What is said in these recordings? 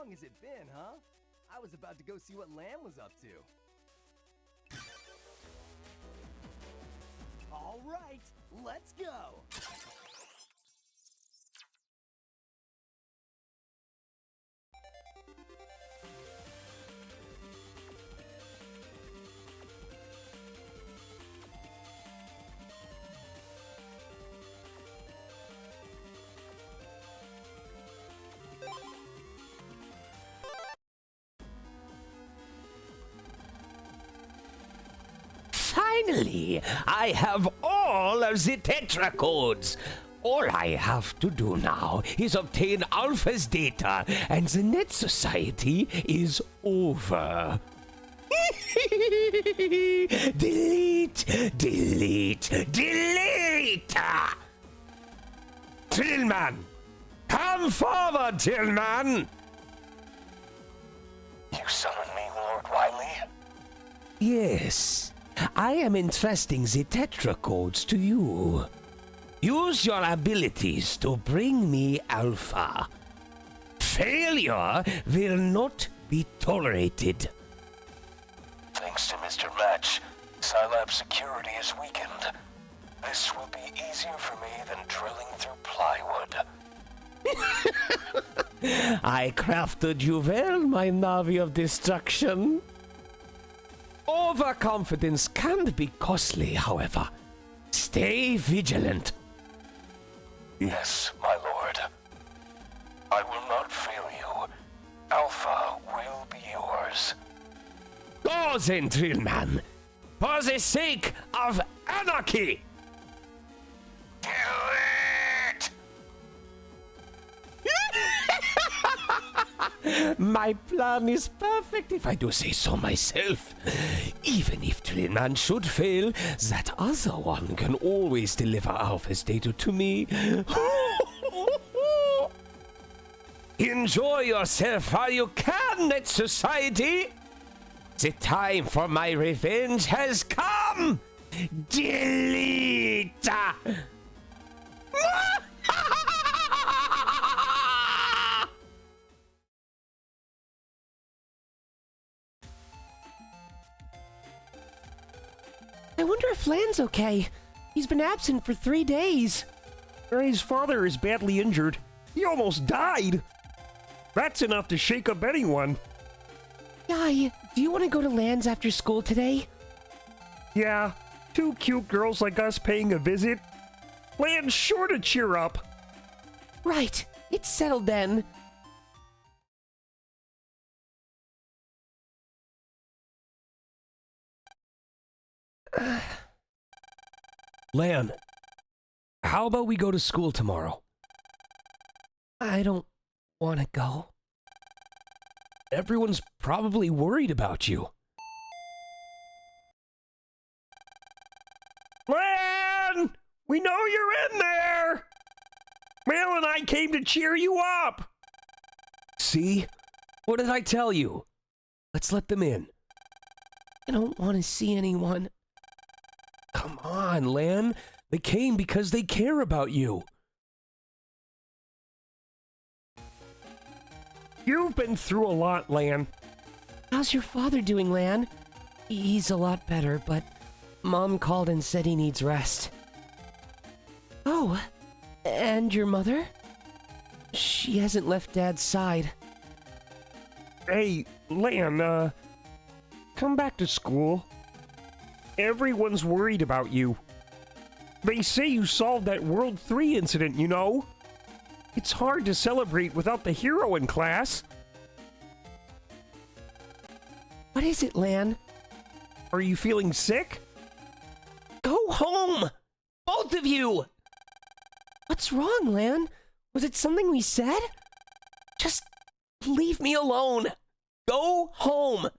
long has it been, huh? I was about to go see what Lamb was up to. All right, let's go! Finally, I have all of the Tetra codes. All I have to do now is obtain Alpha's data, and the Net Society is over. Delete, delete, delete! Tillman! Come forward, Tillman! You summoned me, Lord Wiley? Yes. I am entrusting the Tetra codes to you. Use your abilities to bring me Alpha. Failure will not be tolerated. Thanks to Mr. Match, Scilab security is weakened. This will be easier for me than drilling through plywood. I crafted you well, my Navi of Destruction. Overconfidence can be costly, however. Stay vigilant. Yes, my lord. I will not fail you. Alpha will be yours. Go then, Drillman, for the sake of anarchy! Delete! My plan is perfect, if I do say so myself. Even if Drillman should fail, that other one can always deliver Alpha's data to me. Enjoy yourself while you can, Net Society! The time for my revenge has come! Delete! I wonder if Lan's okay. He's been absent for 3 days. His father is badly injured. He almost died. That's enough to shake up anyone. Guy, do you want to go to Lan's after school today? Yeah, 2 cute girls like us paying a visit. Land's sure to cheer up. Right. It's settled then. Lan, how about we go to school tomorrow? I don't want to go. Everyone's probably worried about you. Lan! We know you're in there! Mel and I came to cheer you up! See? What did I tell you? Let's let them in. I don't want to see anyone. Come on, Lan. They came because they care about you. You've been through a lot, Lan. How's your father doing, Lan? He's a lot better, but Mom called and said he needs rest. Oh, and your mother? She hasn't left Dad's side. Hey, Lan, come back to school. Everyone's worried about you. They say you solved that World 3 incident, you know? It's hard to celebrate without the hero in class. What is it, Lan? Are you feeling sick? Go home! Both of you! What's wrong, Lan? Was it something we said? Just leave me alone. Go home.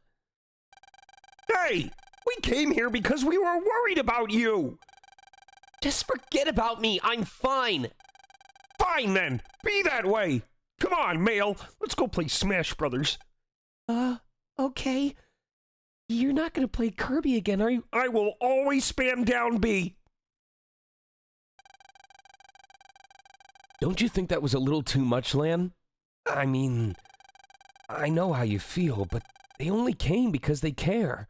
Hey! We came here because we were worried about you! Just forget about me. I'm fine. Fine then! Be that way! Come on, Mail! Let's go play Smash Brothers. Okay. You're not gonna play Kirby again, are you? I will always spam down B. Don't you think that was a little too much, Lan? I mean, I know how you feel, but they only came because they care.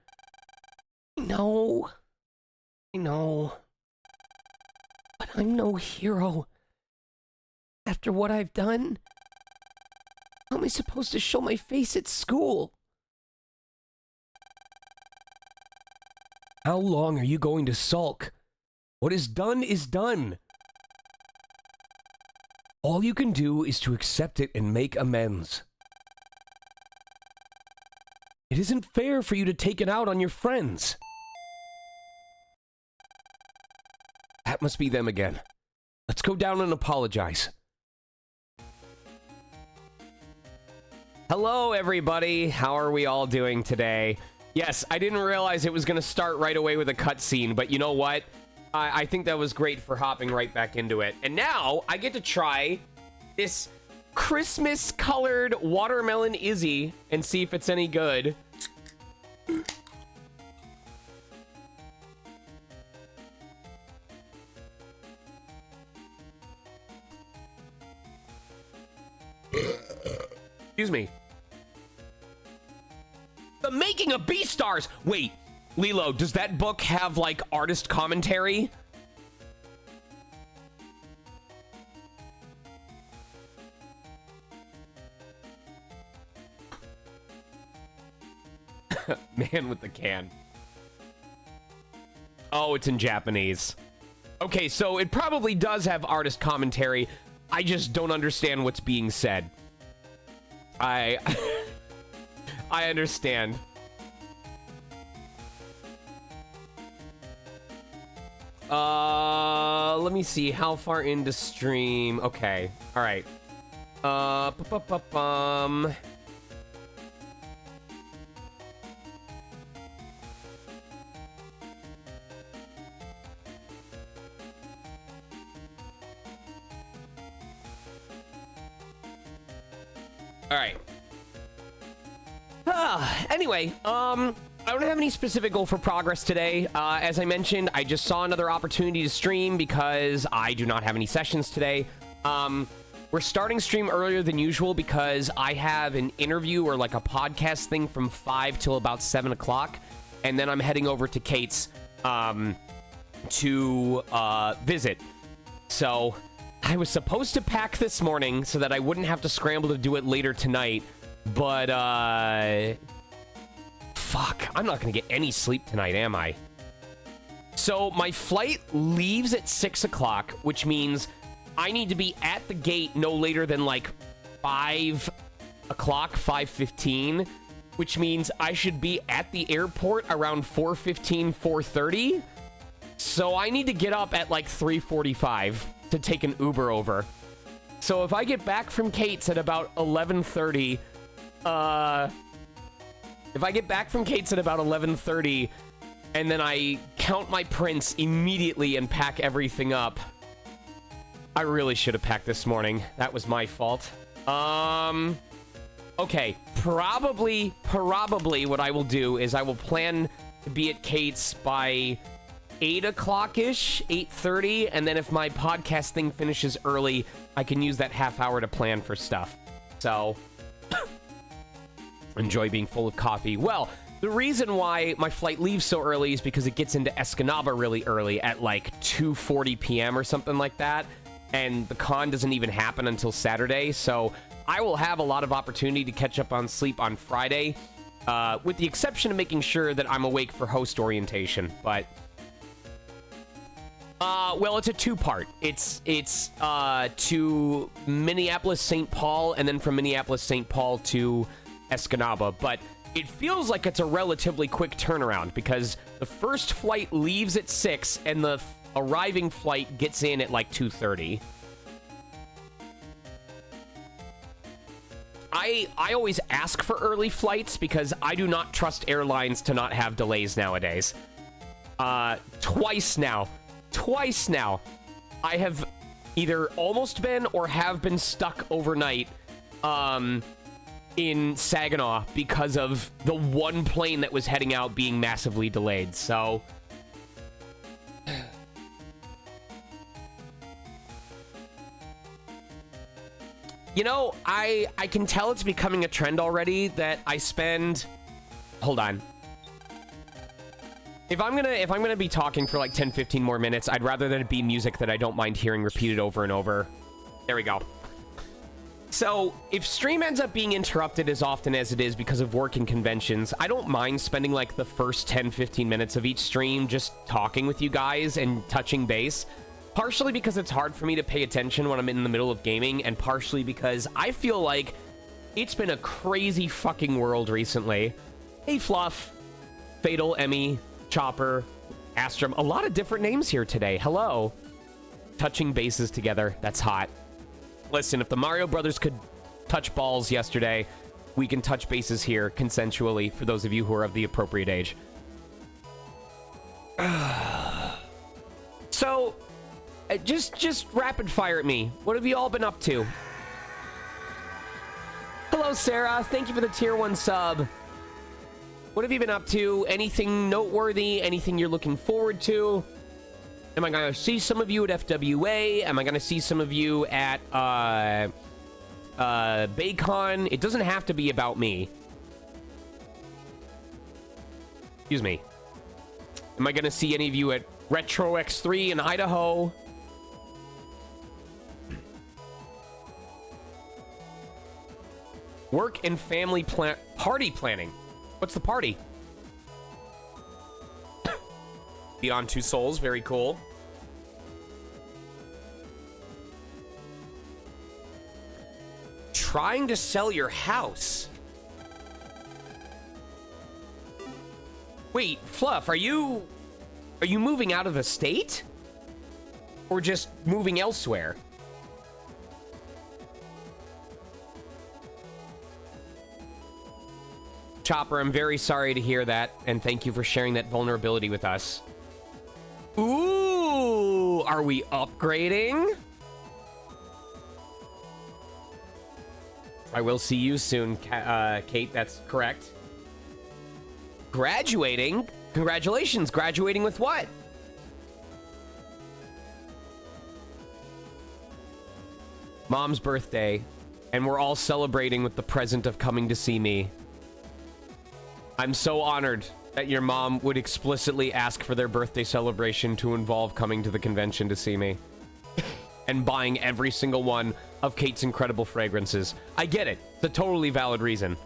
No. I know. But I'm no hero. After what I've done, how am I supposed to show my face at school? How long are you going to sulk? What is done is done. All you can do is to accept it and make amends. It isn't fair for you to take it out on your friends. That must be them again. Let's go down and apologize. Hello, everybody. How are we all doing today? Yes, I didn't realize it was going to start right away with a cutscene, but you know what? I think that was great for hopping right back into it. And now I get to try this Christmas-colored watermelon Izzy and see if it's any good. Excuse me. The Making of Beastars! Wait, Lilo, does that book have, like, artist commentary? Man with the can. Oh, it's in Japanese. Okay, so it probably does have artist commentary. I just don't understand what's being said. I understand. Let me see how far into stream. Okay, all right. All right. Anyway, I don't have any specific goal for progress today. As I mentioned, I just saw another opportunity to stream because I do not have any sessions today. We're starting stream earlier than usual because I have an interview or like a podcast thing from 5 till about 7 o'clock. And then I'm heading over to Kate's to visit. So I was supposed to pack this morning so that I wouldn't have to scramble to do it later tonight. But, fuck, I'm not gonna get any sleep tonight, am I? So my flight leaves at 6 o'clock, which means I need to be at the gate no later than like 5 o'clock, 5:15, which means I should be at the airport around 4:15, 4:30. So I need to get up at like 3:45 to take an Uber over. So if I get back from Kate's at about 11:30, if I get back from Kate's at about 11:30 and then I count my prints immediately and pack everything up, I really should have packed this morning. That was my fault. Okay, probably what I will do is I will plan to be at Kate's by 8 o'clock-ish, 8:30, and then if my podcast thing finishes early, I can use that half hour to plan for stuff. So, enjoy being full of coffee. Well, the reason why my flight leaves so early is because it gets into Escanaba really early at like 2:40 p.m. or something like that, and the con doesn't even happen until Saturday, so I will have a lot of opportunity to catch up on sleep on Friday, with the exception of making sure that I'm awake for host orientation, but well, it's a two-part. It's to Minneapolis-St. Paul, and then from Minneapolis-St. Paul to Escanaba, but it feels like it's a relatively quick turnaround because the first flight leaves at 6 and the arriving flight gets in at like 2:30. I always ask for early flights because I do not trust airlines to not have delays nowadays. Twice now, I have either almost been or have been stuck overnight, in Saginaw because of the one plane that was heading out being massively delayed, so You know, I can tell it's becoming a trend already that I spend... Hold on. If I'm gonna be talking for like 10-15 more minutes, I'd rather that it be music that I don't mind hearing repeated over and over. There we go. So, if stream ends up being interrupted as often as it is because of work and conventions, I don't mind spending like the first 10-15 minutes of each stream just talking with you guys and touching base. Partially because it's hard for me to pay attention when I'm in the middle of gaming, and partially because I feel like it's been a crazy fucking world recently. Hey, Fluff, Fatal, Emmy, Chopper, Astrum, a lot of different names here today. Hello. Touching bases together. That's hot. Listen, if the Mario Brothers could touch balls yesterday, we can touch bases here consensually for those of you who are of the appropriate age. So, just rapid fire at me. What have you all been up to? Hello, Sarah. Thank you for the tier 1 sub. What have you been up to? Anything noteworthy? Anything you're looking forward to? Am I going to see some of you at FWA? Am I going to see some of you at Baycon? It doesn't have to be about me. Excuse me. Am I going to see any of you at Retro X3 in Idaho? Work and family party planning. What's the party? Beyond Two Souls, very cool. Trying to sell your house. Wait, Fluff, are you moving out of the state? Or just moving elsewhere? Chopper, I'm very sorry to hear that, and thank you for sharing that vulnerability with us. Ooh, are we upgrading? I will see you soon, Kate, that's correct. Graduating? Congratulations, graduating with what? Mom's birthday, and we're all celebrating with the present of coming to see me. I'm so honored that your mom would explicitly ask for their birthday celebration to involve coming to the convention to see me. And buying every single one of Kate's incredible fragrances. I get it. It's a totally valid reason.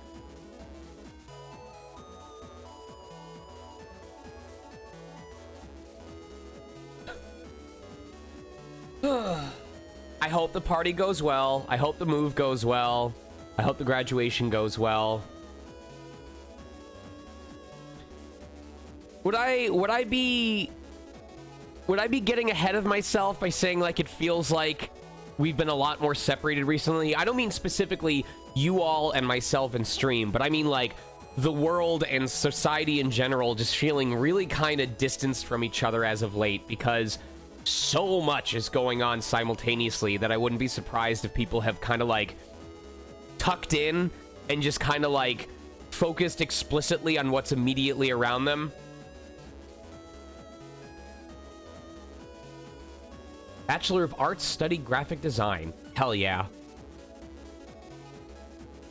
I hope the party goes well. I hope the move goes well. I hope the graduation goes well. Would I be getting ahead of myself by saying like it feels like we've been a lot more separated recently? I don't mean specifically you all and myself in stream, but I mean like the world and society in general just feeling really kind of distanced from each other as of late, because so much is going on simultaneously that I wouldn't be surprised if people have kind of like tucked in and just kind of like focused explicitly on what's immediately around them. Bachelor of Arts, study graphic design. Hell yeah.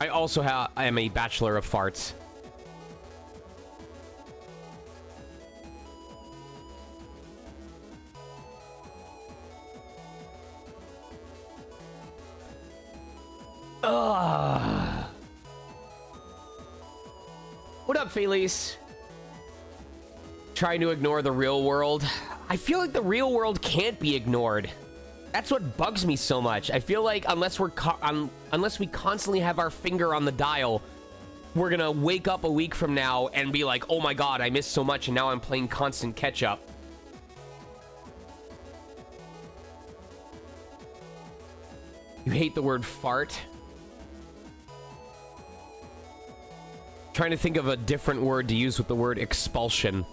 I also am a Bachelor of Farts. Ugh. What up, Felice? Trying to ignore the real world. I feel like the real world can't be ignored. That's what bugs me so much. I feel like unless we constantly have our finger on the dial, we're gonna wake up a week from now and be like, oh my god, I missed so much and now I'm playing constant catch up. You hate the word fart? Trying to think of a different word to use with the word expulsion.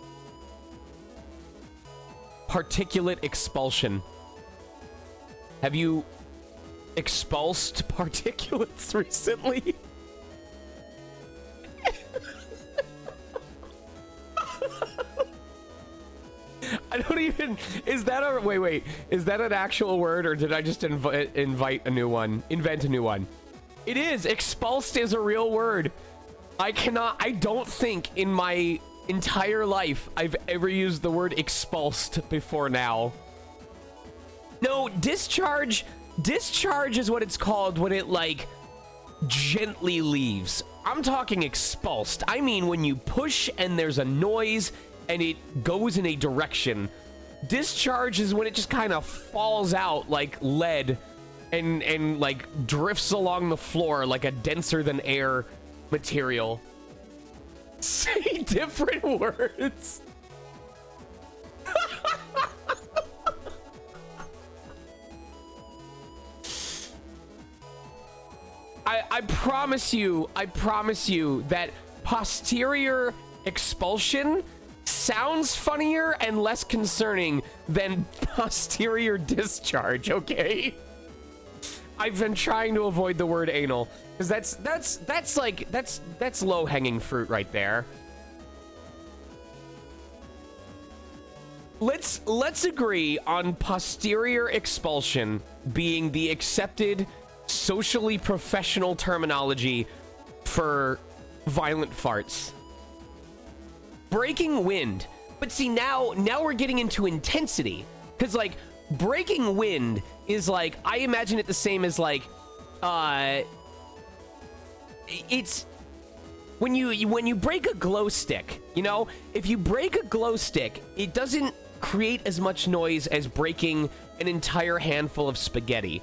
Particulate expulsion. Have you expulsed particulates recently? I don't even. Is that a wait? Is that an actual word, or did I just invent a new one? It is. Expulsed is a real word. I don't think in my entire life I've ever used the word expulsed before now. No, discharge. Discharge is what it's called when it like gently leaves. I'm talking expulsed. I mean when you push and there's a noise and it goes in a direction. Discharge is when it just kind of falls out like lead and like drifts along the floor like a denser than air material. Say different words. I promise you that posterior expulsion sounds funnier and less concerning than posterior discharge, okay? I've been trying to avoid the word anal because that's low-hanging fruit right there. Let's agree on posterior expulsion being the accepted socially professional terminology for violent farts. Breaking wind. But see, now we're getting into intensity. Because, like, breaking wind is, like, I imagine it the same as, like, it's... When you break a glow stick, you know? If you break a glow stick, it doesn't create as much noise as breaking an entire handful of spaghetti.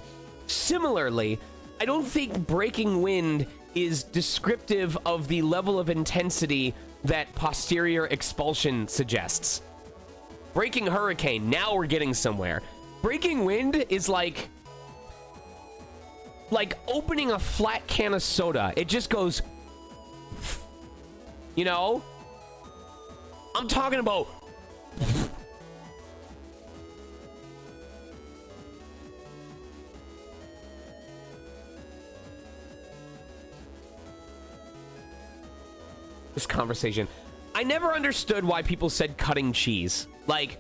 Similarly, I don't think breaking wind is descriptive of the level of intensity that posterior expulsion suggests. Breaking hurricane, now we're getting somewhere. Breaking wind is like opening a flat can of soda. It just goes, you know? I'm talking about this conversation. I never understood why people said cutting cheese. Like,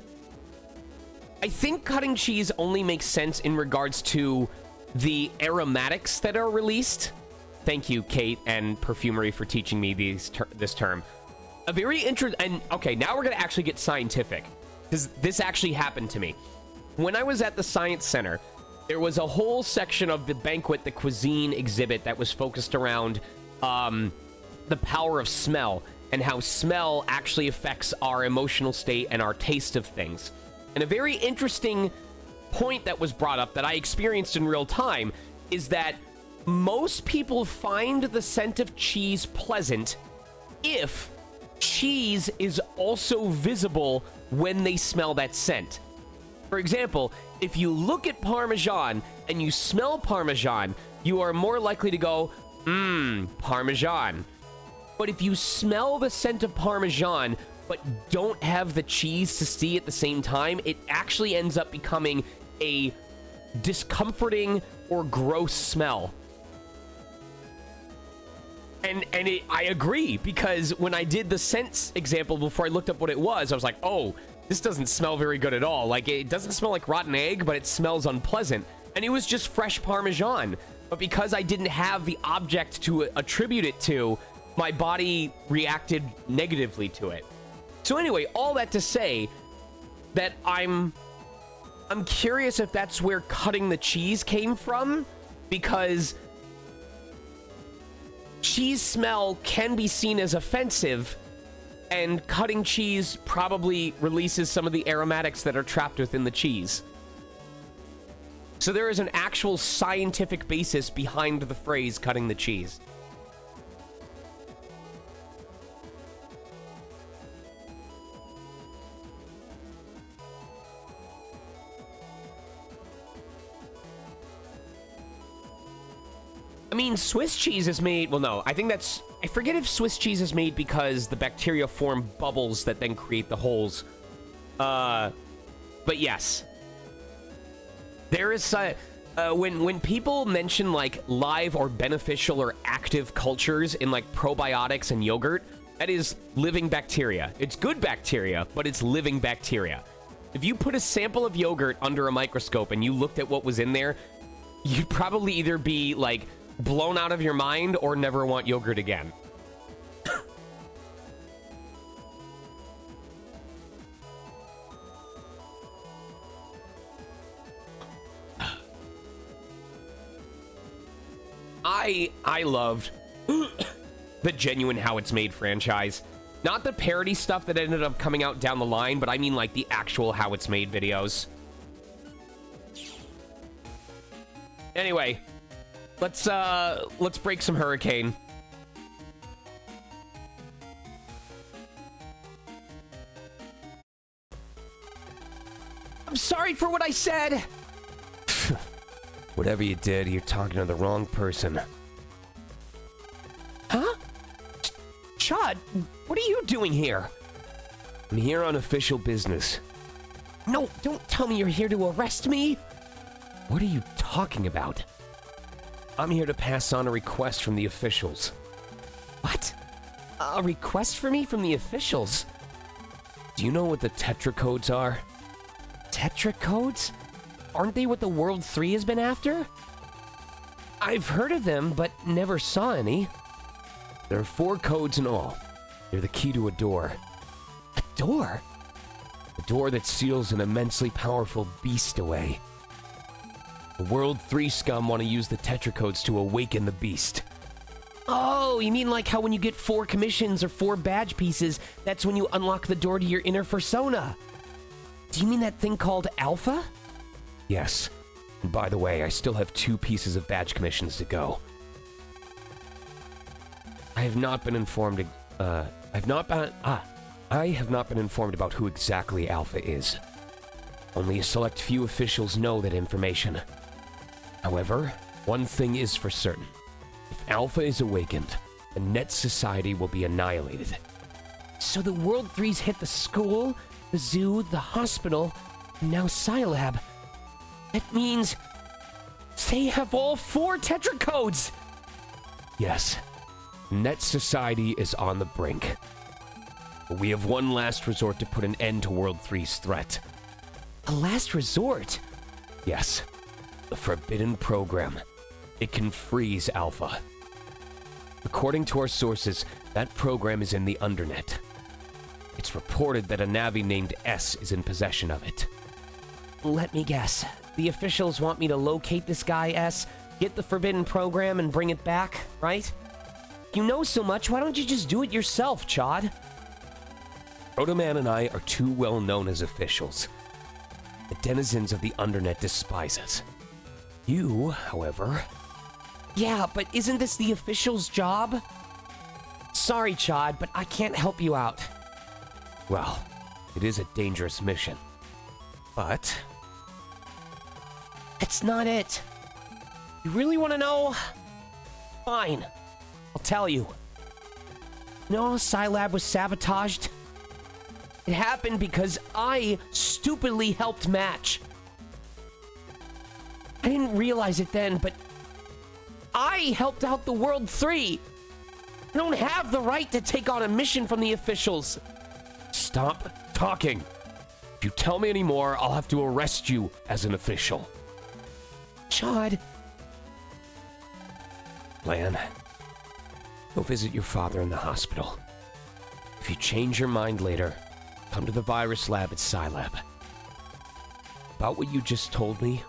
I think cutting cheese only makes sense in regards to the aromatics that are released. Thank you, Kate and Perfumery, for teaching me this term. A very interesting... And, okay, now we're going to actually get scientific. Because this actually happened to me. When I was at the Science Center, there was a whole section of the banquet, the cuisine exhibit, that was focused around... the power of smell and how smell actually affects our emotional state and our taste of things. And a very interesting point that was brought up that I experienced in real time is that most people find the scent of cheese pleasant if cheese is also visible when they smell that scent. For example, if you look at Parmesan and you smell Parmesan, you are more likely to go, Parmesan. But if you smell the scent of Parmesan, but don't have the cheese to see at the same time, it actually ends up becoming a discomforting or gross smell. And I agree, because when I did the scents example before I looked up what it was, I was like, oh, this doesn't smell very good at all. Like, it doesn't smell like rotten egg, but it smells unpleasant. And it was just fresh Parmesan. But because I didn't have the object to attribute it to, my body reacted negatively to it. So anyway, all that to say that I'm curious if that's where cutting the cheese came from, because cheese smell can be seen as offensive, and cutting cheese probably releases some of the aromatics that are trapped within the cheese. So there is an actual scientific basis behind the phrase cutting the cheese. I mean, Swiss cheese is made... Well, no, I think that's... I forget if Swiss cheese is made because the bacteria form bubbles that then create the holes. But yes. There is... when people mention, like, live or beneficial or active cultures in, like, probiotics and yogurt, that is living bacteria. It's good bacteria, but it's living bacteria. If you put a sample of yogurt under a microscope and you looked at what was in there, you'd probably either be, like, blown out of your mind or never want yogurt again. I loved the genuine How It's Made franchise. Not the parody stuff that ended up coming out down the line, but I mean like the actual How It's Made videos. Anyway, let's break some hurricane. I'm sorry for what I said. Whatever you did, you're talking to the wrong person. Huh? Chad, what are you doing here? I'm here on official business. No, don't tell me you're here to arrest me. What are you talking about? I'm here to pass on a request from the officials. What? A request for me from the officials? Do you know what the Tetra codes are? Tetra codes? Aren't they what the World 3 has been after? I've heard of them, but never saw any. There are 4 codes in all. They're the key to a door. A door? A door that seals an immensely powerful beast away. The World 3 scum want to use the Tetra codes to awaken the beast. Oh, you mean like how when you get 4 commissions or 4 badge pieces, that's when you unlock the door to your inner persona? Do you mean that thing called Alpha? Yes. And by the way, I still have 2 pieces of badge commissions to go. I have not been informed. I have not been informed about who exactly Alpha is. Only a select few officials know that information. However, one thing is for certain. If Alpha is awakened, the Net Society will be annihilated. So the World 3's hit the school, the zoo, the hospital, and now Scilab. That means they have all 4 Tetra codes! Yes. Net Society is on the brink. But we have one last resort to put an end to World 3's threat. A last resort? Yes. The Forbidden Program. It can freeze Alpha. According to our sources, that program is in the Undernet. It's reported that a Navi named S is in possession of it. Let me guess. The officials want me to locate this guy, S, get the Forbidden Program, and bring it back, right? You know so much, why don't you just do it yourself, Chad? Protoman and I are too well known as officials. The denizens of the Undernet despise us. You, however... Yeah, but isn't this the official's job? Sorry, Chad, but I can't help you out. Well, it is a dangerous mission. But... That's not it. You really want to know? Fine. I'll tell you. You know how Scilab was sabotaged? It happened because I stupidly helped Match. I didn't realize it then, but I helped out the World 3. I don't have the right to take on a mission from the officials. Stop talking. If you tell me any more, I'll have to arrest you as an official. Chad. Lan, go visit your father in the hospital. If you change your mind later, come to the virus lab at Scilab. About what you just told me,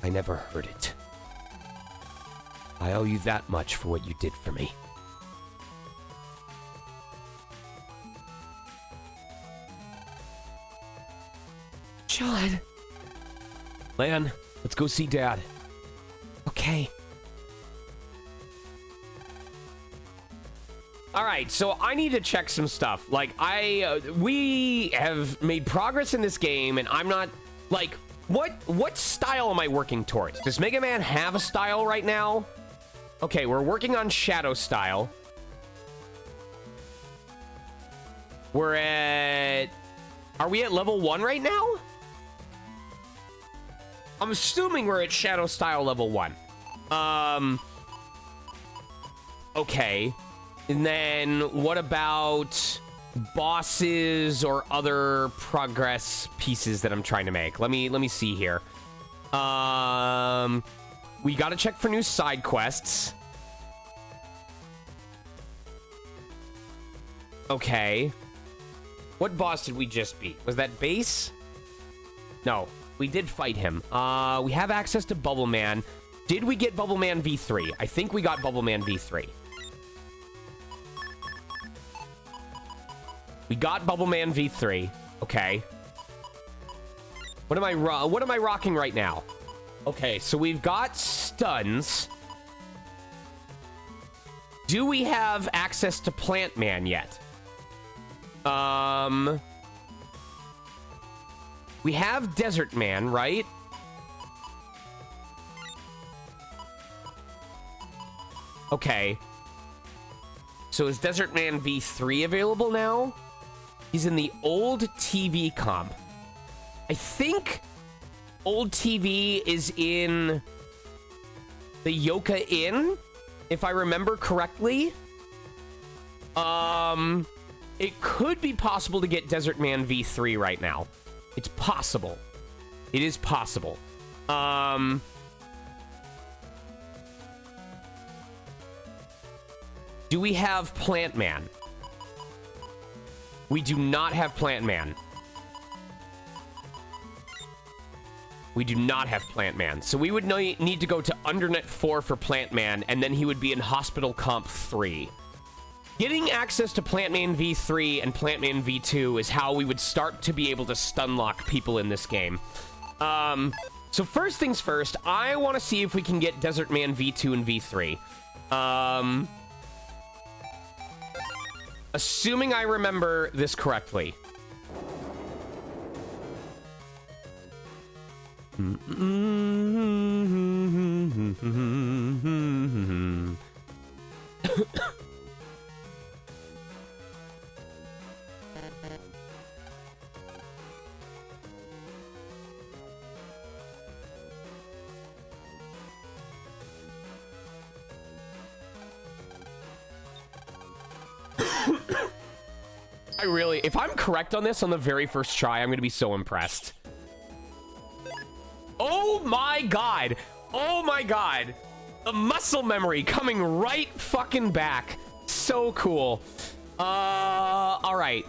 I never heard it. I owe you that much for what you did for me. Chad. Lan, let's go see Dad. Okay. All right, so I need to check some stuff. Like, we have made progress in this game, and I'm not, like, what style am I working towards? Does Mega Man have a style right now? Okay, we're working on Shadow style. Are we at level 1 right now? I'm assuming we're at Shadow style level 1. Okay. And then what about bosses or other progress pieces that I'm trying to make. Let me see here. We got to check for new side quests. Okay. What boss did we just beat? Was that base? No, we did fight him. We have access to Bubble Man. Did we get Bubble Man V3? I think we got Bubble Man V3. We got Bubble Man V3. Okay. What am I rocking right now? Okay, so we've got stuns. Do we have access to Plant Man yet? We have Desert Man, right? Okay. So is Desert Man V3 available now? He's in the old TV comp. I think old TV is in the Yoka Inn, if I remember correctly. It could be possible to get Desert Man V3 right now. It's possible. It is possible. Do we have Plant Man? We do not have Plant Man. We do not have Plant Man. So we would need to go to Undernet 4 for Plant Man, and then he would be in Hospital Comp 3. Getting access to Plant Man V3 and Plant Man V2 is how we would start to be able to stunlock people in this game. So first things first, I want to see if we can get Desert Man V2 and V3. Assuming I remember this correctly. If I'm correct on this on the very first try, I'm going to be so impressed. Oh my god. Oh my god. The muscle memory coming right fucking back. So cool. All right.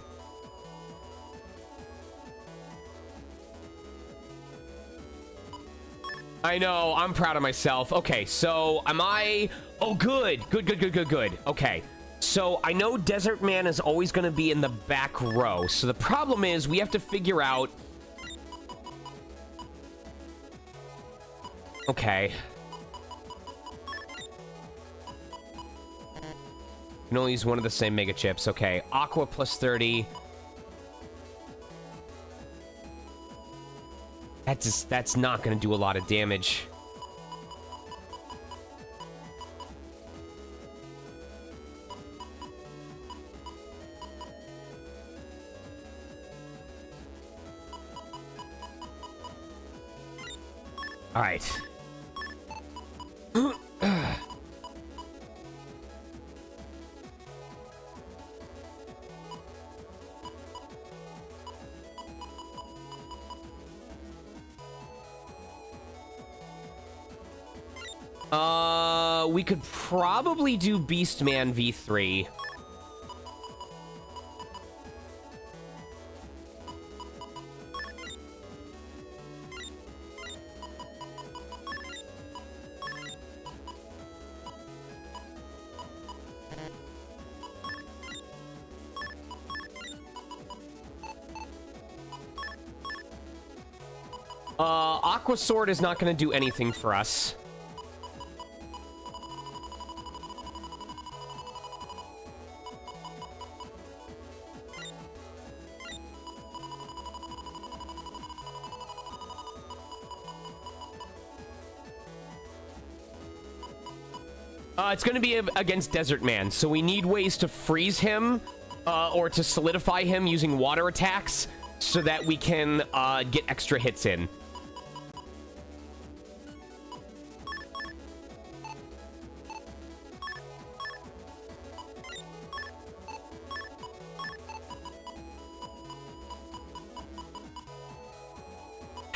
I know, I'm proud of myself. Okay, so am I... Oh, good. Good. Okay. So I know Desert Man is always going to be in the back row. So the problem is we have to figure out... Okay. Can only use one of the same mega chips. Okay. Aqua plus 30. That's not going to do a lot of damage. All right. We could probably do Beastman V3. Aqua Sword is not going to do anything for us. It's going to be against Desert Man, so we need ways to freeze him or to solidify him using water attacks so that we can get extra hits in.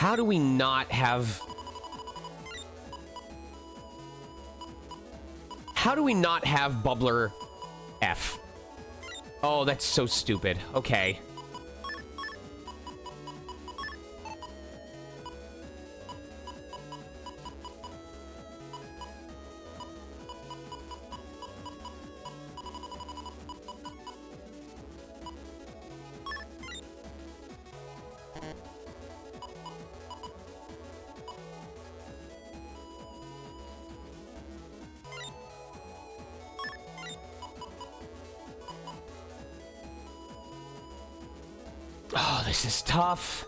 How do we not have... How do we not have Bubbler F? Oh, that's so stupid. Okay. Oh, this is tough.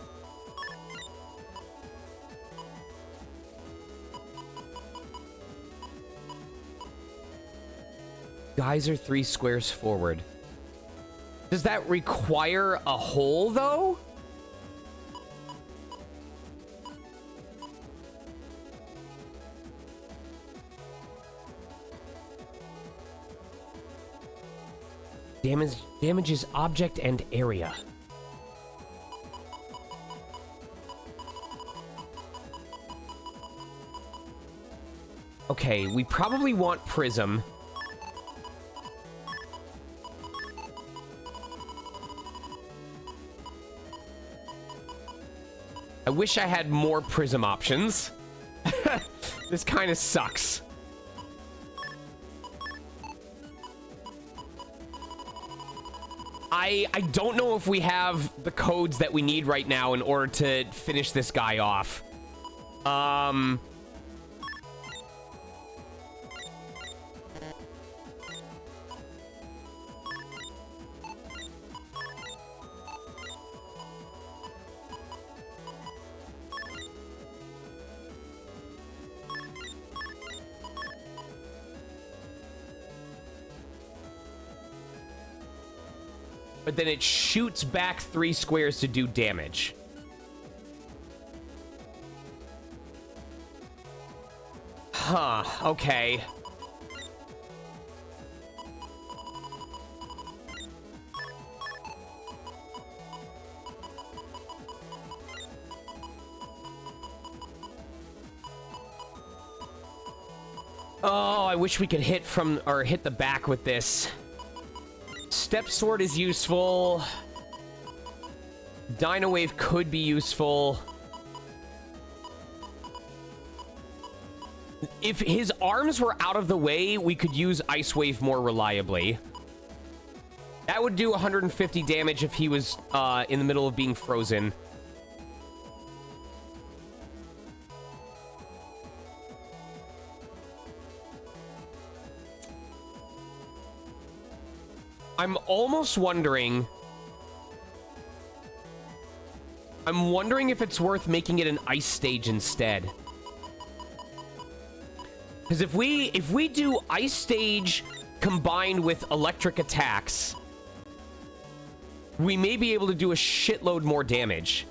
Guys are 3 squares forward. Does that require a hole, though? Damages object and area. Okay, we probably want Prism. I wish I had more Prism options. This kind of sucks. I don't know if we have the codes that we need right now in order to finish this guy off. But then it shoots back 3 squares to do damage. Huh, okay. Oh, I wish we could hit from, or hit the back with this. Step Sword is useful. Dino Wave could be useful. If his arms were out of the way, we could use Ice Wave more reliably. That would do 150 damage if he was in the middle of being frozen. I'm almost wondering... I'm wondering if it's worth making it an ice stage instead. Because if we do ice stage combined with electric attacks, we may be able to do a shitload more damage.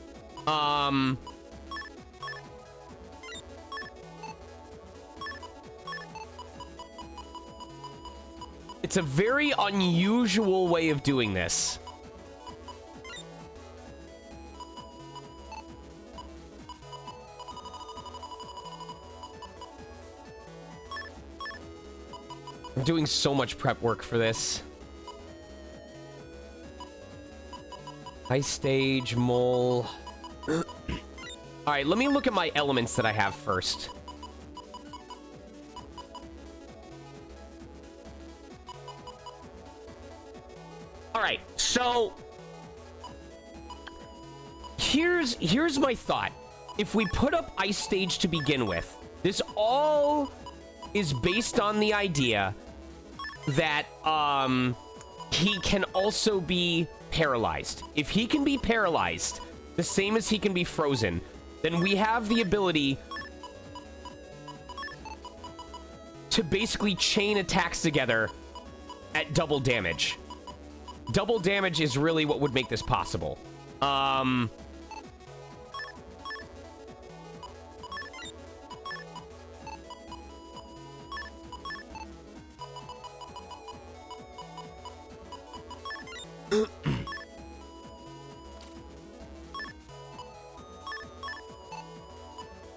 It's a very unusual way of doing this. I'm doing so much prep work for this. Ice stage, mole. Alright, let me look at my elements that I have first. Alright, so... Here's my thought. If we put up Ice Stage to begin with, this all is based on the idea that, he can also be paralyzed. If he can be paralyzed, the same as he can be frozen, then we have the ability to basically chain attacks together at double damage. Double damage is really what would make this possible.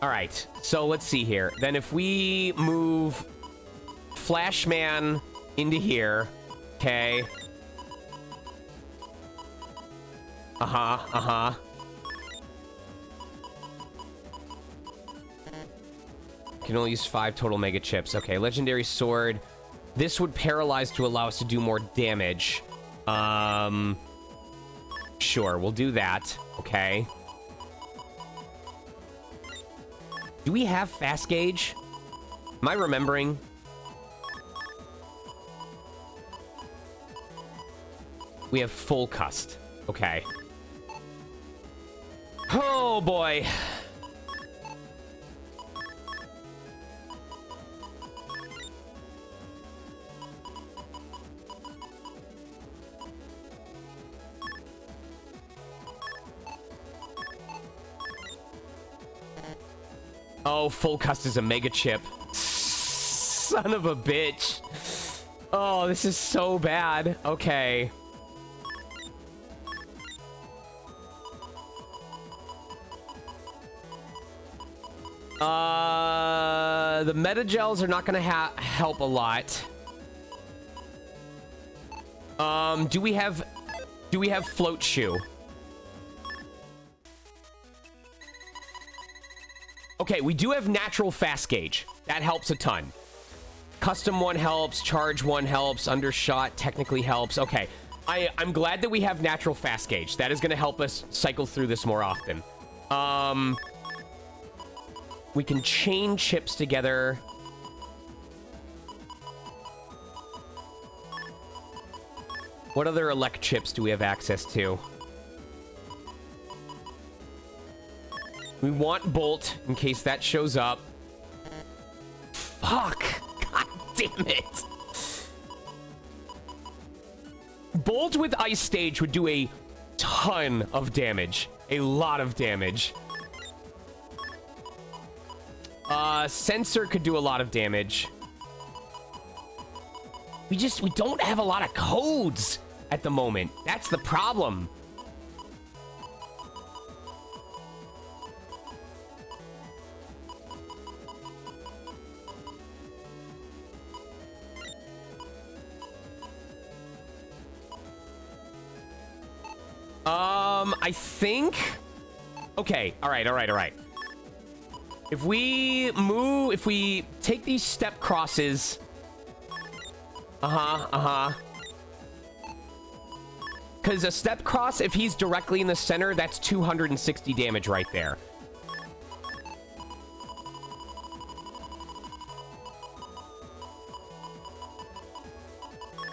All right, so let's see here. Then if we move Flashman into here, okay. Can only use 5 total mega chips. Okay, legendary sword. This would paralyze to allow us to do more damage. Sure, we'll do that. Okay. Do we have fast gauge? Am I remembering? We have full cust. Okay. Oh boy. Oh, full cust is a mega chip. Son of a bitch. Oh, this is so bad. Okay. The meta gels are not gonna help a lot. Do we have float shoe? Okay, we do have natural fast gauge. That helps a ton. Custom one helps, charge one helps, undershot technically helps. Okay, I'm glad that we have natural fast gauge. That is going to help us cycle through this more often. We can chain chips together. What other elect chips do we have access to? We want Bolt in case that shows up. Fuck. God damn it. Bolt with Ice Stage would do a ton of damage. A lot of damage. Sensor could do a lot of damage. We don't have a lot of codes at the moment. That's the problem. I think... Okay, all right. If we take these step crosses... Because a step cross, if he's directly in the center, that's 260 damage right there.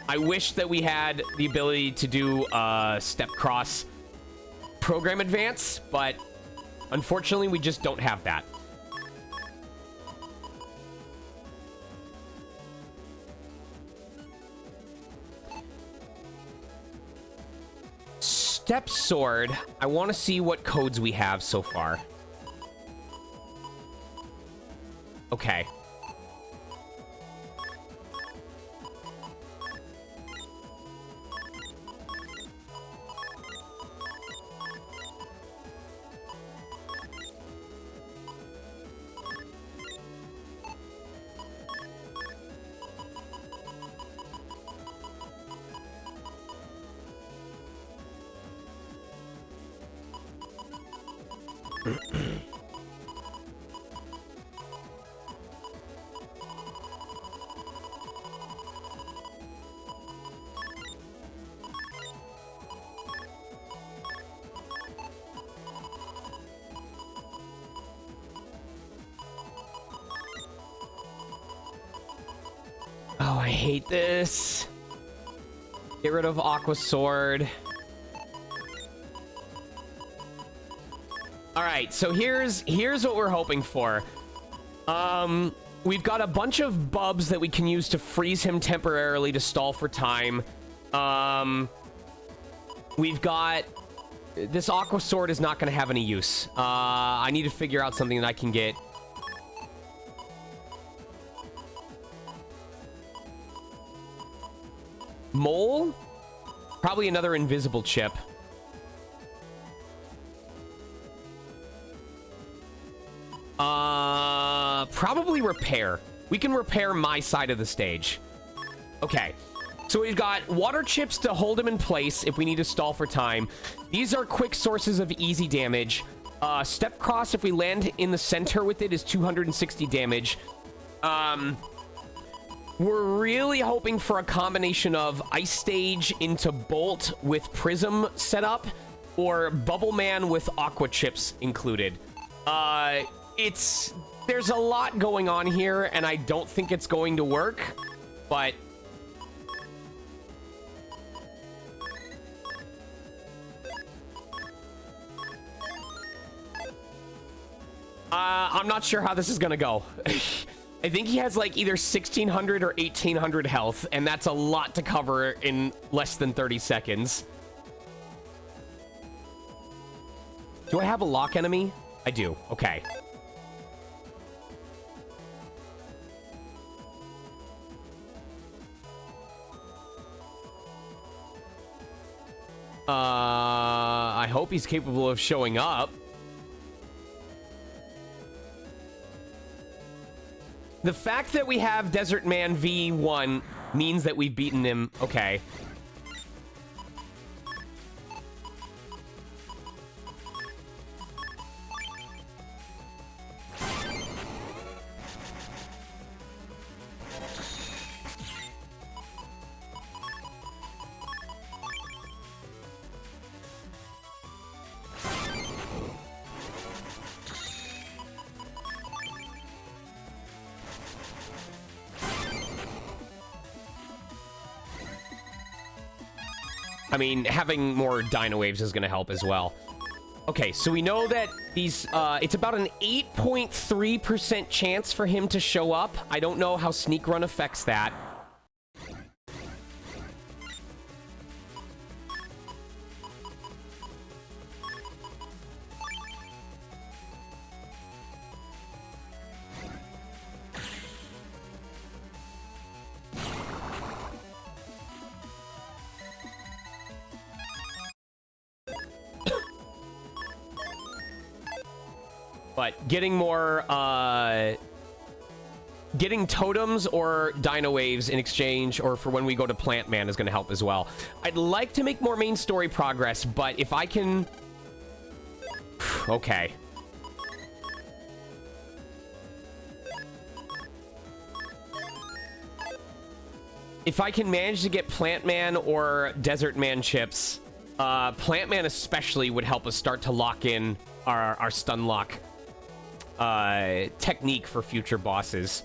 I wish that we had the ability to do step cross program advance, but unfortunately we just don't have that. Step sword. I want to see what codes we have so far. Okay. Oh, I hate this. Get rid of Aqua Sword. All right, so here's what we're hoping for. We've got a bunch of bubs that we can use to freeze him temporarily to stall for time. We've got... This Aqua Sword is not going to have any use. I need to figure out something that I can get. Mole? Probably another invisible chip. repair? We can repair my side of the stage. Okay. So we've got water chips to hold him in place if we need to stall for time. These are quick sources of easy damage. Step cross, if we land in the center with it, is 260 damage. We're really hoping for a combination of Ice Stage into Bolt with Prism setup, or Bubble Man with Aqua Chips included. There's a lot going on here, and I don't think it's going to work, but... I'm not sure how this is gonna go. I think he has like either 1600 or 1800 health, and that's a lot to cover in less than 30 seconds. Do I have a lock enemy? I do. Okay. I hope he's capable of showing up. The fact that we have Desert Man V1 means that we've beaten him. Okay. I mean, having more Dino Waves is going to help as well. Okay, so we know that these, it's about an 8.3% chance for him to show up. I don't know how Sneak Run affects that. But getting more, getting totems or Dino Waves in exchange, or for when we go to Plant Man, is going to help as well. I'd like to make more main story progress, but if I can... Okay. If I can manage to get Plant Man or Desert Man chips, Plant Man especially would help us start to lock in our stun lock technique for future bosses.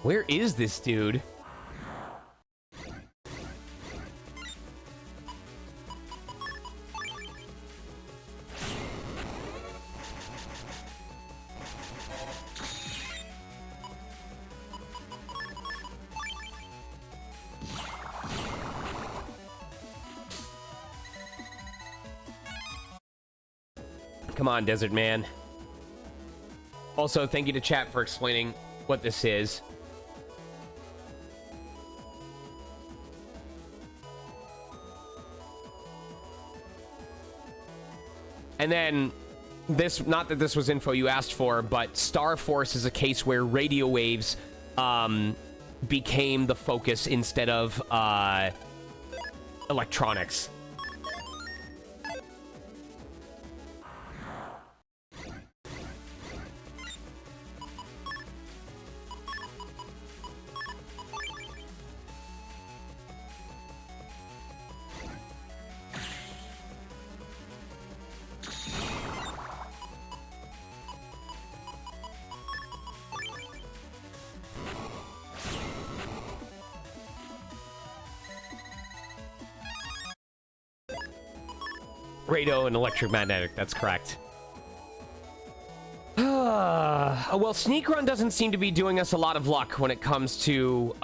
Where is this dude? Come on, Desert Man. Also, thank you to chat for explaining what this is. And then, this, not that this was info you asked for, but Star Force is a case where radio waves became the focus instead of electronics. Radio and electromagnetic, that's correct. Well, Sneak Run doesn't seem to be doing us a lot of luck when it comes to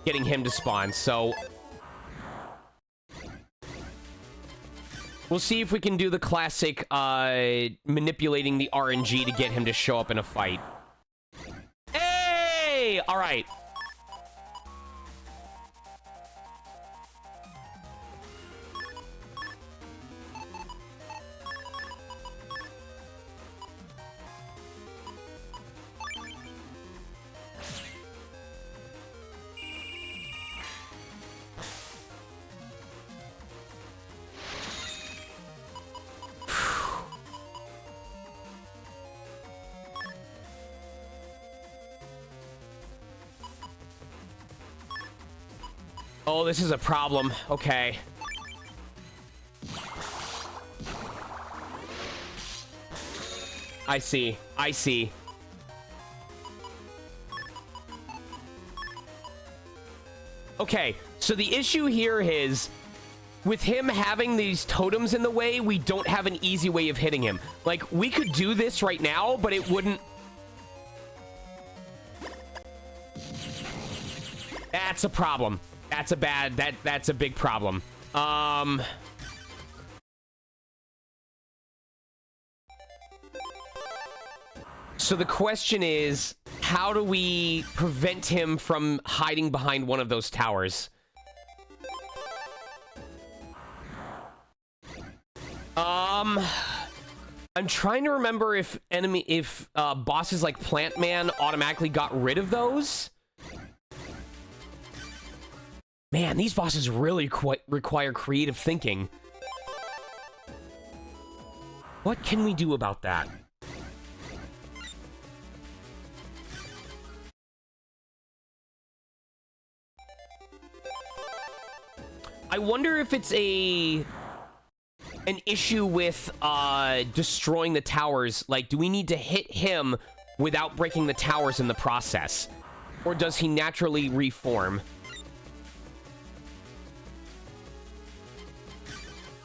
getting him to spawn, so we'll see if we can do the classic manipulating the RNG to get him to show up in a fight. Hey! All right. Oh, this is a problem. Okay. I see. I see. Okay, so the issue here is, with him having these totems in the way, we don't have an easy way of hitting him. Like, we could do this right now, but it wouldn't... That's a problem. That's a that's a big problem. So the question is, how do we prevent him from hiding behind one of those towers? I'm trying to remember if bosses like Plant Man automatically got rid of those. Man, these bosses really require creative thinking. What can we do about that? I wonder if it's an issue with destroying the towers. Like, do we need to hit him without breaking the towers in the process? Or does he naturally reform?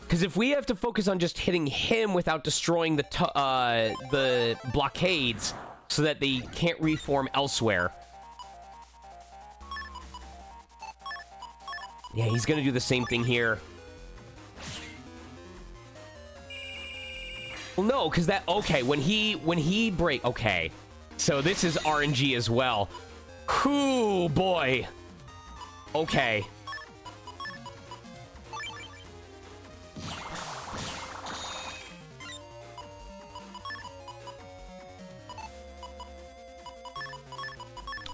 Because if we have to focus on just hitting him without destroying the blockades so that they can't reform elsewhere. Yeah, he's gonna do the same thing here. Well, no, because that... Okay, when he break... Okay. So this is RNG as well. Ooh, boy. Okay.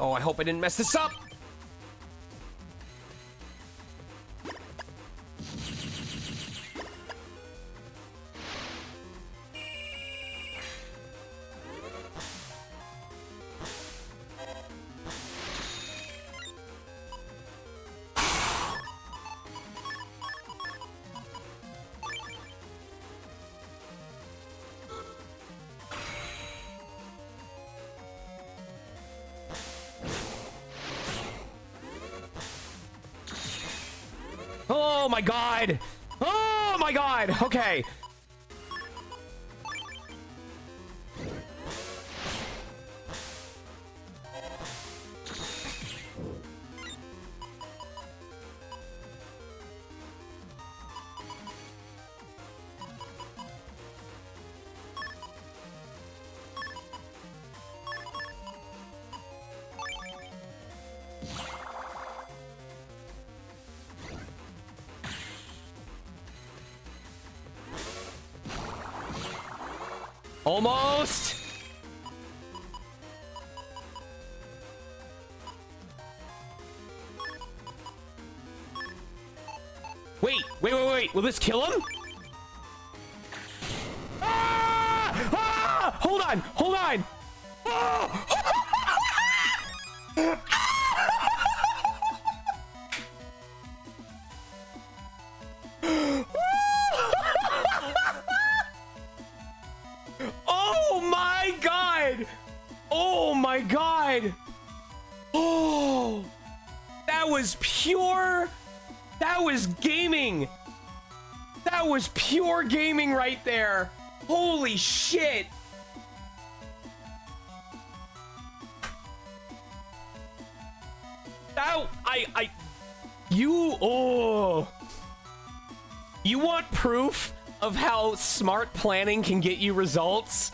Oh, I hope I didn't mess this up. Oh my god! Oh my god! Okay. Almost! Wait. Will this kill him? Ah! Ah! Hold on! Ah! Oh my god! Oh my god! Oh! That was pure... That was gaming! That was pure gaming right there! Holy shit! That... Oh! You want proof of how smart planning can get you results?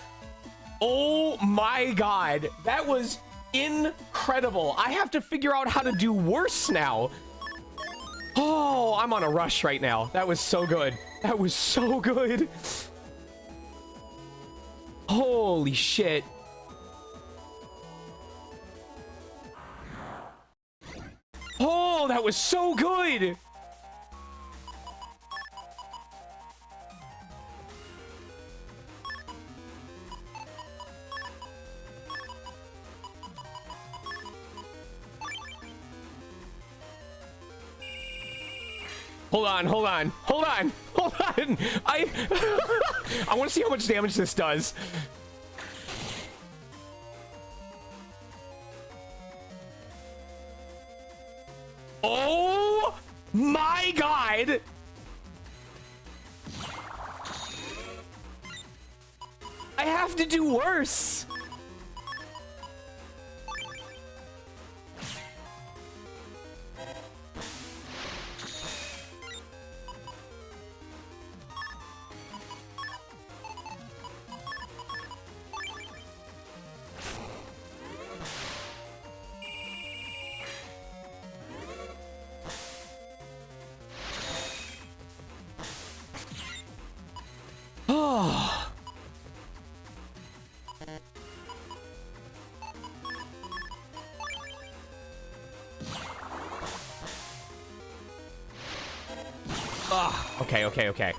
Oh my god, that was incredible. I have to figure out how to do worse now. Oh, I'm on a rush right now. That was so good. That was so good. Holy shit. Oh, that was so good. Hold on, hold on, hold on, hold on. I want to see how much damage this does. Oh my god! I have to do worse. Oh. Oh, okay, okay, okay.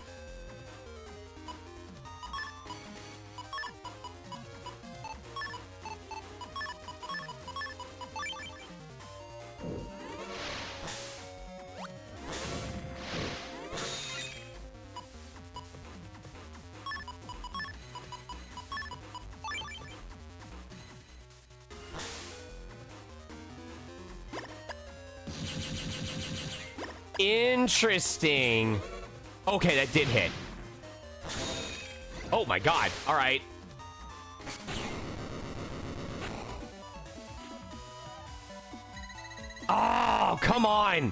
Interesting. Okay, that did hit. Oh my god. All right. Oh, come on.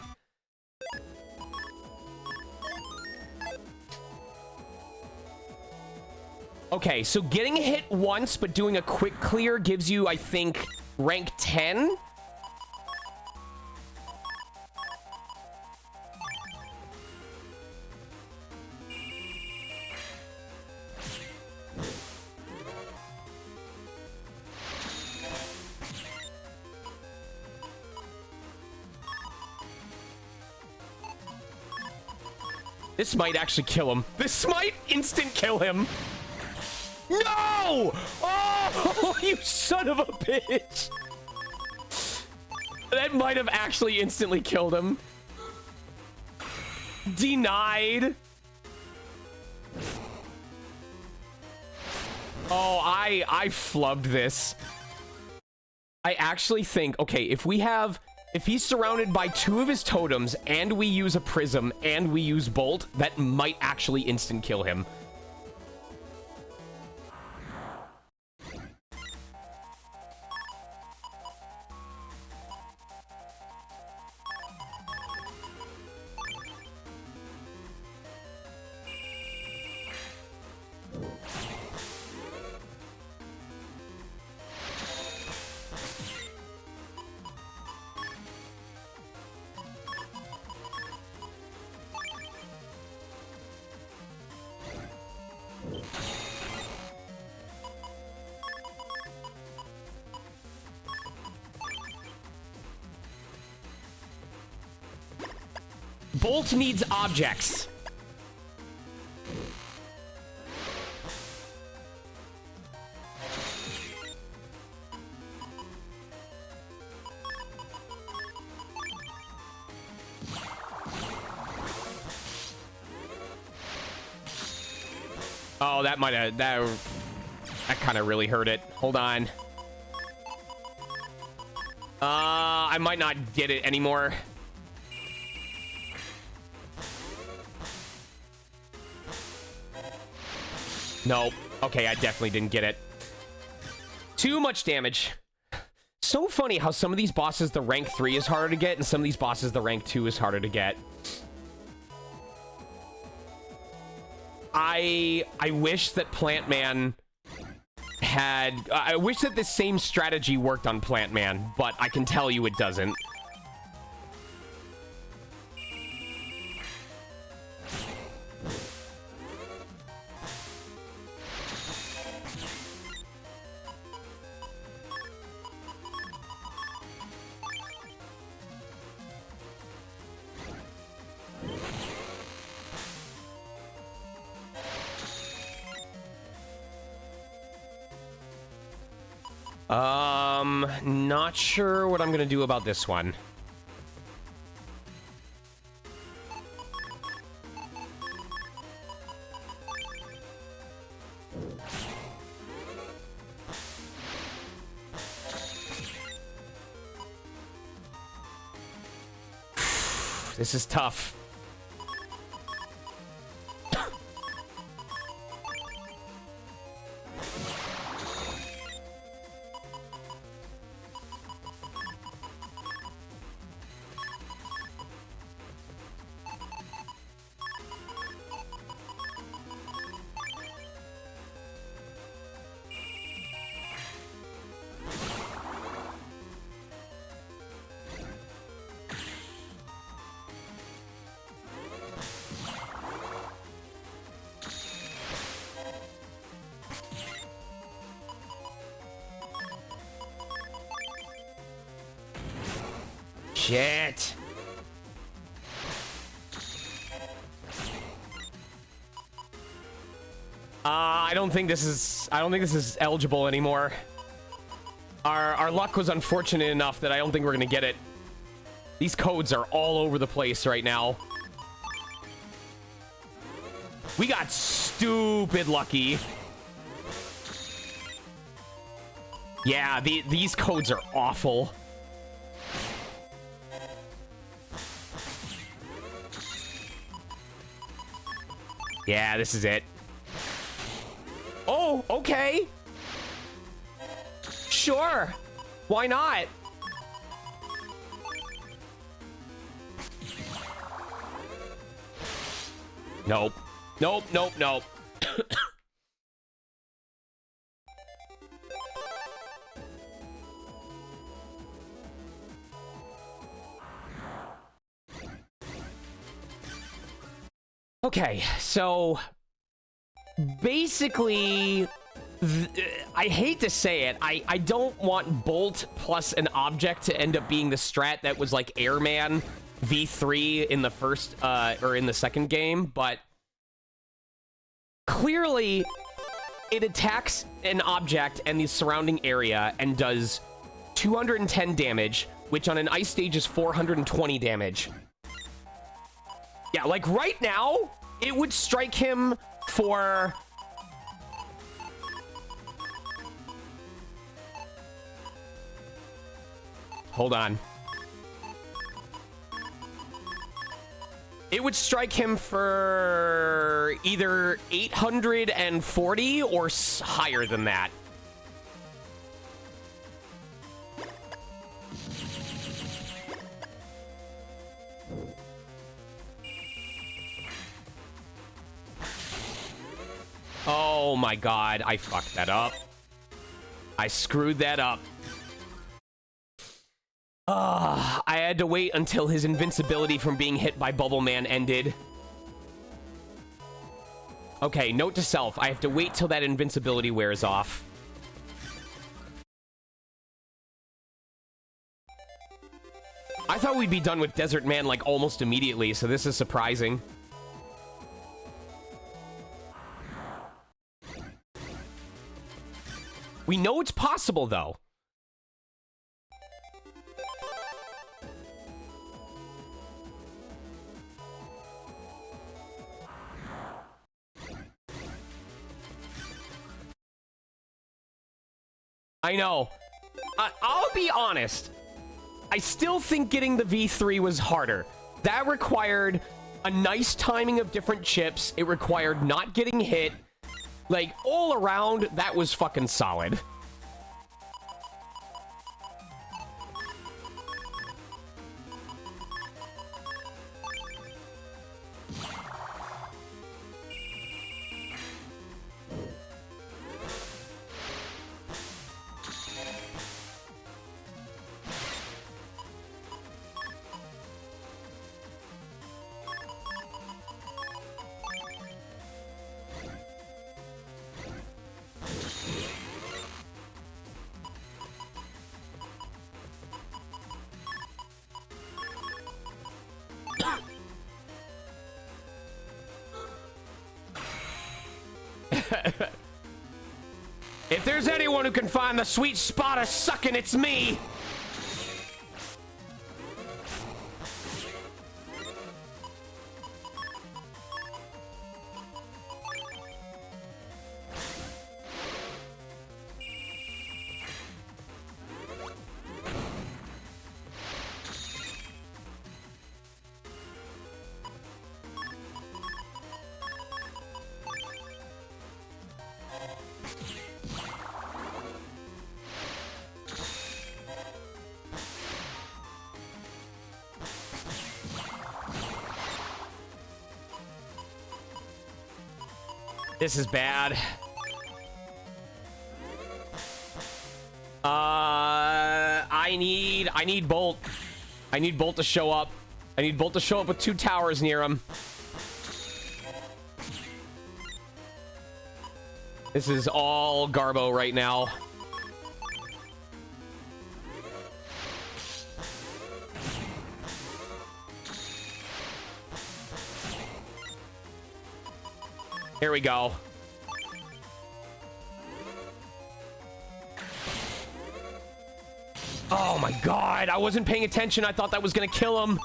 Okay, so getting hit once but doing a quick clear gives you, I think, rank 10? This might actually kill him. This might instant kill him. No! Oh, you son of a bitch. That might have actually instantly killed him. Denied. Oh, I flubbed this. I actually think, okay, if he's surrounded by 2 of his totems and we use a prism and we use bolt, that might actually instant kill him. Bolt needs objects. Oh, that might have, that kind of really hurt it. Hold on. I might not get it anymore. Nope. Okay, I definitely didn't get it. Too much damage. So funny how some of these bosses, the rank 3 is harder to get, and some of these bosses, the rank 2 is harder to get. I wish that Plant Man had... I wish that this same strategy worked on Plant Man, but I can tell you it doesn't. Not sure what I'm gonna do about this one. This is tough. Shit. I don't think this is eligible anymore. Our luck was unfortunate enough that I don't think we're gonna get it. These codes are all over the place right now. We got stupid lucky. Yeah, these codes are awful. Yeah, this is it. Oh, okay. Sure. Why not? Nope. Nope, nope, nope. Okay, so basically, I hate to say it, I don't want Bolt plus an object to end up being the strat that was like Airman V3 in the first, or in the second game, but clearly it attacks an object and the surrounding area and does 210 damage, which on an ice stage is 420 damage. Yeah, like right now, it would strike him for... Hold on. It would strike him for either 840 or higher than that. Oh my god, I fucked that up. I screwed that up. I had to wait until his invincibility from being hit by Bubble Man ended. Okay, note to self, I have to wait till that invincibility wears off. I thought we'd be done with Desert Man like almost immediately, so this is surprising. We know it's possible, though. I know. I'll be honest. I still think getting the V3 was harder. That required a nice timing of different chips. It required not getting hit. Like, all around, that was fucking solid. If there's anyone who can find the sweet spot of sucking, it's me! This is bad. I need Bolt. I need Bolt to show up. I need Bolt to show up with 2 towers near him. This is all Garbo right now. Here we go. Oh my god, I wasn't paying attention. I thought that was gonna kill him.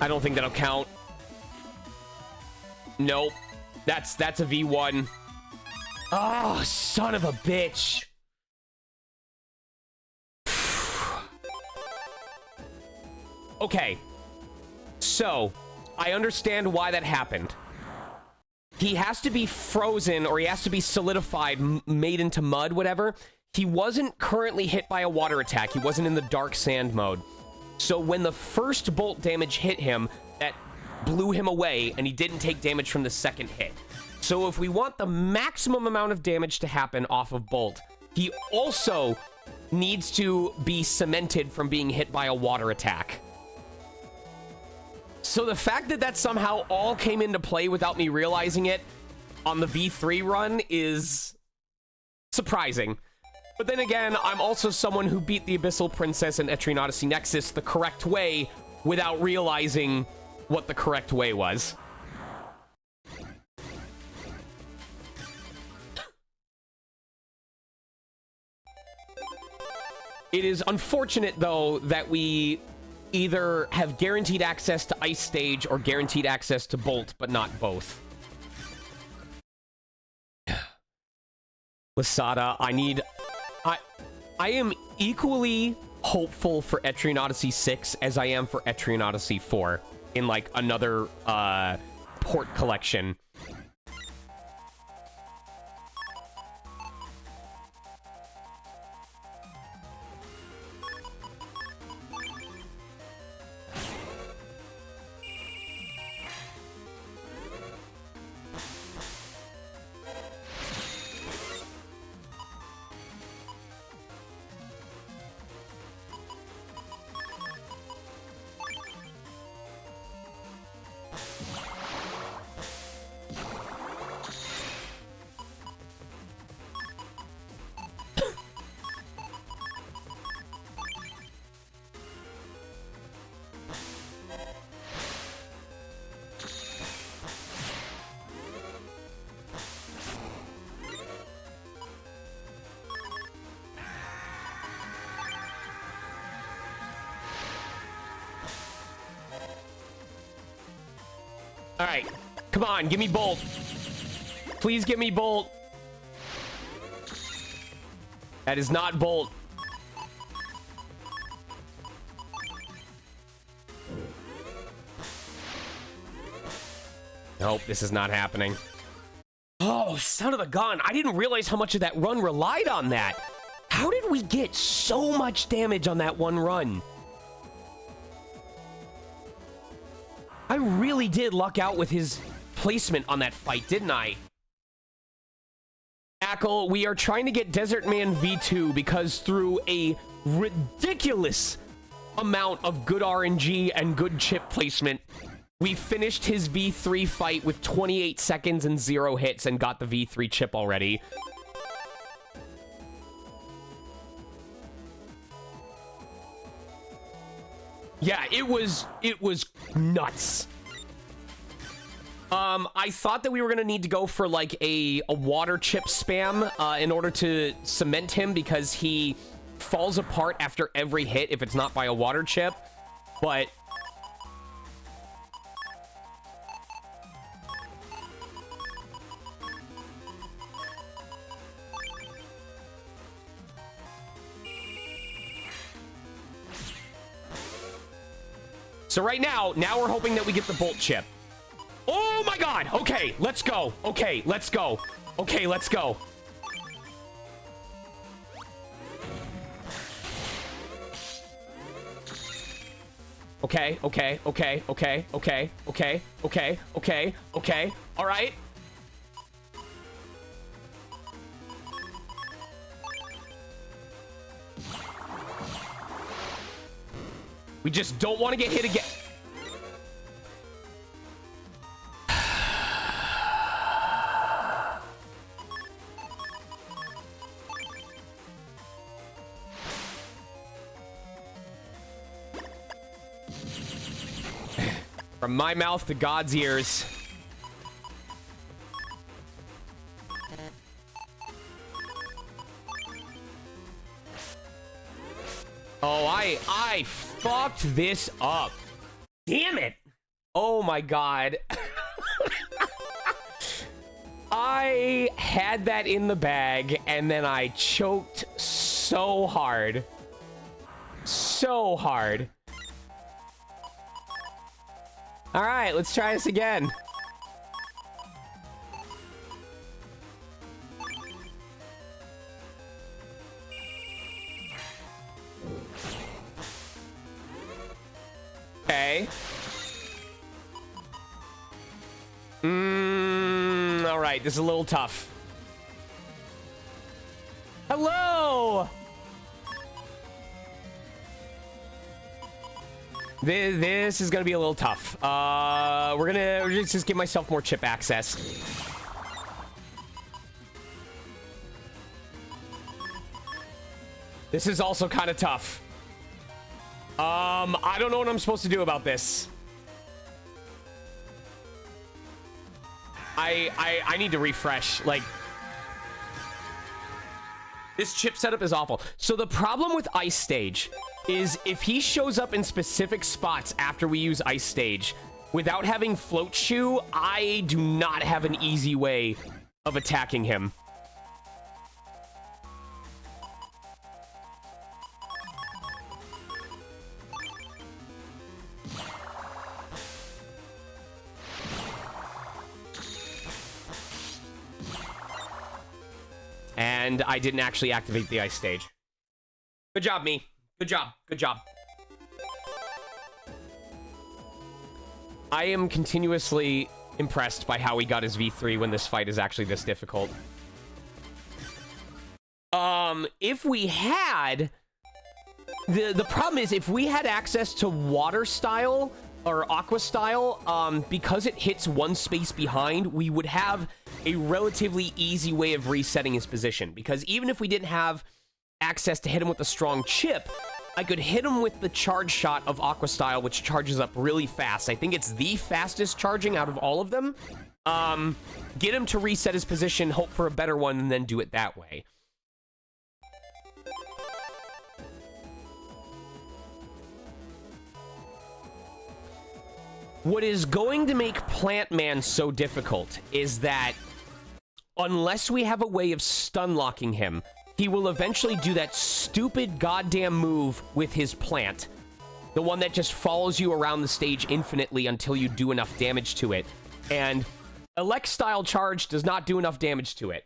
I don't think that'll count. Nope. That's a V1. Oh, son of a bitch. Okay. So, I understand why that happened. He has to be frozen, or he has to be solidified, made into mud, whatever. He wasn't currently hit by a water attack. He wasn't in the dark sand mode. So when the first bolt damage hit him, that blew him away, and he didn't take damage from the second hit. So if we want the maximum amount of damage to happen off of Bolt, he also needs to be cemented from being hit by a water attack. So the fact that that somehow all came into play without me realizing it on the V3 run is surprising. But then again, I'm also someone who beat the Abyssal Princess and Etrian Odyssey Nexus the correct way without realizing what the correct way was. It is unfortunate, though, that we either have guaranteed access to Ice Stage or guaranteed access to Bolt, but not both. Lasada, I am equally hopeful for Etrian Odyssey 6 as I am for Etrian Odyssey 4 in, like, another port collection. All right, come on, give me Bolt. Please give me Bolt. That is not Bolt. Nope, this is not happening. Oh, son of a gun. I didn't realize how much of that run relied on that. How did we get so much damage on that one run? I really did luck out with his placement on that fight, didn't I? Ackle, we are trying to get Desert Man V2 because through a ridiculous amount of good RNG and good chip placement, we finished his V3 fight with 28 seconds and 0 hits and got the V3 chip already. Yeah, it was nuts. I thought that we were gonna need to go for like a water chip spam in order to cement him because he falls apart after every hit if it's not by a water chip, but so right now we're hoping that we get the Bolt chip. Oh my god! Okay, let's go. Okay, let's go. Okay, let's go. Okay, okay, okay, okay, okay, okay, okay, okay, okay. All right. We just don't want to get hit again. From my mouth to God's ears. Oh, I fucked this up. Damn it. Oh my God. I had that in the bag and then I choked so hard. So hard. All right, let's try this again. Okay. All right, this is a little tough. Hello! This is gonna be a little tough. We're gonna just give myself more chip access. This is also kind of tough. I don't know what I'm supposed to do about this. I need to refresh. Like, this chip setup is awful. So the problem with Ice Stage is if he shows up in specific spots after we use Ice Stage without having Float Shoe, I do not have an easy way of attacking him. And I didn't actually activate the Ice Stage. Good job, me. Good job. Good job. I am continuously impressed by how he got his V3 when this fight is actually this difficult. If we had... The problem is, if we had access to Water Style or Aqua Style, because it hits one space behind, we would have a relatively easy way of resetting his position. Because even if we didn't have access to hit him with a strong chip, I could hit him with the charge shot of Aqua Style, which charges up really fast. I think it's the fastest charging out of all of them. Get him to reset his position, hope for a better one, and then do it that way. What is going to make Plant Man so difficult is that unless we have a way of stun locking him, he will eventually do that stupid goddamn move with his plant. The one that just follows you around the stage infinitely until you do enough damage to it. And Elect Style Charge does not do enough damage to it.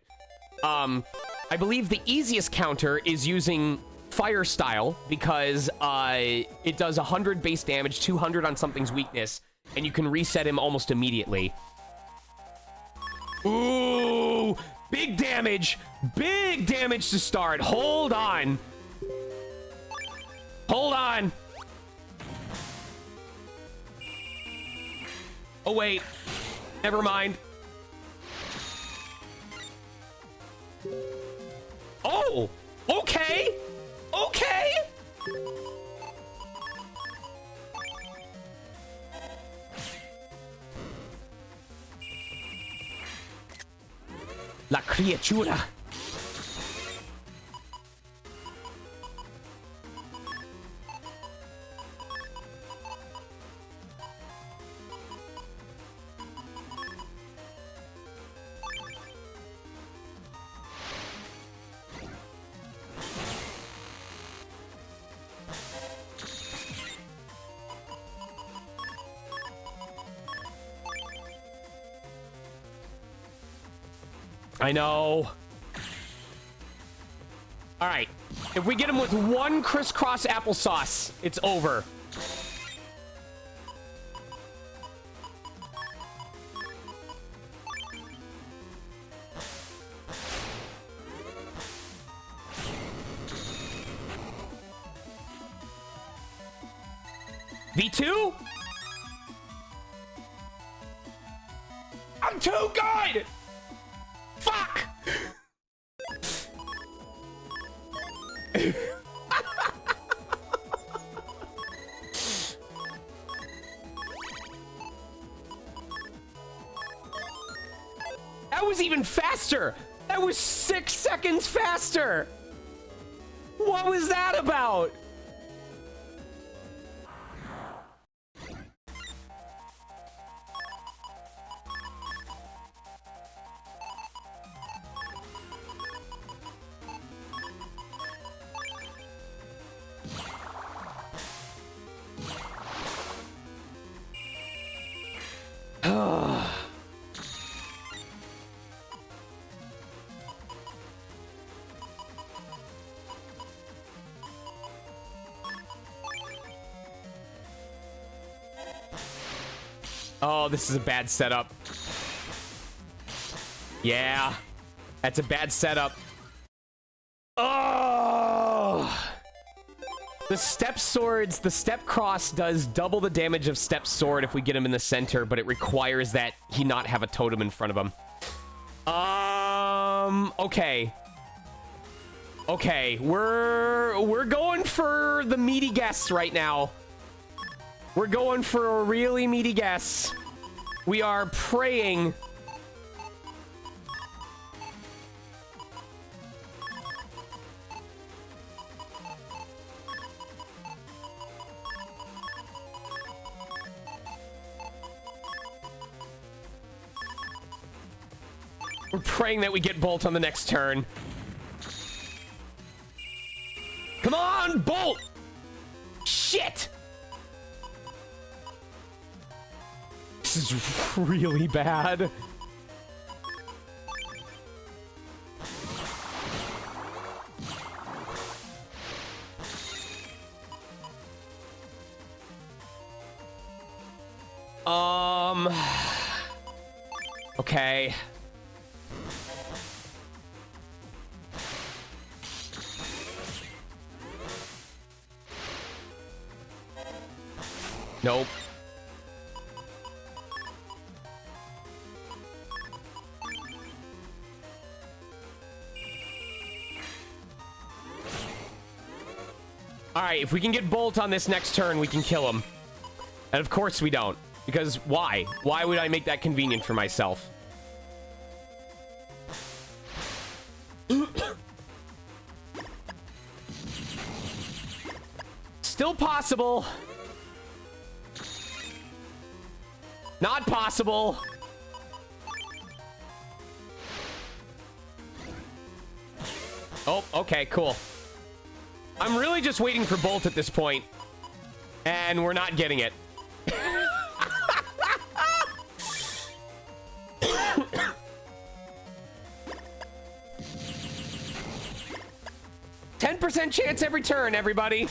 I believe the easiest counter is using Fire Style because it does 100 base damage, 200 on something's weakness, and you can reset him almost immediately. Ooh, big damage. Big damage to start. Hold on. Hold on. Oh, wait. Never mind. Oh, okay. Okay. La criatura. I know. All right. If we get him with one crisscross applesauce, it's over. V2? I'm too good! Fuck! That was even faster! That was 6 seconds faster! What was that about? Oh, this is a bad setup. Yeah, that's a bad setup. Oh! The step swords, the step cross does double the damage of step sword if we get him in the center, but it requires that he not have a totem in front of him. Okay. Okay, we're going for the meaty guess right now. We're going for a really meaty guess. We are praying. We're praying that we get Bolt on the next turn. Come on, Bolt! Shit! This is really bad. Okay. Nope. Alright, if we can get Bolt on this next turn, we can kill him. And of course we don't. Because why? Why would I make that convenient for myself? Still possible. Not possible. Oh, okay, cool. I'm really just waiting for Bolt at this point, and we're not getting it. 10% chance every turn, everybody.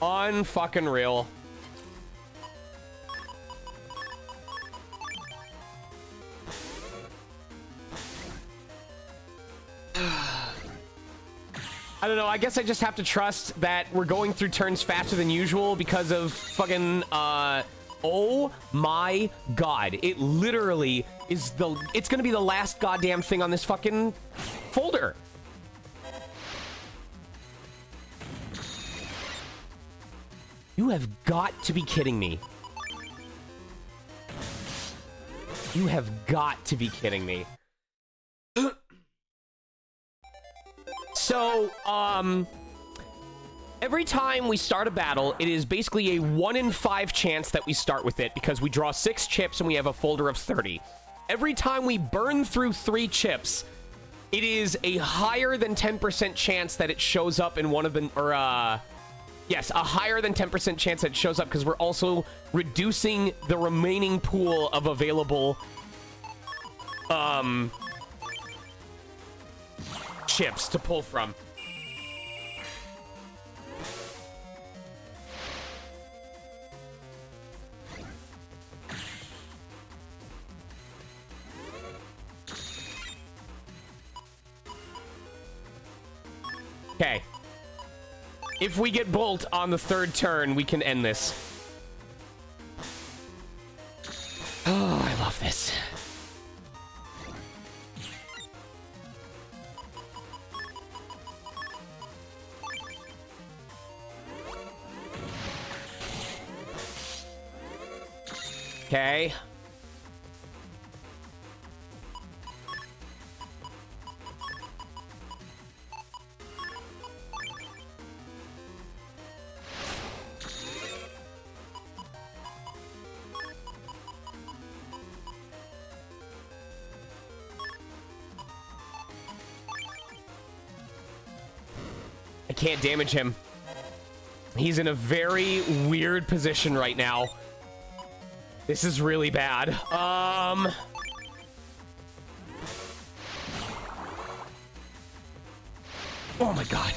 Unfucking real. I don't know, I guess I just have to trust that we're going through turns faster than usual because of fucking, oh my god. It literally is it's gonna be the last goddamn thing on this fucking folder. You have got to be kidding me. You have got to be kidding me. So, every time we start a battle, it is basically a 1 in 5 chance that we start with it because we draw 6 chips and we have a folder of 30. Every time we burn through 3 chips, it is a higher than 10% chance that it shows up in one of the, yes, a higher than 10% chance that it shows up because we're also reducing the remaining pool of available, chips to pull from. Okay. If we get Bolt on the third turn, we can end this. Oh, I love this. Okay. I can't damage him. He's in a very weird position right now. This is really bad. Oh my god.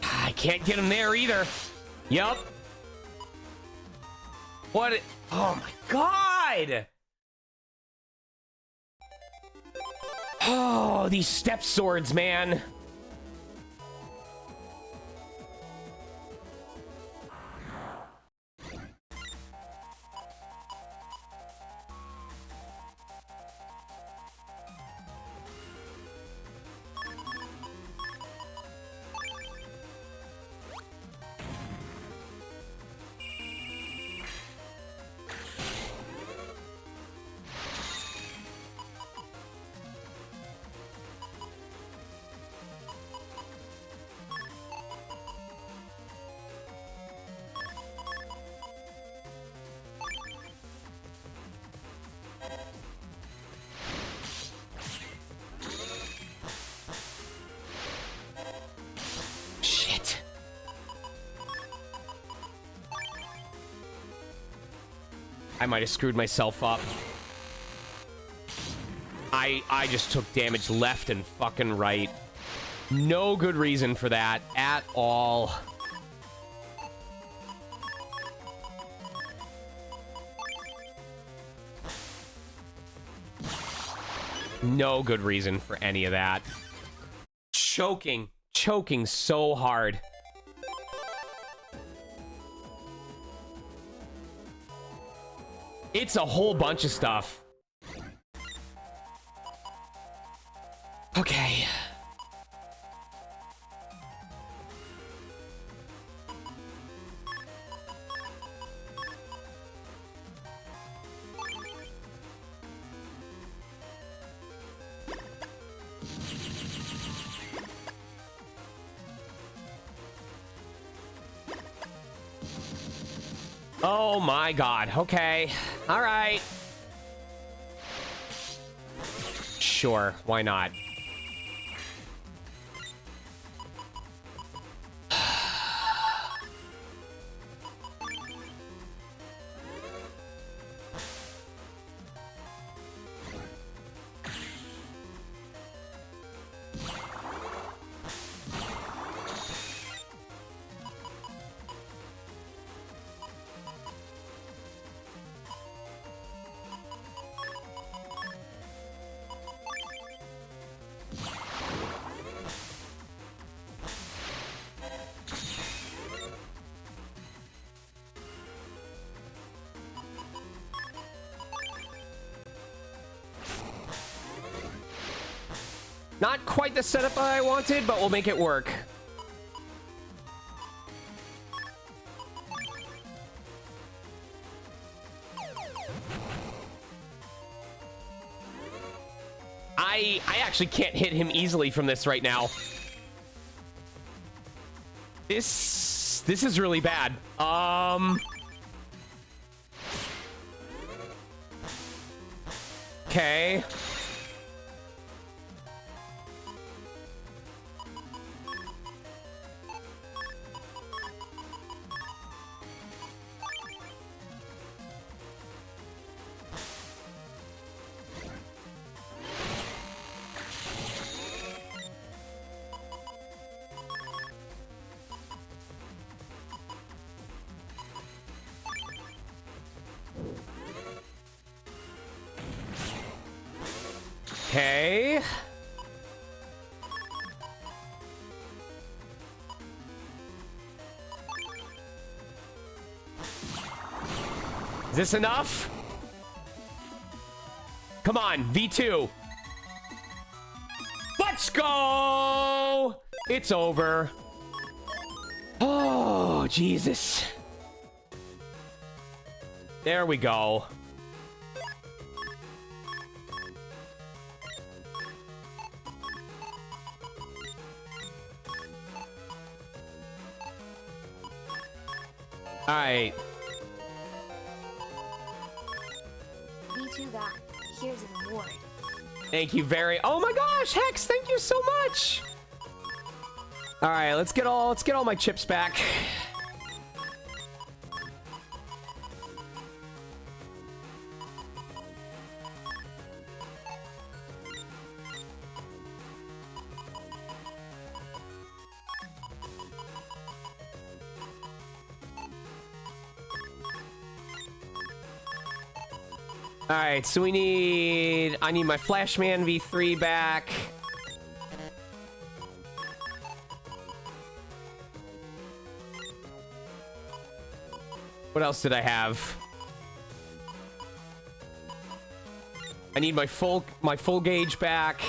I can't get him there either. Yup. What? Oh my god. Oh, these step swords, man. I might have screwed myself up. I just took damage left and fucking right. No good reason for that at all. No good reason for any of that. Choking so hard. It's a whole bunch of stuff. Okay. Oh my god. Okay. All right. Sure. Why not? Not quite the setup I wanted, but we'll make it work. I actually can't hit him easily from this right now. This is really bad. Okay. Okay. Is this enough? Come on, V2. Let's go! It's over. Oh, Jesus. There we go. All right. V2 got. Here's an award. Thank you very. Oh my gosh, Hex! Thank you so much. All right, let's get all my chips back. All right, so I need my Flashman V3 back. What else did I have? I need my full gauge back.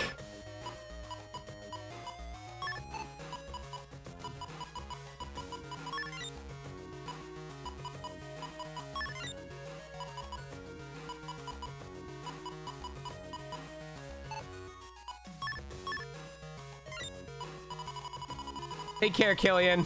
Take care, Killian.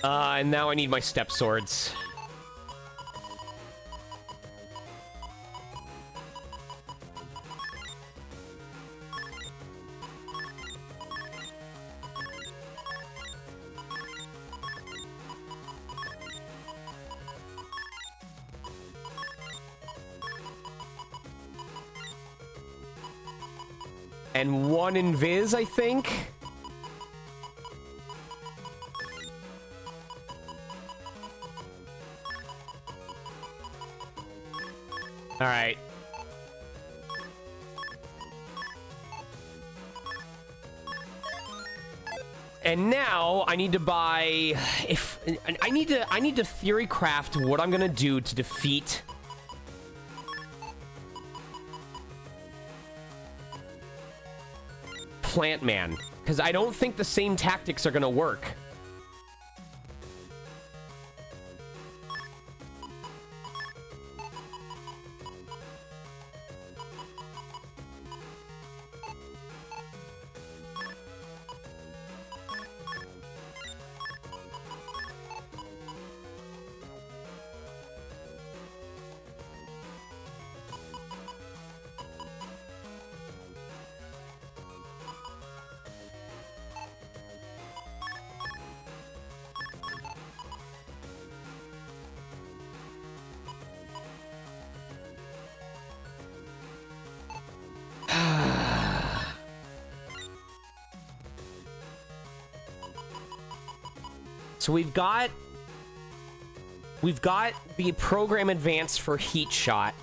And now I need my step swords. And one invis, I think. All right. And now I need to buy I need to theory craft what I'm gonna do to defeat Plant Man, because I don't think the same tactics are gonna work. So we've got the program advance for Heat Shot.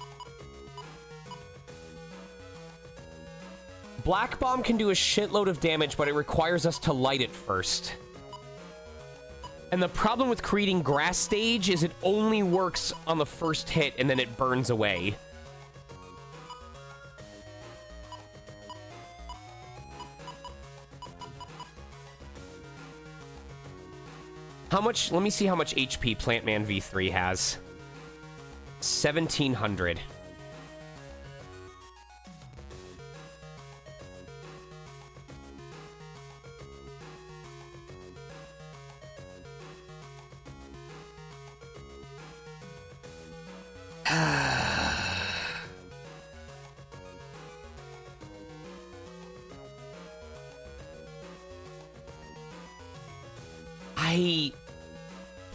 Black Bomb can do a shitload of damage, but it requires us to light it first. And the problem with creating Grass Stage is it only works on the first hit and then it burns away. How much? Let me see how much HP Plant Man V3 has. 1700.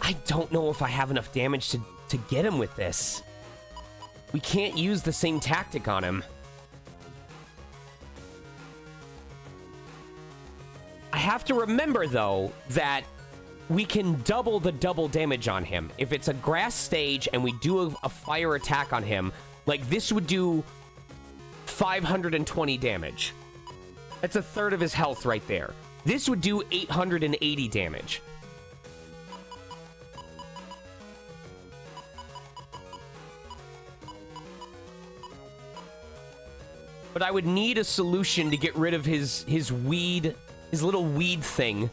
I don't know if I have enough damage to get him with this. We can't use the same tactic on him. I have to remember, though, that we can double the double damage on him. If it's a grass stage and we do a fire attack on him, like this would do 520 damage. That's a third of his health right there. This would do 880 damage. But I would need a solution to get rid of his weed, his little weed thing.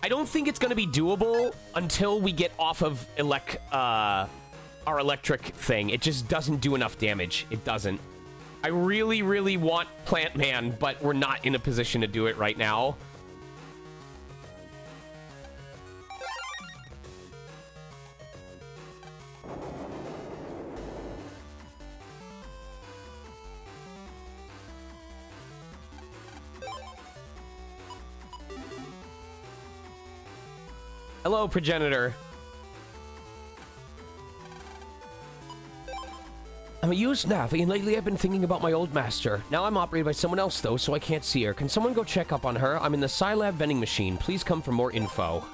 I don't think it's going to be doable until we get off of our electric thing. It just doesn't do enough damage. It doesn't. I really, really want Plant Man, but we're not in a position to do it right now. Hello, Progenitor. I'm a used Navi, and lately I've been thinking about my old master. Now I'm operated by someone else, though, so I can't see her. Can someone go check up on her? I'm in the Scilab vending machine. Please come for more info.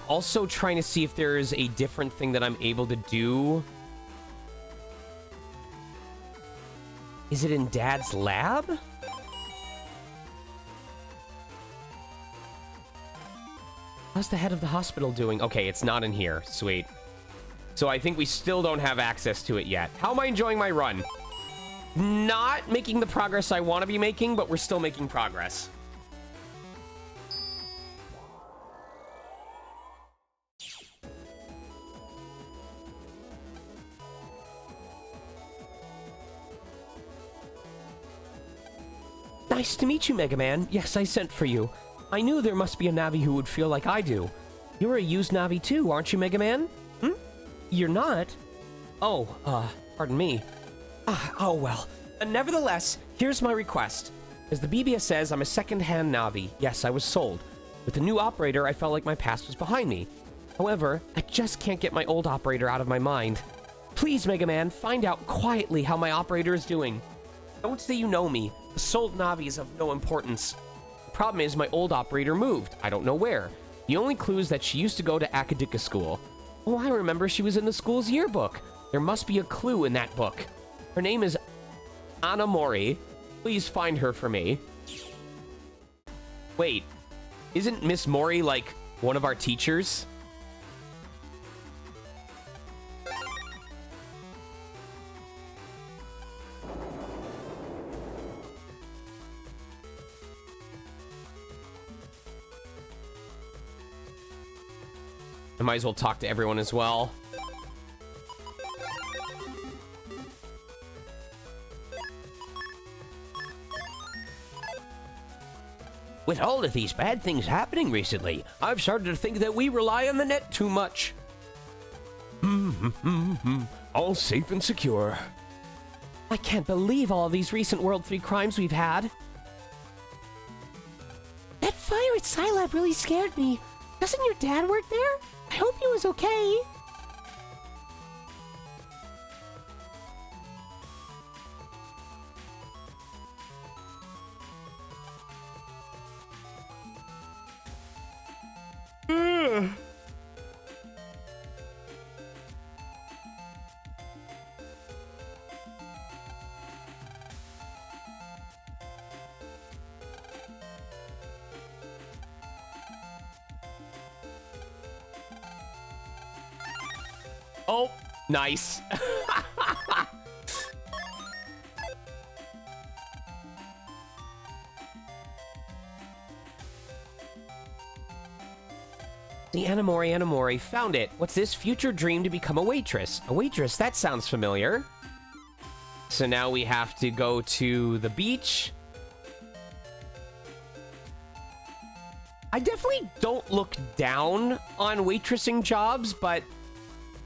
Also trying to see if there's a different thing that I'm able to do. Is it in Dad's lab? How's the head of the hospital doing? Okay, it's not in here. Sweet. So I think we still don't have access to it yet. How am I enjoying my run? Not making the progress I want to be making, but we're still making progress. Nice to meet you, Mega Man. Yes, I sent for you. I knew there must be a Navi who would feel like I do. You're a used Navi too, aren't you, Mega Man? Hmm? You're not? Oh, pardon me. Oh well. Nevertheless, here's my request. As the BBS says, I'm a second-hand Navi. Yes, I was sold. With the new operator, I felt like my past was behind me. However, I just can't get my old operator out of my mind. Please, Mega Man, find out quietly how my operator is doing. Don't say you know me. The sold Navi is of no importance. The problem is my old operator moved. I don't know where. The only clue is that she used to go to Akadika School. Oh, I remember she was in the school's yearbook. There must be a clue in that book. Her name is Anna Mori. Please find her for me. Wait, isn't Miss Mori like one of our teachers? I might as well talk to everyone as well. With all of these bad things happening recently, I've started to think that we rely on the net too much. All safe and secure. I can't believe all these recent World 3 crimes we've had. That fire at Scilab really scared me. Doesn't your dad work there? I hope he was okay. Oh, nice. The Anamori, found it. What's this? Future dream to become a waitress. A waitress, that sounds familiar. So now we have to go to the beach. I definitely don't look down on waitressing jobs, but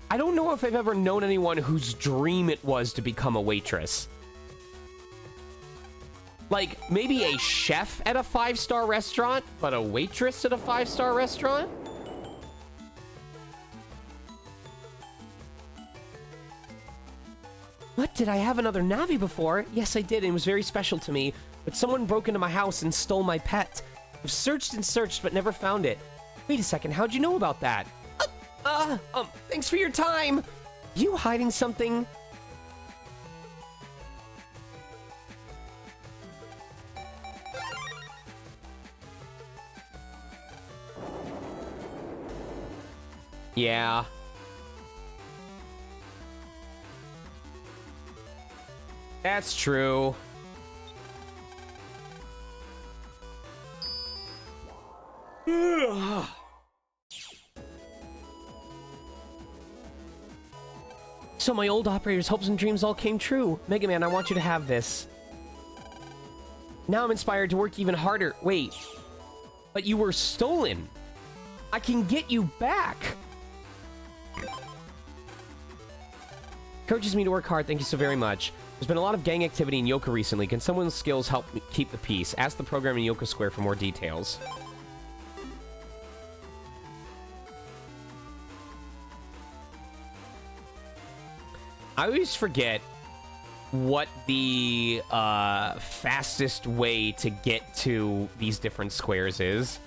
I don't know if I've ever known anyone whose dream it was to become a waitress. Like, maybe a chef at a 5-star restaurant, but a waitress at a 5-star restaurant? What? Did I have another Navi before? Yes, I did, and it was very special to me. But someone broke into my house and stole my pet. I've searched and searched, but never found it. Wait a second, how'd you know about that? Thanks for your time! You hiding something? Yeah. That's true. So my old operator's hopes and dreams all came true. Mega Man, I want you to have this. Now I'm inspired to work even harder. Wait. But you were stolen. I can get you back. Encourages me to work hard. Thank you so very much. There's been a lot of gang activity in Yoka recently. Can someone's skills help me keep the peace? Ask the program in Yoka Square for more details. I always forget what the fastest way to get to these different squares is.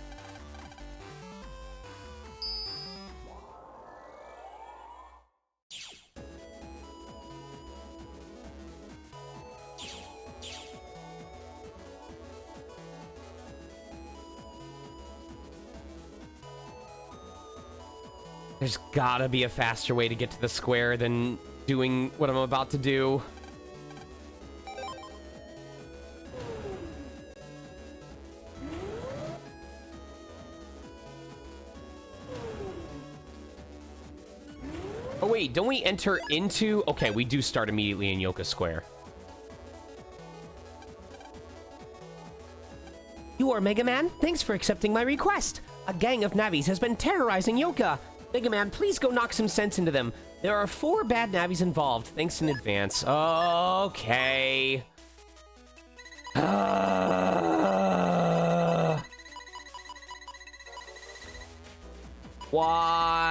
There's gotta be a faster way to get to the square than doing what I'm about to do. Oh wait, don't we enter into... Okay, we do start immediately in Yoka Square. You are Mega Man? Thanks for accepting my request. A gang of Navis has been terrorizing Yoka. Mega Man, please go knock some sense into them. There are 4 bad Navis involved. Thanks in advance. Okay. Why?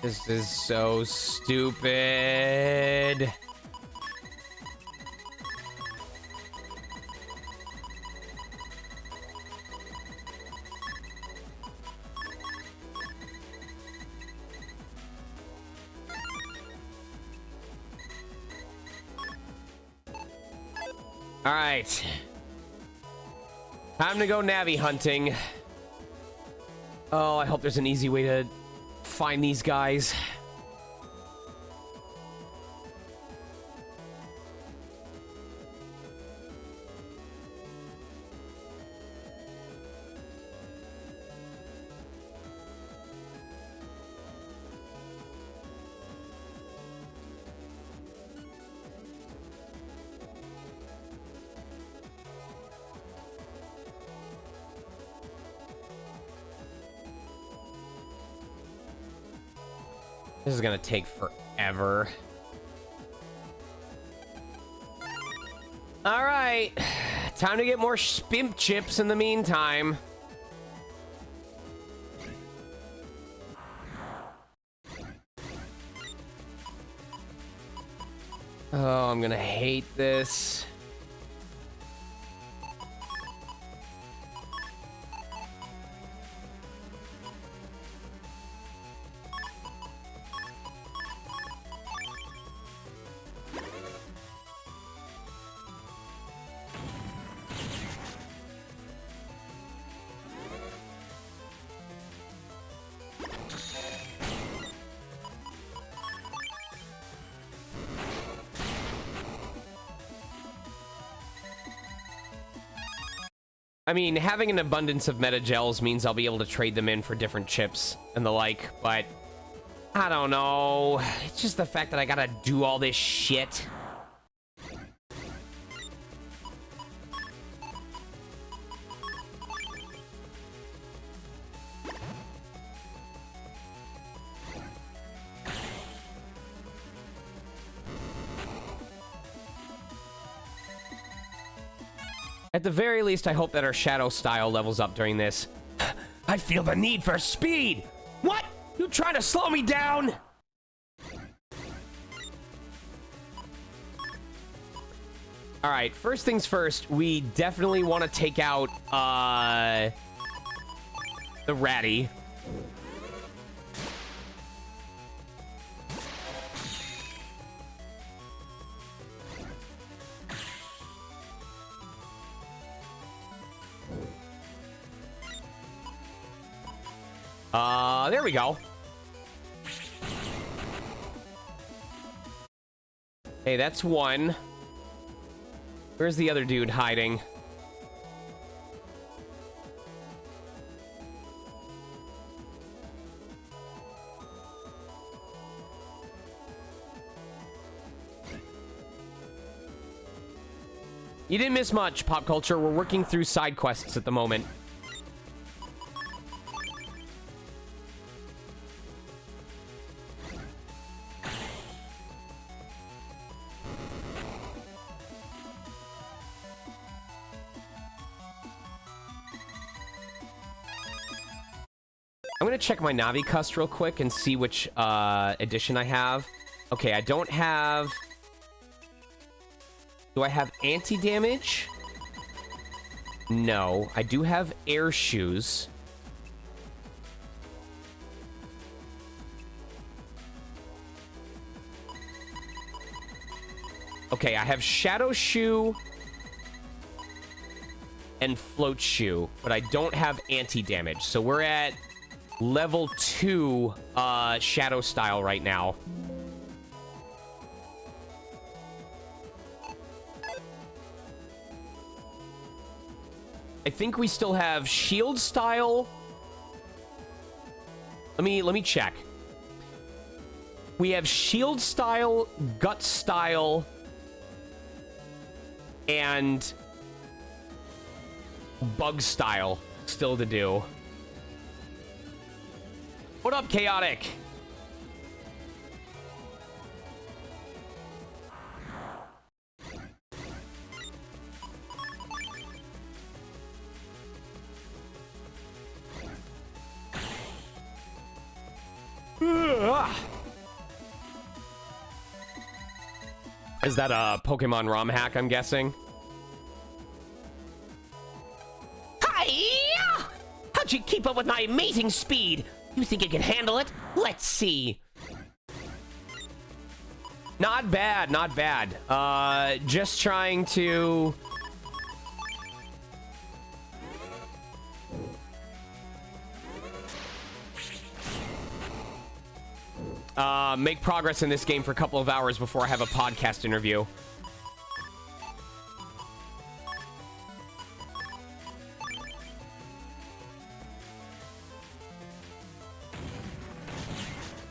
This is so stupid. All right. Time to go Navi hunting. Oh, I hope there's an easy way to find these guys. This is gonna take forever. All right, time to get more spimp chips in the meantime. Oh, I'm gonna hate this. I mean, having an abundance of meta gels means I'll be able to trade them in for different chips and the like, but I don't know. It's just the fact that I gotta do all this shit. At the very least, I hope that our shadow style levels up during this. I feel the need for speed! What? You trying to slow me down? Alright, first things first, we definitely want to take out, the Ratty. There we go. Hey, that's one. Where's the other dude hiding? You didn't miss much, Pop Culture. We're working through side quests at the moment. I'm gonna check my Navi Cust real quick and see which edition I have. Okay, I don't have... Do I have anti-damage? No. I do have air shoes. Okay, I have Shadow Shoe and Float Shoe, but I don't have anti-damage. So we're at level 2 Shadow Style right now. I think we still have Shield Style. Let me check. We have Shield Style, Gut Style, and Bug Style still to do. What up, Chaotic? Is that a Pokemon ROM hack, I'm guessing? Hi! How'd you keep up with my amazing speed? You think you can handle it? Let's see. Not bad, not bad. Just trying to... make progress in this game for a couple of hours before I have a podcast interview.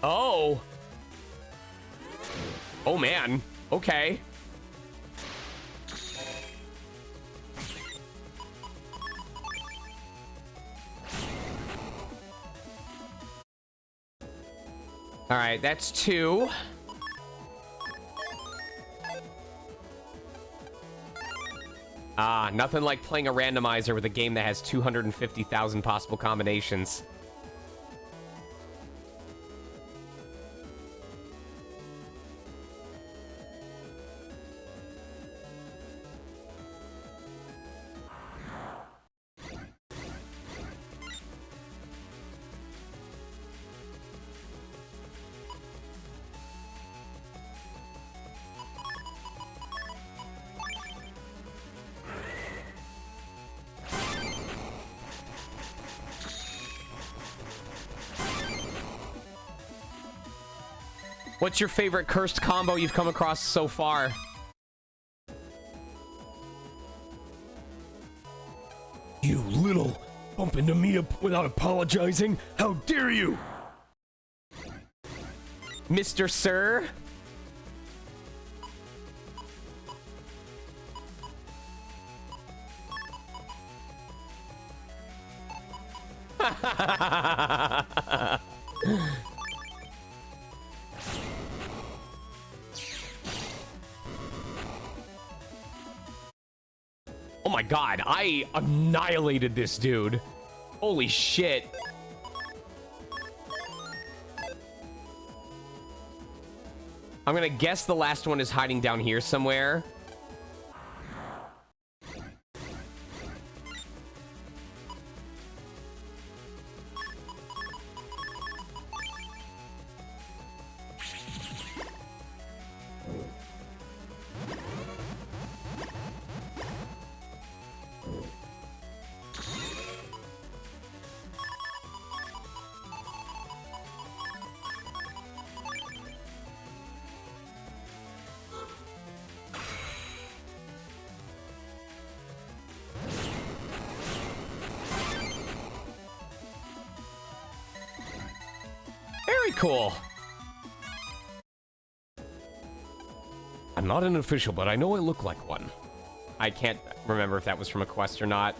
Oh. Oh, man. Okay. All right, that's 2. Ah, nothing like playing a randomizer with a game that has 250,000 possible combinations. What's your favorite cursed combo you've come across so far? bump into me without apologizing? How dare you? Mr. Sir? Oh my god, I annihilated this dude. Holy shit. I'm gonna guess the last one is hiding down here somewhere. Very cool. I'm not an official, but I know I look like one. I can't remember if that was from a quest or not.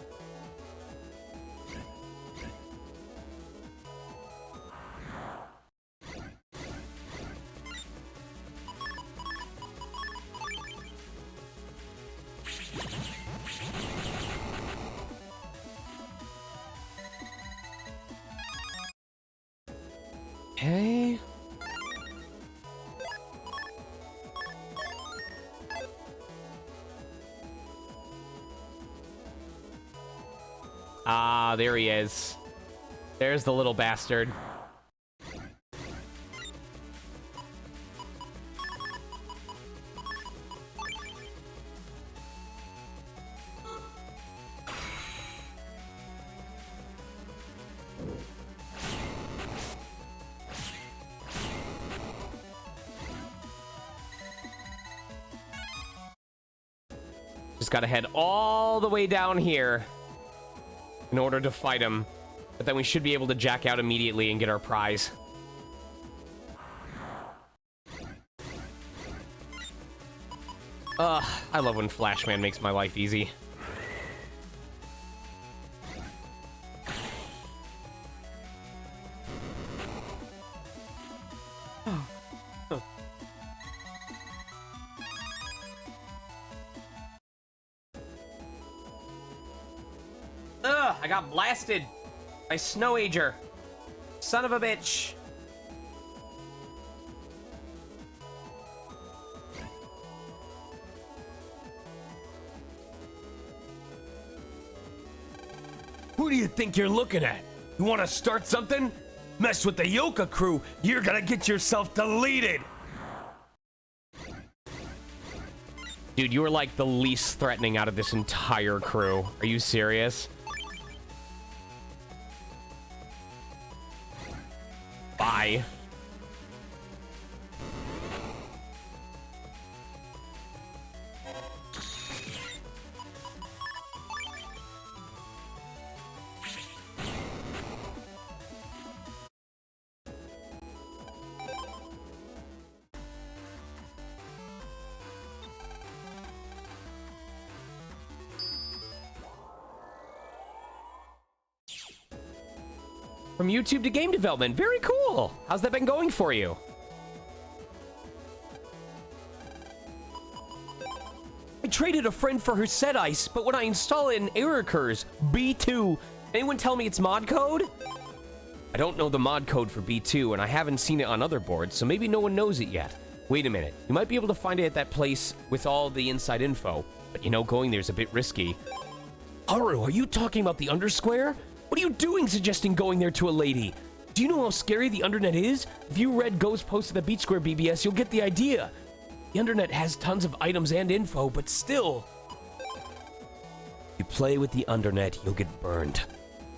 Okay. Ah, there he is. There's the little bastard. Just gotta head all the way down here in order to fight him. But then we should be able to jack out immediately and get our prize. I love when Flashman makes my life easy. I got blasted by Snow Ager. Son of a bitch. Who do you think you're looking at? You want to start something? Mess with the Yoka crew, you're gonna get yourself deleted! Dude, you were like the least threatening out of this entire crew. Are you serious? Bye. From YouTube to game development. Very cool. How's that been going for you? I traded a friend for her set ice, but when I install it, an error occurs. B2. Anyone tell me it's mod code? I don't know the mod code for B2, and I haven't seen it on other boards, so maybe no one knows it yet. Wait a minute. You might be able to find it at that place with all the inside info, but you know, going there's a bit risky. Haru, are you talking about the Undersquare? What are you doing suggesting going there to a lady? Do you know how scary the Undernet is? If you read Ghost Post of the Beach Square BBS, you'll get the idea. The Undernet has tons of items and info, but still. You play with the Undernet, you'll get burned.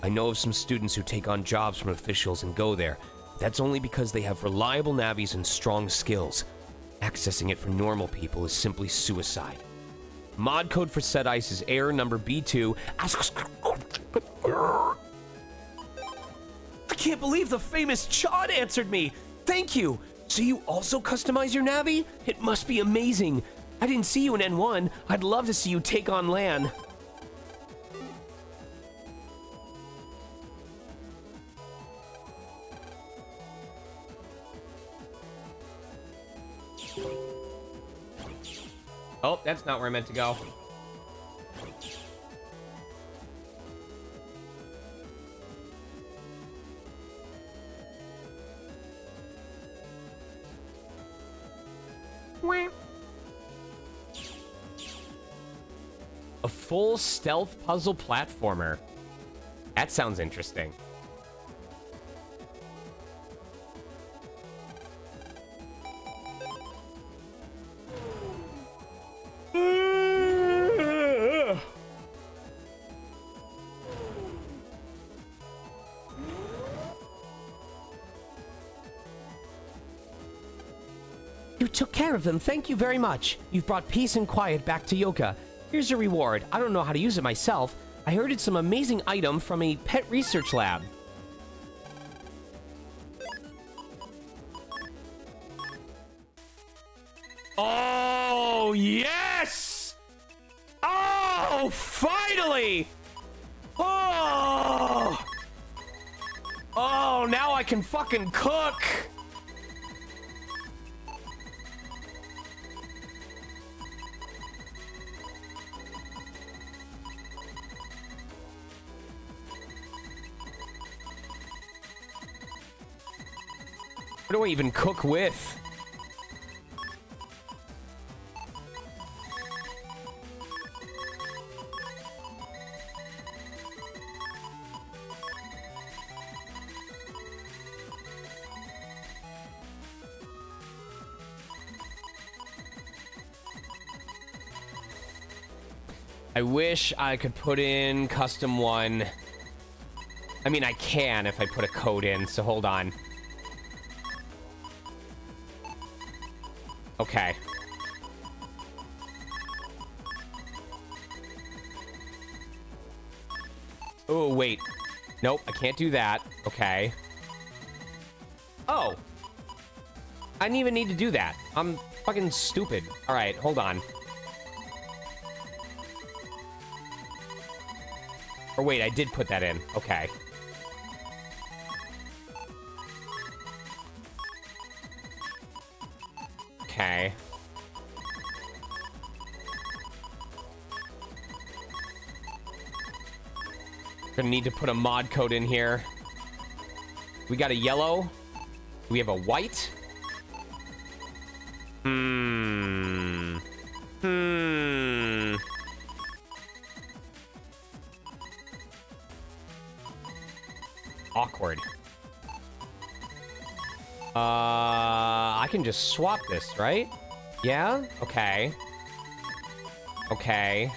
I know of some students who take on jobs from officials and go there. That's only because they have reliable navies and strong skills. Accessing it for normal people is simply suicide. Mod code for set ice is error number B2. can't believe the famous Chad answered me. Thank you. So you also customize your Navi? It must be amazing. I didn't see you in N1. I'd love to see you take on Lan. Oh, that's not where I meant to go. A full stealth puzzle platformer. That sounds interesting. You took care of them. Thank you very much. You've brought peace and quiet back to Yoka. Here's your reward. I don't know how to use it myself. I heard it's some amazing item from a pet research lab. Oh, yes! Oh, finally! Oh! Oh, now I can fucking cook! What do I even cook with? I wish I could put in custom one. I mean, I can if I put a code in, so hold on. Okay. Oh, wait. Nope, I can't do that. Okay. Oh. I didn't even need to do that. I'm fucking stupid. All right, hold on. Or wait, I did put that in. Okay. Okay. Gonna need to put a mod code in here. We got a yellow. We have a white. Awkward. I can just swap this, right? Yeah? Okay. Okay.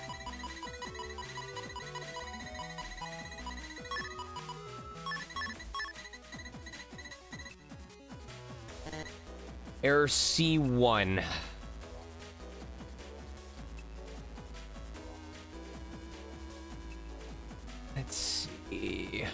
Error C1. Let's see.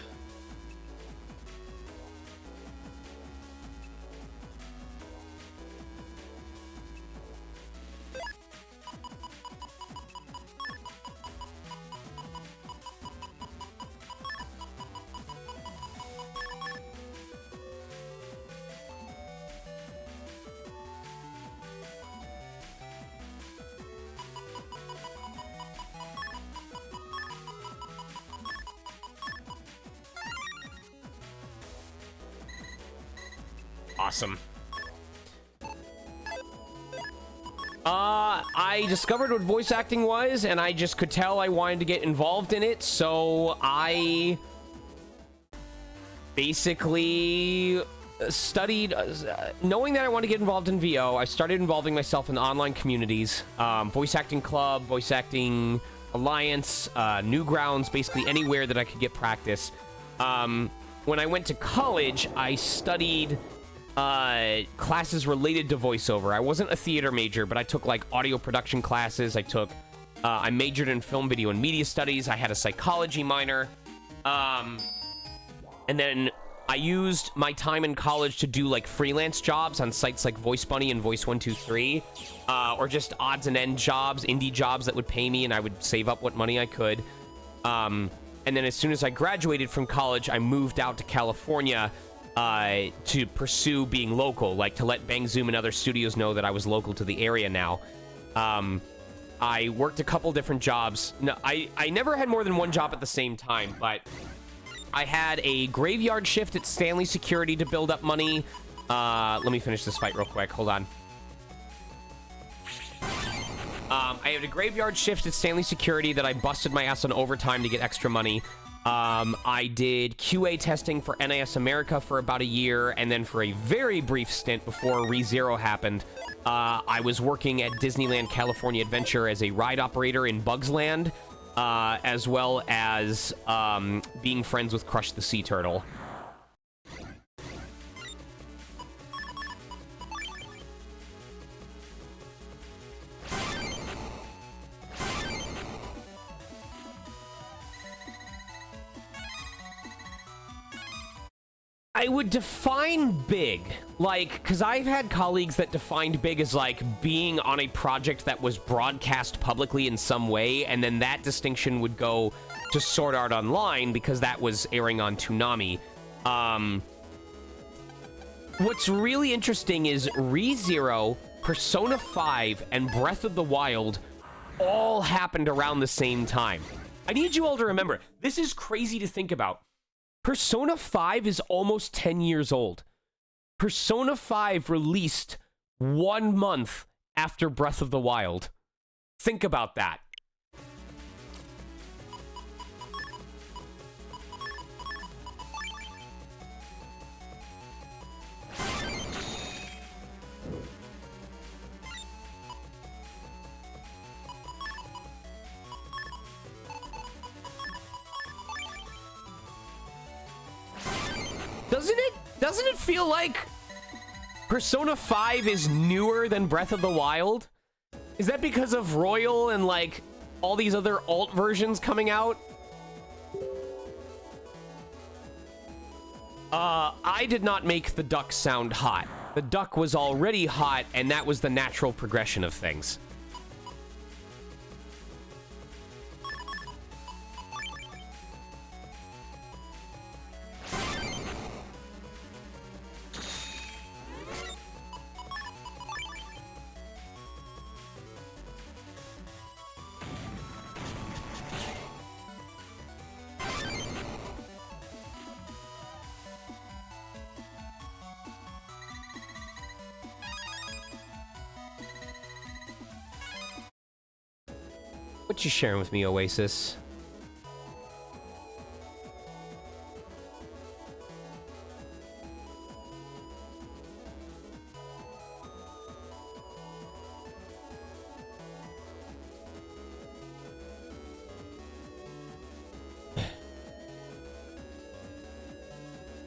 Awesome. I discovered what voice acting was, and I just could tell I wanted to get involved in it, so I basically studied, knowing that I want to get involved in VO, I started involving myself in online communities, voice acting club, voice acting alliance, Newgrounds, basically anywhere that I could get practice. When I went to college, I studied classes related to voiceover. I wasn't a theater major, but I took like audio production classes. I majored in film, video, and media studies. I had a psychology minor. And then I used my time in college to do like freelance jobs on sites like Voice Bunny and Voice123, or just odds and end jobs, indie jobs that would pay me, and I would save up what money I could. And then as soon as I graduated from college, I moved out to California to pursue being local, like to let Bang Zoom and other studios know that I was local to the area now. I worked a couple different jobs. No, I never had more than one job at the same time, but I had a graveyard shift at Stanley Security to build up money. Let me finish this fight real quick. Hold on. I had a graveyard shift at Stanley Security that I busted my ass on overtime to get extra money. I did QA testing for NIS America for about a year, and then for a very brief stint before ReZero happened, I was working at Disneyland California Adventure as a ride operator in Bugs Land, as well as being friends with Crush the Sea Turtle. I would define big, like, because I've had colleagues that defined big as, like, being on a project that was broadcast publicly in some way, and then that distinction would go to Sword Art Online, because that was airing on Toonami. What's really interesting is ReZero, Persona 5, and Breath of the Wild all happened around the same time. I need you all to remember, this is crazy to think about. Persona 5 is almost 10 years old. Persona 5 released 1 month after Breath of the Wild. Think about that. Doesn't it feel like Persona 5 is newer than Breath of the Wild? Is that because of Royal and, like, all these other alt versions coming out? I did not make the duck sound hot. The duck was already hot, and that was the natural progression of things. What you sharing with me, Oasis?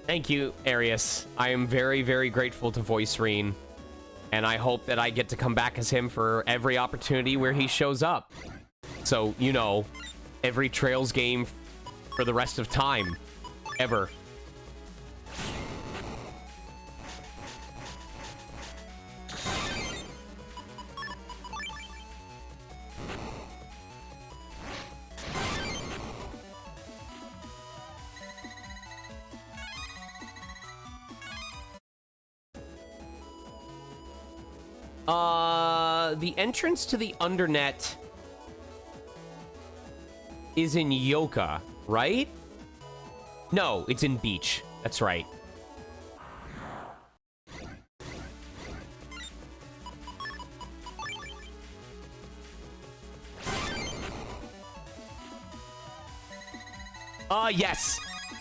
Thank you, Arius. I am very, very grateful to Voice Reen, and I hope that I get to come back as him for every opportunity where he shows up. So, you know, every Trails game for the rest of time. Ever. The entrance to the Undernet is in Yoka, right? No, it's in Beach. That's right. Yes.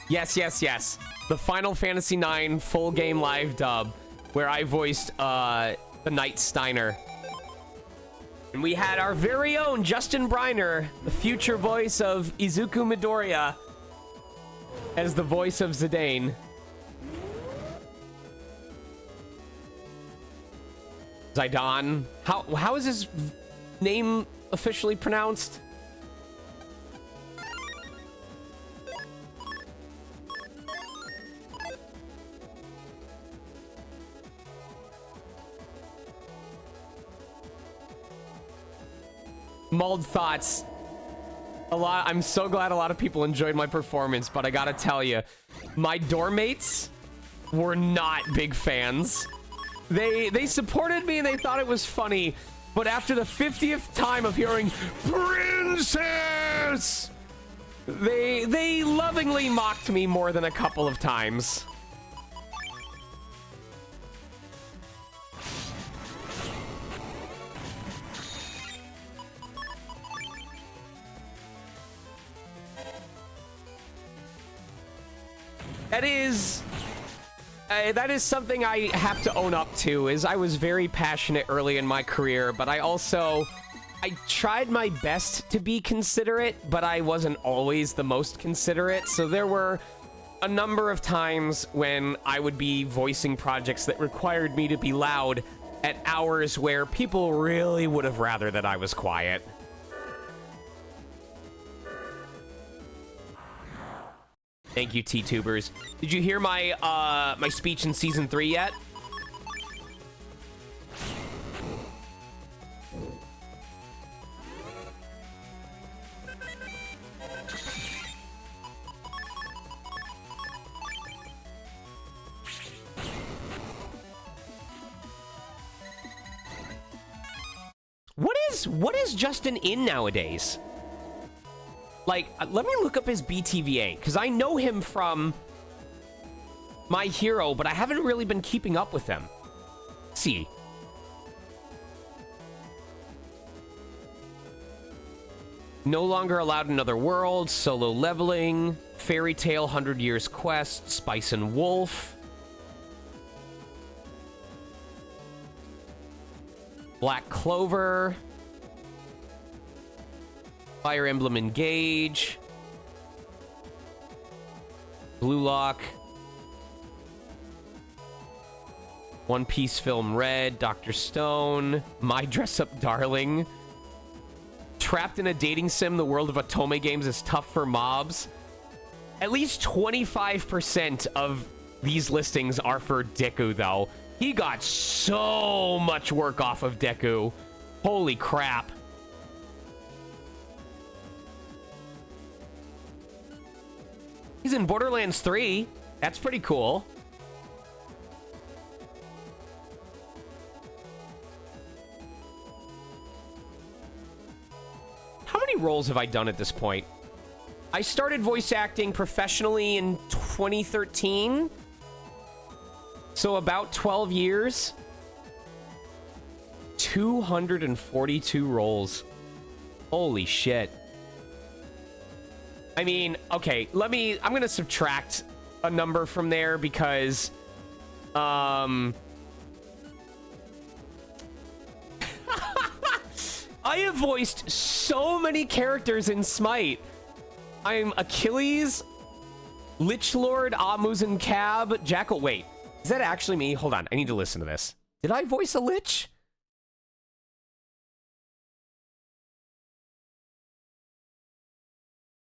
Yes. The Final Fantasy IX full game live dub, where I voiced, the Knight Steiner. And we had our very own Justin Briner, the future voice of Izuku Midoriya, as the voice of Zidane. Zidane. How is his name officially pronounced? Mulled Thoughts. I'm so glad a lot of people enjoyed my performance, but I gotta tell you, my dorm mates were not big fans. They supported me and they thought it was funny, but after the 50th time of hearing Princess, they lovingly mocked me more than a couple of times. That is something I have to own up to, is I was very passionate early in my career, but I tried my best to be considerate, but I wasn't always the most considerate, so there were a number of times when I would be voicing projects that required me to be loud at hours where people really would have rather that I was quiet. Thank you, T-Tubers. Did you hear my my speech in Season 3 yet? What is Justin in nowadays? Like, let me look up his BTVA, because I know him from My Hero, but I haven't really been keeping up with him. Let's see. No Longer Allowed in Other Worlds, Solo Leveling, Fairy Tale 100 Years Quest, Spice and Wolf, Black Clover, Fire Emblem Engage, Blue Lock, One Piece Film Red, Dr. Stone, My Dress Up Darling, Trapped in a Dating Sim, The World of Otome Games is Tough for Mobs. At least 25% of these listings are for Deku, though. He got so much work off of Deku. Holy crap. He's in Borderlands 3. That's pretty cool. How many roles have I done at this point? I started voice acting professionally in 2013. So about 12 years. 242 roles. Holy shit. I mean, okay, I'm gonna subtract a number from there because, I have voiced so many characters in Smite. I'm Achilles, Lich Lord, Amuzen Cab, Jackal. Wait, is that actually me? Hold on, I need to listen to this. Did I voice a Lich?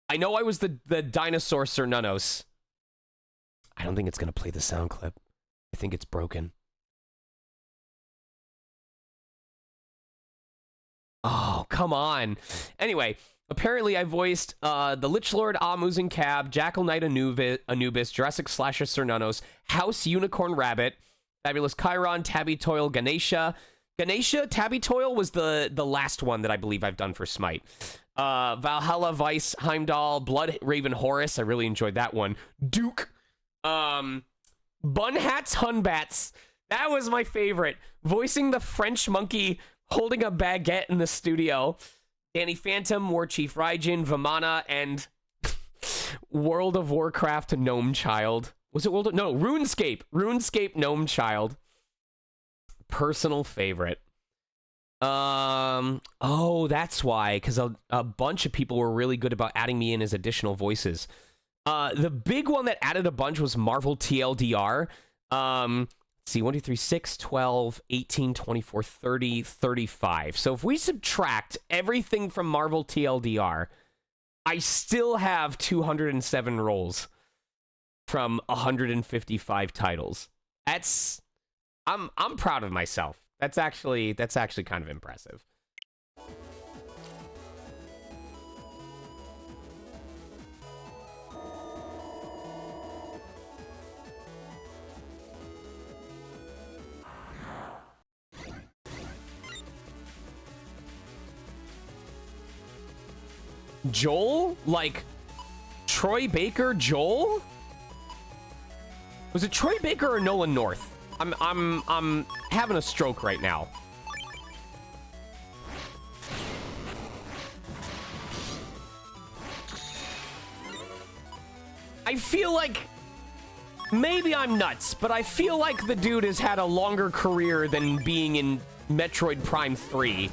I know I was the dinosaur Sir Nunos. I don't think it's going to play the sound clip. I think it's broken. Oh, come on. Anyway, apparently I voiced the Lich Lord, Amuzen Cab, Jackal Knight Anubis, Jurassic Slasher Sir Nunos, House Unicorn Rabbit, Fabulous Chiron, Tabby Toil, Ganesha. Tabby Toil was the last one that I believe I've done for Smite. Valhalla, Vice, Heimdall, Blood Raven Horus. I really enjoyed that one. Duke. Bunhats, Hunbats. That was my favorite. Voicing the French monkey holding a baguette in the studio. Danny Phantom, War Chief Raijin, Vamana, and World of Warcraft Gnome Child. Was it No, RuneScape. RuneScape Gnome Child. Personal favorite. Oh, that's why, because a bunch of people were really good about adding me in as additional voices. The big one that added a bunch was Marvel TLDR. Let's see, 1, 2, 3, 6, 12, 18, 24, 30, 35. So if we subtract everything from Marvel TLDR, I still have 207 roles from 155 titles. I'm proud of myself. That's actually kind of impressive. Joel? Like, Troy Baker Joel? Was it Troy Baker or Nolan North? I'm having a stroke right now. I feel like maybe I'm nuts, but I feel like the dude has had a longer career than being in Metroid Prime 3.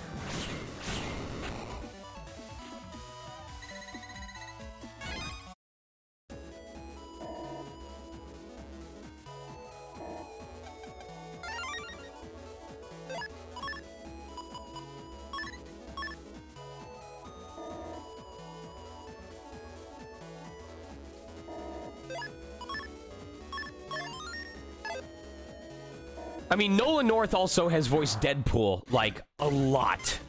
I mean, Nolan North also has voiced Deadpool, like, a lot.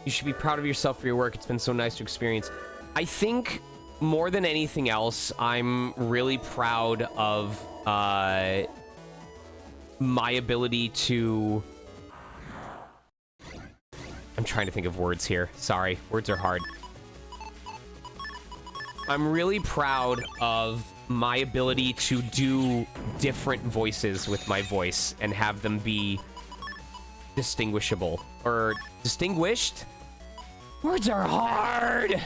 You should be proud of yourself for your work. It's been so nice to experience. I think, more than anything else, I'm really proud of, my ability to... I'm trying to think of words here. Sorry, words are hard. I'm really proud of my ability to do different voices with my voice and have them be distinguishable. Or distinguished? Words are hard!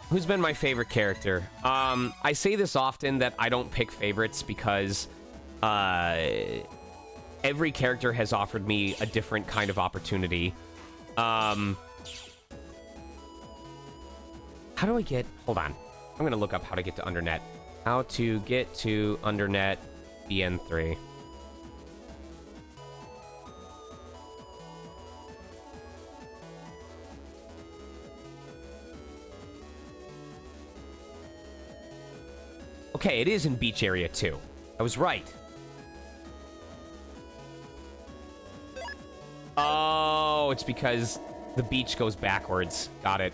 Who's been my favorite character? I say this often that I don't pick favorites because every character has offered me a different kind of opportunity. How do I get... Hold on. I'm going to look up how to get to Undernet. How to get to Undernet BN3. Okay, it is in Beach Area 2. I was right. Oh, it's because the beach goes backwards. Got it.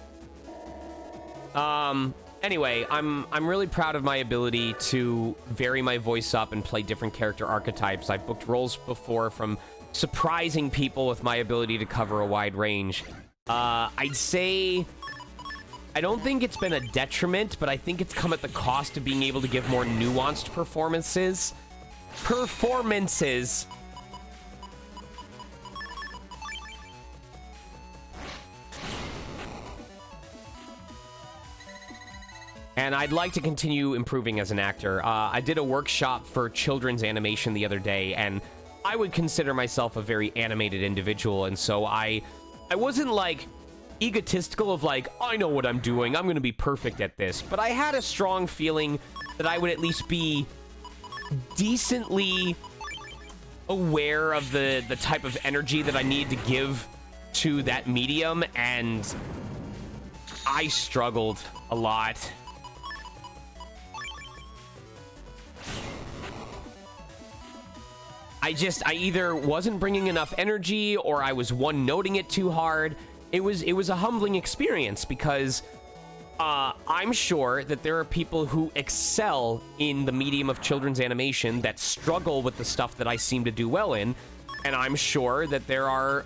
Anyway, I'm really proud of my ability to vary my voice up and play different character archetypes. I've booked roles before from surprising people with my ability to cover a wide range. I'd say... I don't think it's been a detriment, but I think it's come at the cost of being able to give more nuanced performances. And I'd like to continue improving as an actor. I did a workshop for children's animation the other day, and I would consider myself a very animated individual, and so I wasn't, like, egotistical of, like, I know what I'm doing, I'm gonna be perfect at this, but I had a strong feeling that I would at least be decently aware of the type of energy that I need to give to that medium, and I struggled a lot. I either wasn't bringing enough energy or I was one-noting it too hard. It was a humbling experience because I'm sure that there are people who excel in the medium of children's animation that struggle with the stuff that I seem to do well in, and I'm sure that there are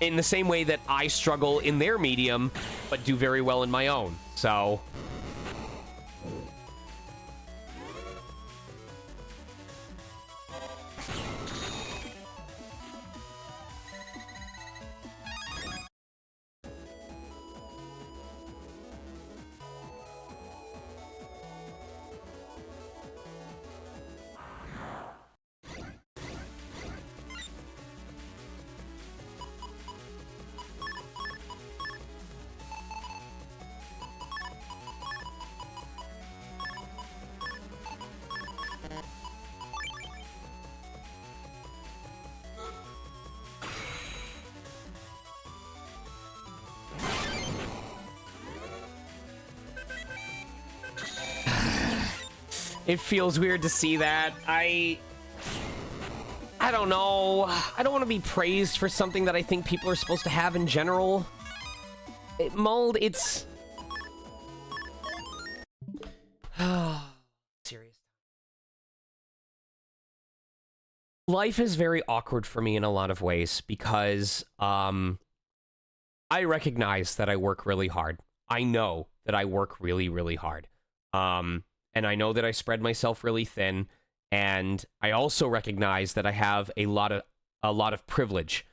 in the same way that I struggle in their medium but do very well in my own. So It feels weird to see that. I don't know. I don't want to be praised for something that I think people are supposed to have in general. Mold, it's... Serious. Life is very awkward for me in a lot of ways because I recognize that I work really hard. I know that I work really, really hard. And I know that I spread myself really thin, and I also recognize that I have a lot of privilege.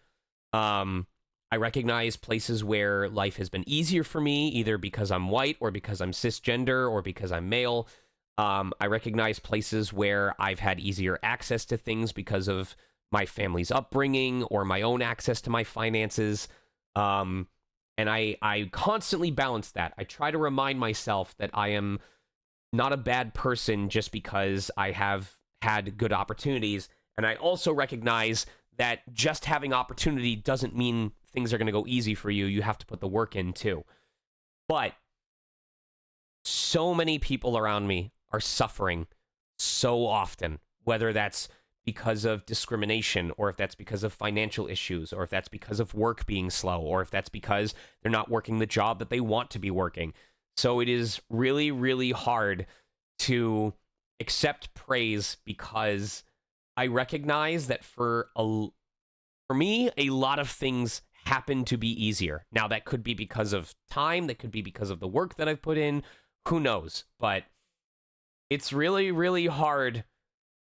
I recognize places where life has been easier for me, either because I'm white or because I'm cisgender or because I'm male. I recognize places where I've had easier access to things because of my family's upbringing or my own access to my finances. And I constantly balance that. I try to remind myself that I am not a bad person just because I have had good opportunities. And I also recognize that just having opportunity doesn't mean things are going to go easy for you. You have to put the work in too. But so many people around me are suffering so often, whether that's because of discrimination, or if that's because of financial issues, or if that's because of work being slow, or if that's because they're not working the job that they want to be working. So it is really, really hard to accept praise because I recognize that for me, a lot of things happen to be easier. Now, that could be because of time, that could be because of the work that I've put in, who knows? But it's really, really hard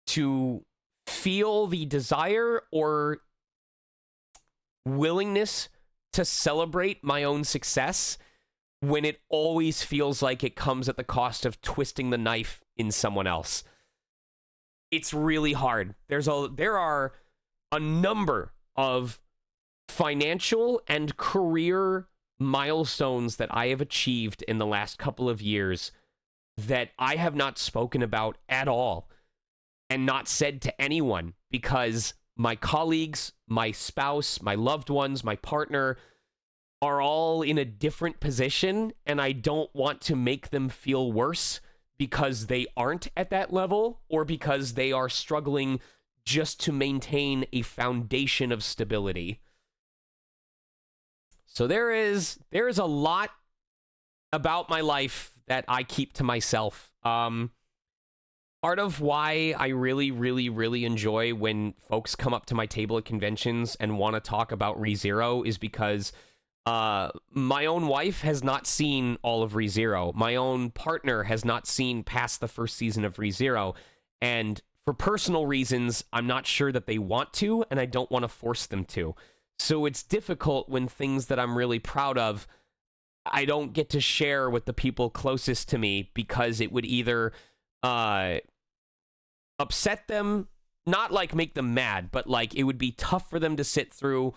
to feel the desire or willingness to celebrate my own success when it always feels like it comes at the cost of twisting the knife in someone else. It's really hard. There are a number of financial and career milestones that I have achieved in the last couple of years that I have not spoken about at all and not said to anyone because my colleagues, my spouse, my loved ones, my partner are all in a different position, and I don't want to make them feel worse because they aren't at that level or because they are struggling just to maintain a foundation of stability. So there is a lot about my life that I keep to myself. Part of why I really, really, really enjoy when folks come up to my table at conventions and want to talk about ReZero is because my own wife has not seen all of ReZero. My own partner has not seen past the first season of ReZero. And for personal reasons, I'm not sure that they want to, and I don't want to force them to. So it's difficult when things that I'm really proud of, I don't get to share with the people closest to me because it would either upset them, not like make them mad, but like it would be tough for them to sit through,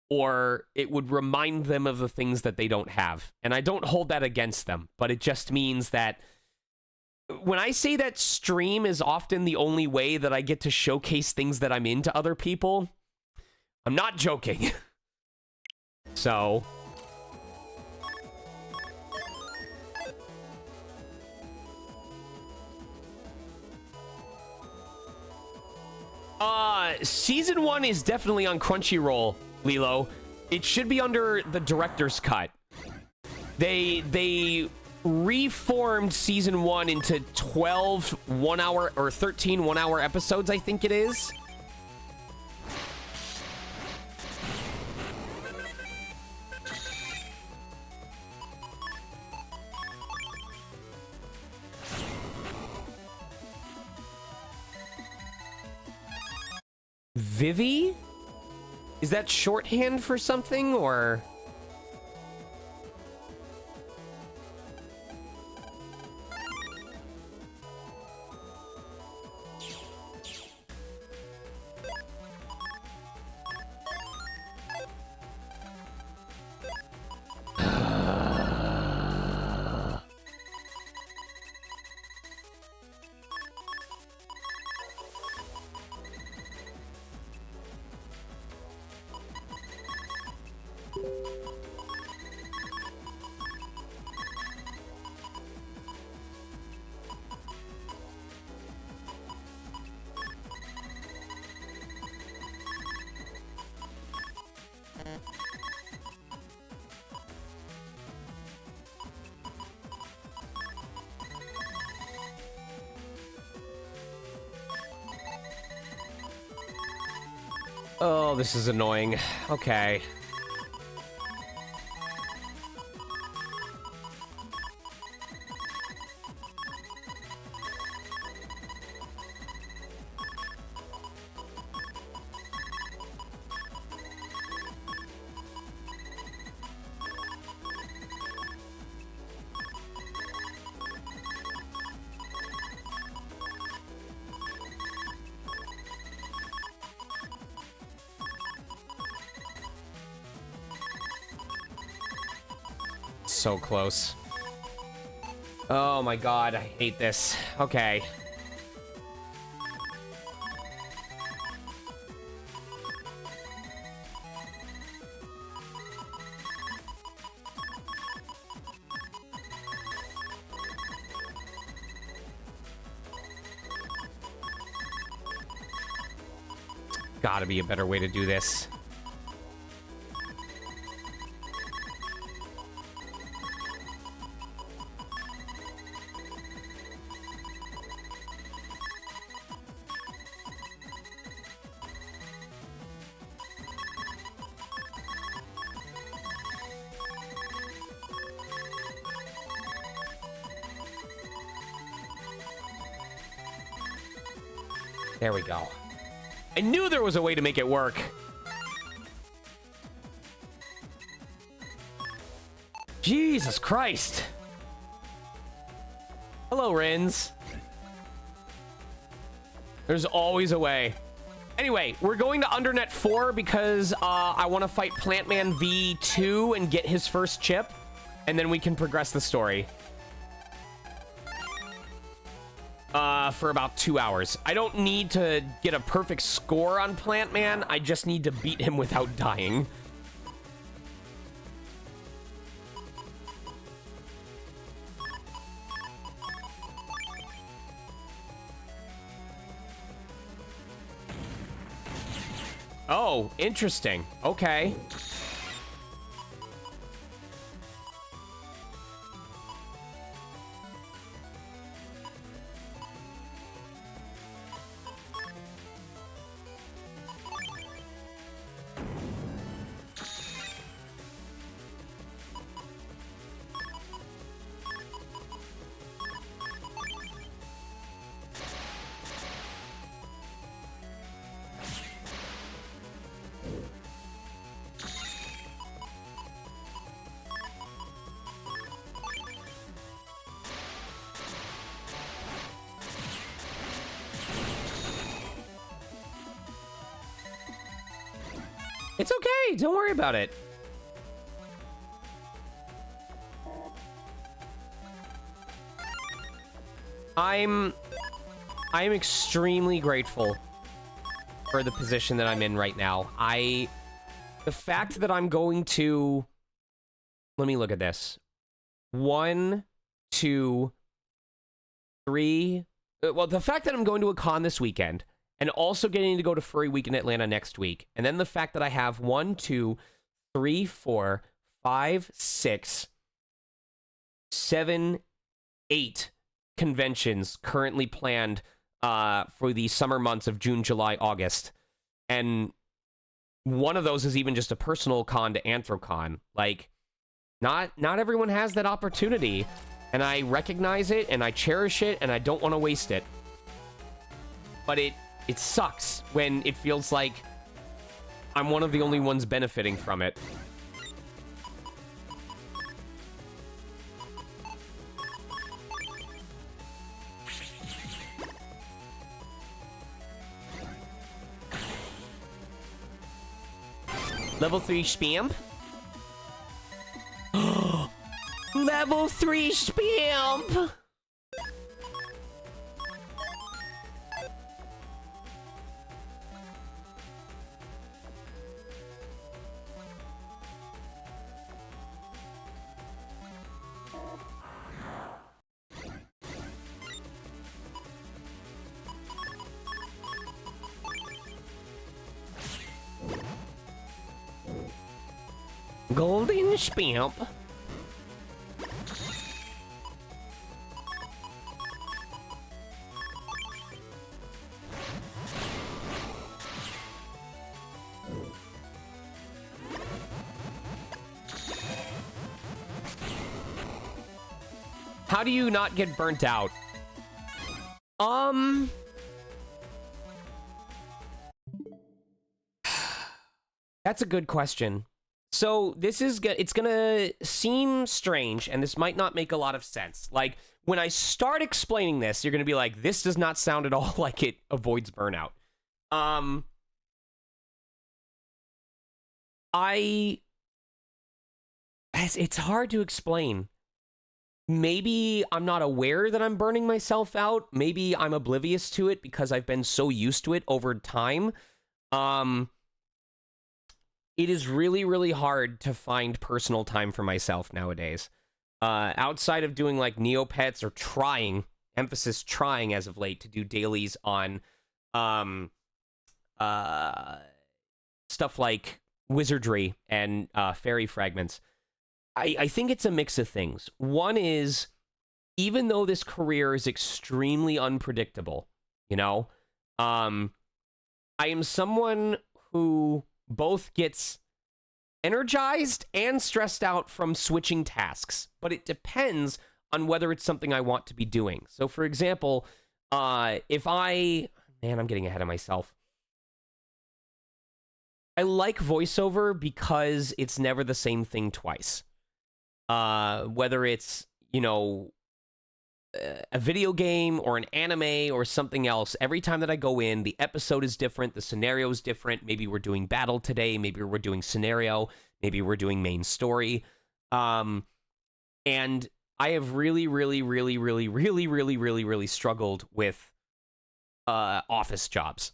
or it would remind them of the things that they don't have. And I don't hold that against them, but it just means that when I say that stream is often the only way that I get to showcase things that I'm into other people, I'm not joking. So season 1 is definitely on Crunchyroll, Lilo. It should be under the director's cut. They reformed season 1 into 12 1-hour or 13 1-hour episodes, I think it is. Vivi? Is that shorthand for something, or? Oh, this is annoying. Okay. So close. Oh my god, I hate this. Okay. Gotta be a better way to do this. There we go. I knew there was a way to make it work. Jesus Christ. Hello, Rins. There's always a way. Anyway, we're going to Undernet 4 because I want to fight Plantman V2 and get his first chip, and then we can progress the story. For about 2 hours. I don't need to get a perfect score on Plantman. I just need to beat him without dying. Oh, interesting. Okay. It's okay. Don't worry about it. I'm extremely grateful for the position that I'm in right now. The fact that I'm going to, let me look at this. 1, 2, 3. Well, the fact that I'm going to a con this weekend, and also getting to go to Furry Week in Atlanta next week. And then the fact that I have 1, 2, 3, 4, 5, 6, 7, 8 conventions currently planned for the summer months of June, July, August. And one of those is even just a personal con to Anthrocon. Like, not everyone has that opportunity. And I recognize it, and I cherish it, and I don't want to waste it. But it sucks when it feels like I'm one of the only ones benefiting from it. Level 3 spam? Level 3 spam! Golden Spamp. How do you not get burnt out? That's a good question. So this is it's gonna seem strange, and this might not make a lot of sense. Like, when I start explaining this, you're gonna be like, this does not sound at all like it avoids burnout. It's hard to explain. Maybe I'm not aware that I'm burning myself out. Maybe I'm oblivious to it because I've been so used to it over time. It is really, really hard to find personal time for myself nowadays. Outside of doing like Neopets or trying, emphasis trying as of late, to do dailies on stuff like wizardry and fairy fragments. I think it's a mix of things. One is, even though this career is extremely unpredictable, you know, I am someone who both gets energized and stressed out from switching tasks, but it depends on whether it's something I want to be doing. So, for example, I'm getting ahead of myself. I like voiceover because it's never the same thing twice. Whether it's, you know, a video game or an anime or something else, every time that I go in, the episode is different, the scenario is different. Maybe we're doing battle today, maybe we're doing scenario, maybe we're doing main story. And I have really struggled with office jobs.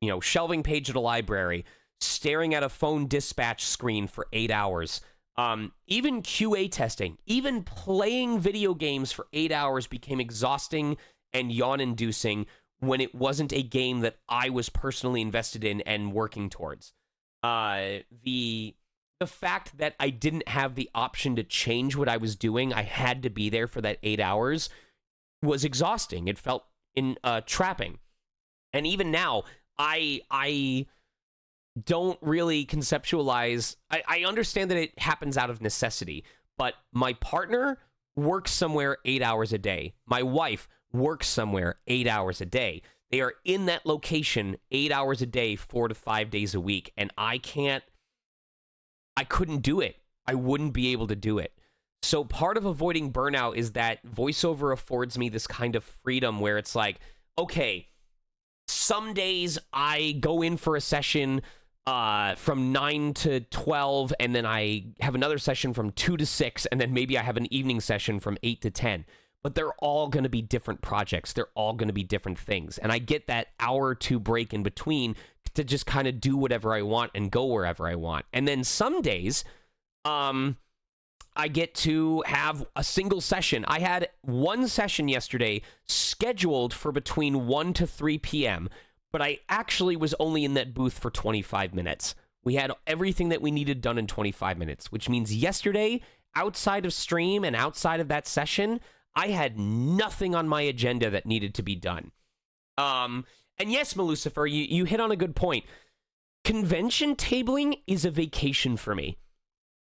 You know, shelving page at a library, staring at a phone dispatch screen for 8 hours. Even QA testing, even playing video games for 8 hours became exhausting and yawn-inducing when it wasn't a game that I was personally invested in and working towards. The fact that I didn't have the option to change what I was doing, I had to be there for that 8 hours, was exhausting. It felt trapping. And even now, I don't really conceptualize. I understand that it happens out of necessity, but my partner works somewhere 8 hours a day. My wife works somewhere 8 hours a day. They are in that location 8 hours a day, 4 to 5 days a week, and I couldn't do it. I wouldn't be able to do it. So part of avoiding burnout is that voiceover affords me this kind of freedom where it's like, okay, some days I go in for a session from 9 to 12, and then I have another session from 2 to 6, and then maybe I have an evening session from 8 to 10. But they're all going to be different projects. They're all going to be different things. And I get that hour or two break in between to just kind of do whatever I want and go wherever I want. And then some days, I get to have a single session. I had one session yesterday scheduled for between 1 to 3 p.m., but I actually was only in that booth for 25 minutes. We had everything that we needed done in 25 minutes, which means yesterday, outside of stream and outside of that session, I had nothing on my agenda that needed to be done. And yes, Melucifer, you hit on a good point. Convention tabling is a vacation for me.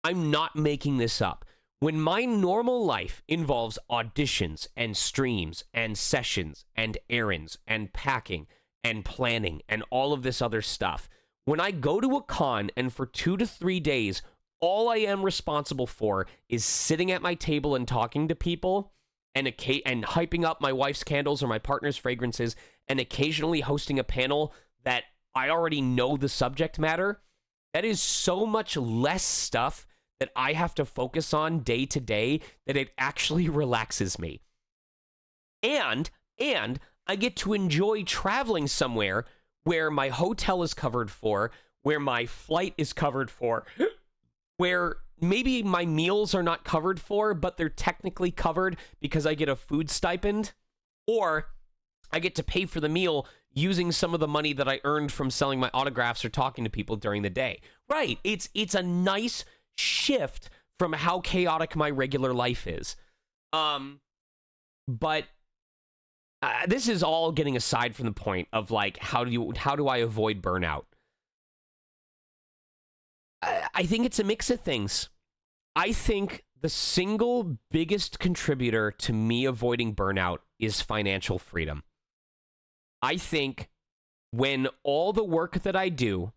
I'm not making this up. When my normal life involves auditions and streams and sessions and errands and packing and planning and all of this other stuff, when I go to a con and for 2 to 3 days, all I am responsible for is sitting at my table and talking to people and hyping up my wife's candles or my partner's fragrances and occasionally hosting a panel that I already know the subject matter, that is so much less stuff that I have to focus on day to day that it actually relaxes me. And I get to enjoy traveling somewhere where my hotel is covered for, where my flight is covered for, where maybe my meals are not covered for, but they're technically covered because I get a food stipend, or I get to pay for the meal using some of the money that I earned from selling my autographs or talking to people during the day. Right, it's a nice shift from how chaotic my regular life is. But this is all getting aside from the point of like, how do I avoid burnout? I think it's a mix of things. I think the single biggest contributor to me avoiding burnout is financial freedom. I think when all the work that I do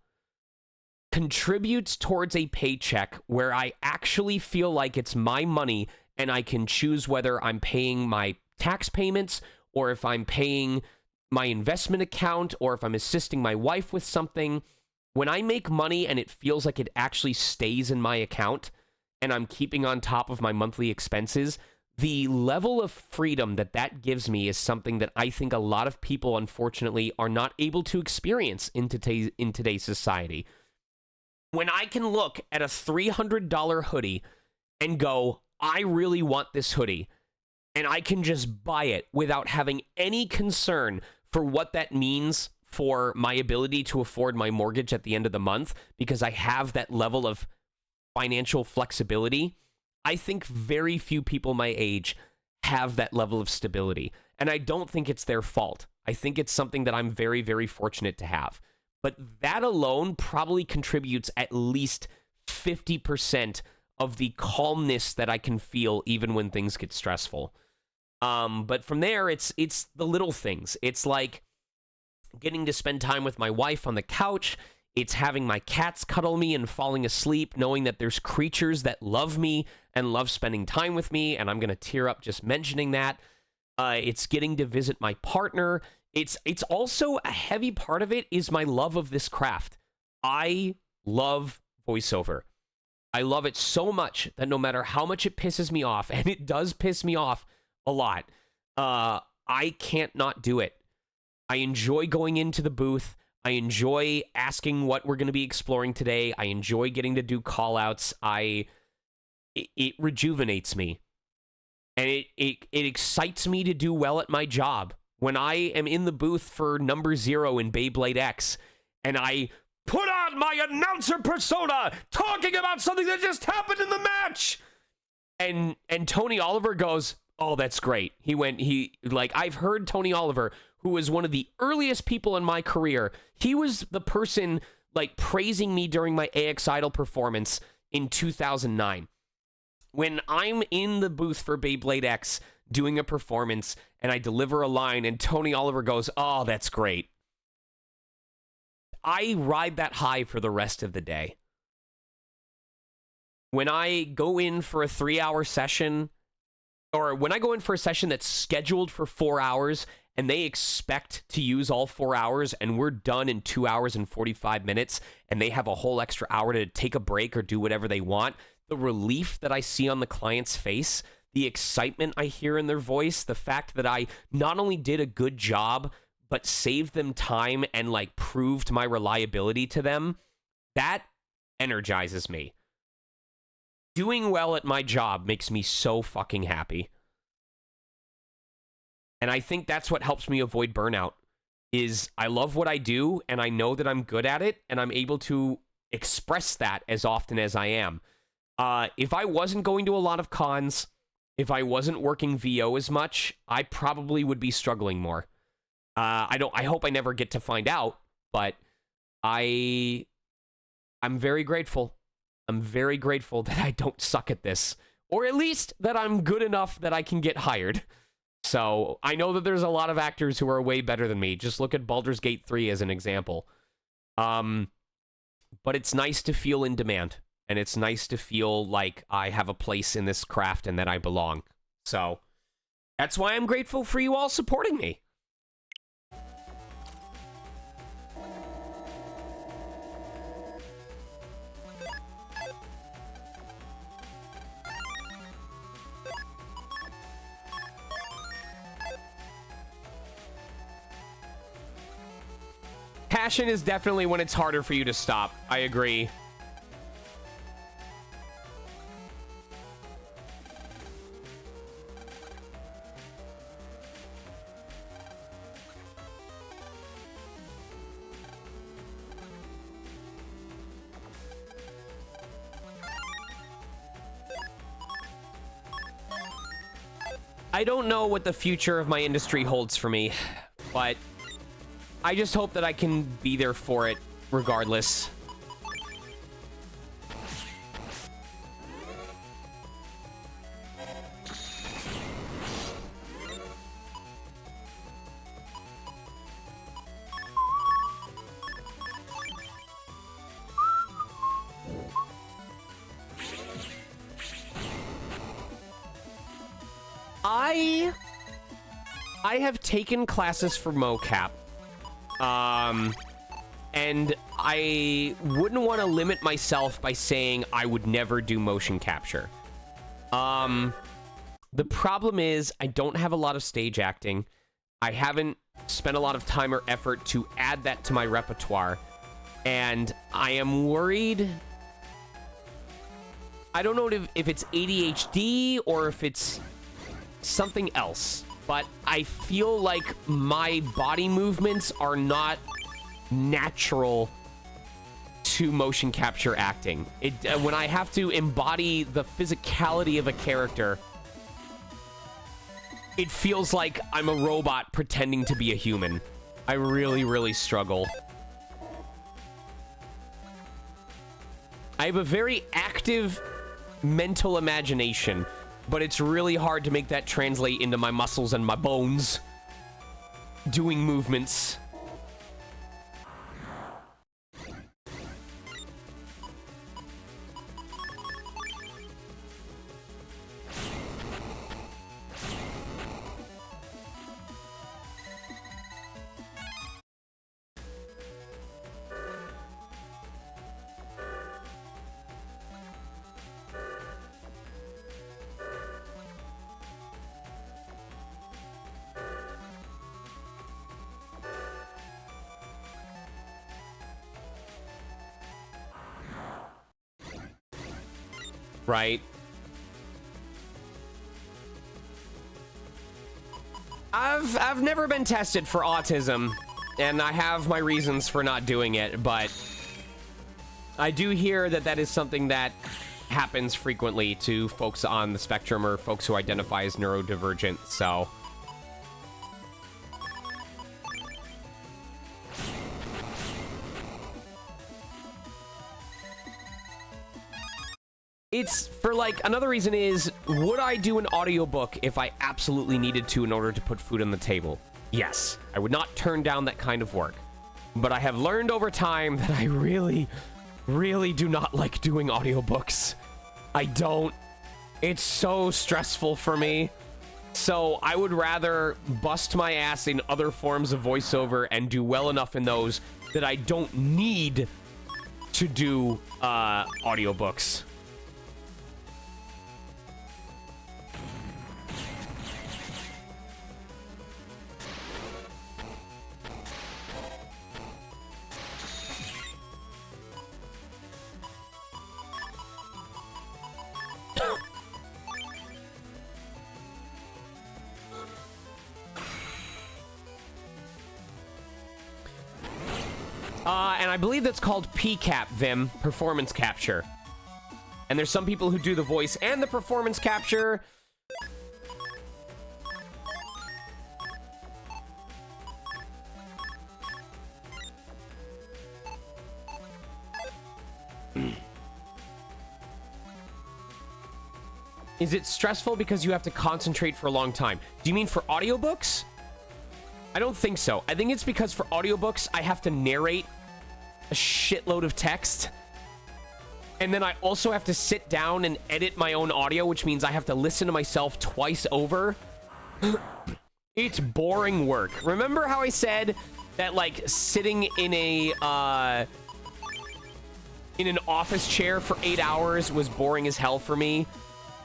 contributes towards a paycheck where I actually feel like it's my money and I can choose whether I'm paying my tax payments or if I'm paying my investment account or if I'm assisting my wife with something, when I make money and it feels like it actually stays in my account and I'm keeping on top of my monthly expenses, the level of freedom that that gives me is something that I think a lot of people, unfortunately, are not able to experience in today's society. When I can look at a $300 hoodie and go, I really want this hoodie, and I can just buy it without having any concern for what that means for my ability to afford my mortgage at the end of the month, because I have that level of financial flexibility, I think very few people my age have that level of stability. And I don't think it's their fault. I think it's something that I'm very, very fortunate to have. But that alone probably contributes at least 50% of the calmness that I can feel even when things get stressful. But from there, it's the little things. It's like getting to spend time with my wife on the couch. It's having my cats cuddle me and falling asleep, knowing that there's creatures that love me and love spending time with me, and I'm going to tear up just mentioning that. It's getting to visit my partner. It's also a heavy part of it is my love of this craft. I love voiceover. I love it so much that no matter how much it pisses me off, and it does piss me off a lot, I can't not do it. I enjoy going into the booth. I enjoy asking what we're going to be exploring today. I enjoy getting to do call-outs. It rejuvenates me. And it excites me to do well at my job. When I am in the booth for number 0 in Beyblade X, and I put on my announcer persona talking about something that just happened in the match, and Tony Oliver goes, "Oh, that's great." I've heard Tony Oliver, who was one of the earliest people in my career. He was the person praising me during my AX Idol performance in 2009. When I'm in the booth for Beyblade X doing a performance and I deliver a line and Tony Oliver goes, "Oh, that's great," I ride that high for the rest of the day. When I go in for a 3-hour session, or when I go in for a session that's scheduled for 4 hours and they expect to use all 4 hours and we're done in 2 hours and 45 minutes and they have a whole extra hour to take a break or do whatever they want, the relief that I see on the client's face, the excitement I hear in their voice, the fact that I not only did a good job, but saved them time and proved my reliability to them, that energizes me. Doing well at my job makes me so fucking happy. And I think that's what helps me avoid burnout, is I love what I do and I know that I'm good at it and I'm able to express that as often as I am. If I wasn't going to a lot of cons, if I wasn't working VO as much, I probably would be struggling more. I hope I never get to find out, but I'm very grateful. I'm very grateful that I don't suck at this, or at least that I'm good enough that I can get hired. So I know that there's a lot of actors who are way better than me. Just look at Baldur's Gate 3 as an example. But it's nice to feel in demand, and it's nice to feel like I have a place in this craft and that I belong. So that's why I'm grateful for you all supporting me. Passion is definitely when it's harder for you to stop. I agree. I don't know what the future of my industry holds for me, but I just hope that I can be there for it regardless. I have taken classes for mocap. And I wouldn't want to limit myself by saying I would never do motion capture. The problem is I don't have a lot of stage acting. I haven't spent a lot of time or effort to add that to my repertoire. And I am worried. I don't know if it's ADHD or if it's something else, but I feel like my body movements are not natural to motion capture acting. When I have to embody the physicality of a character, it feels like I'm a robot pretending to be a human. I really, really struggle. I have a very active mental imagination, but it's really hard to make that translate into my muscles and my bones doing movements. Right. I've never been tested for autism, and I have my reasons for not doing it, but I do hear that that is something that happens frequently to folks on the spectrum or folks who identify as neurodivergent, so... It's for, like, another reason is, would I do an audiobook if I absolutely needed to in order to put food on the table? Yes. I would not turn down that kind of work. But I have learned over time that I really, really do not like doing audiobooks. I don't. It's so stressful for me. So I would rather bust my ass in other forms of voiceover and do well enough in those that I don't need to do audiobooks. And I believe that's called PCAP, Vim, performance capture. And there's some people who do the voice and the performance capture. Is it stressful because you have to concentrate for a long time? Do you mean for audiobooks? I don't think so. I think it's because for audiobooks, I have to narrate a shitload of text. And then I also have to sit down and edit my own audio, which means I have to listen to myself twice over. It's boring work. Remember how I said that, like, sitting in a, in an office chair for 8 hours was boring as hell for me?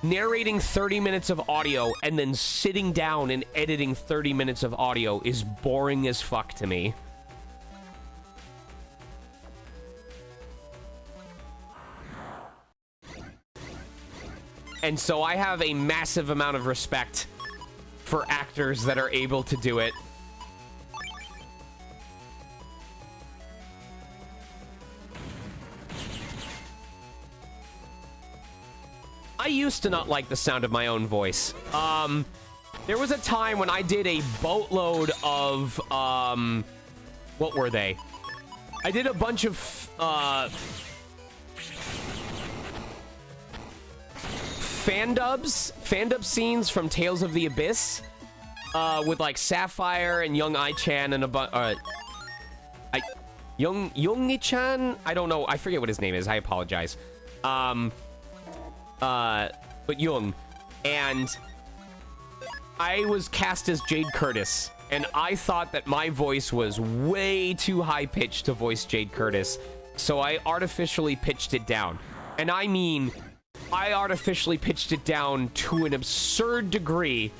Narrating 30 minutes of audio and then sitting down and editing 30 minutes of audio is boring as fuck to me. And so I have a massive amount of respect for actors that are able to do it. I used to not like the sound of my own voice. There was a time when I did a boatload of, what were they? I did a bunch of, fan-dub scenes from Tales of the Abyss, with, like, Sapphire and Young Ai-chan and Young-i-chan? I don't know. I forget what his name is. I apologize. But Young. And I was cast as Jade Curtis, and I thought that my voice was way too high-pitched to voice Jade Curtis, so I artificially pitched it down. And I mean, I artificially pitched it down to an absurd degree,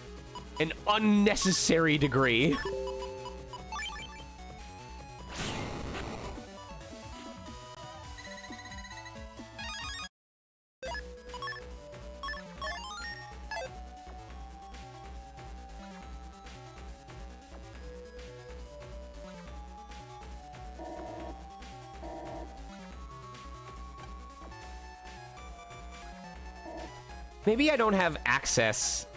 an unnecessary degree. Maybe I don't have access.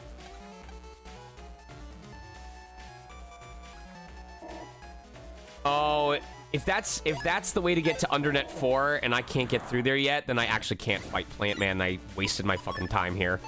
Oh, if that's the way to get to Undernet 4 and I can't get through there yet, then I actually can't fight Plant Man. I wasted my fucking time here.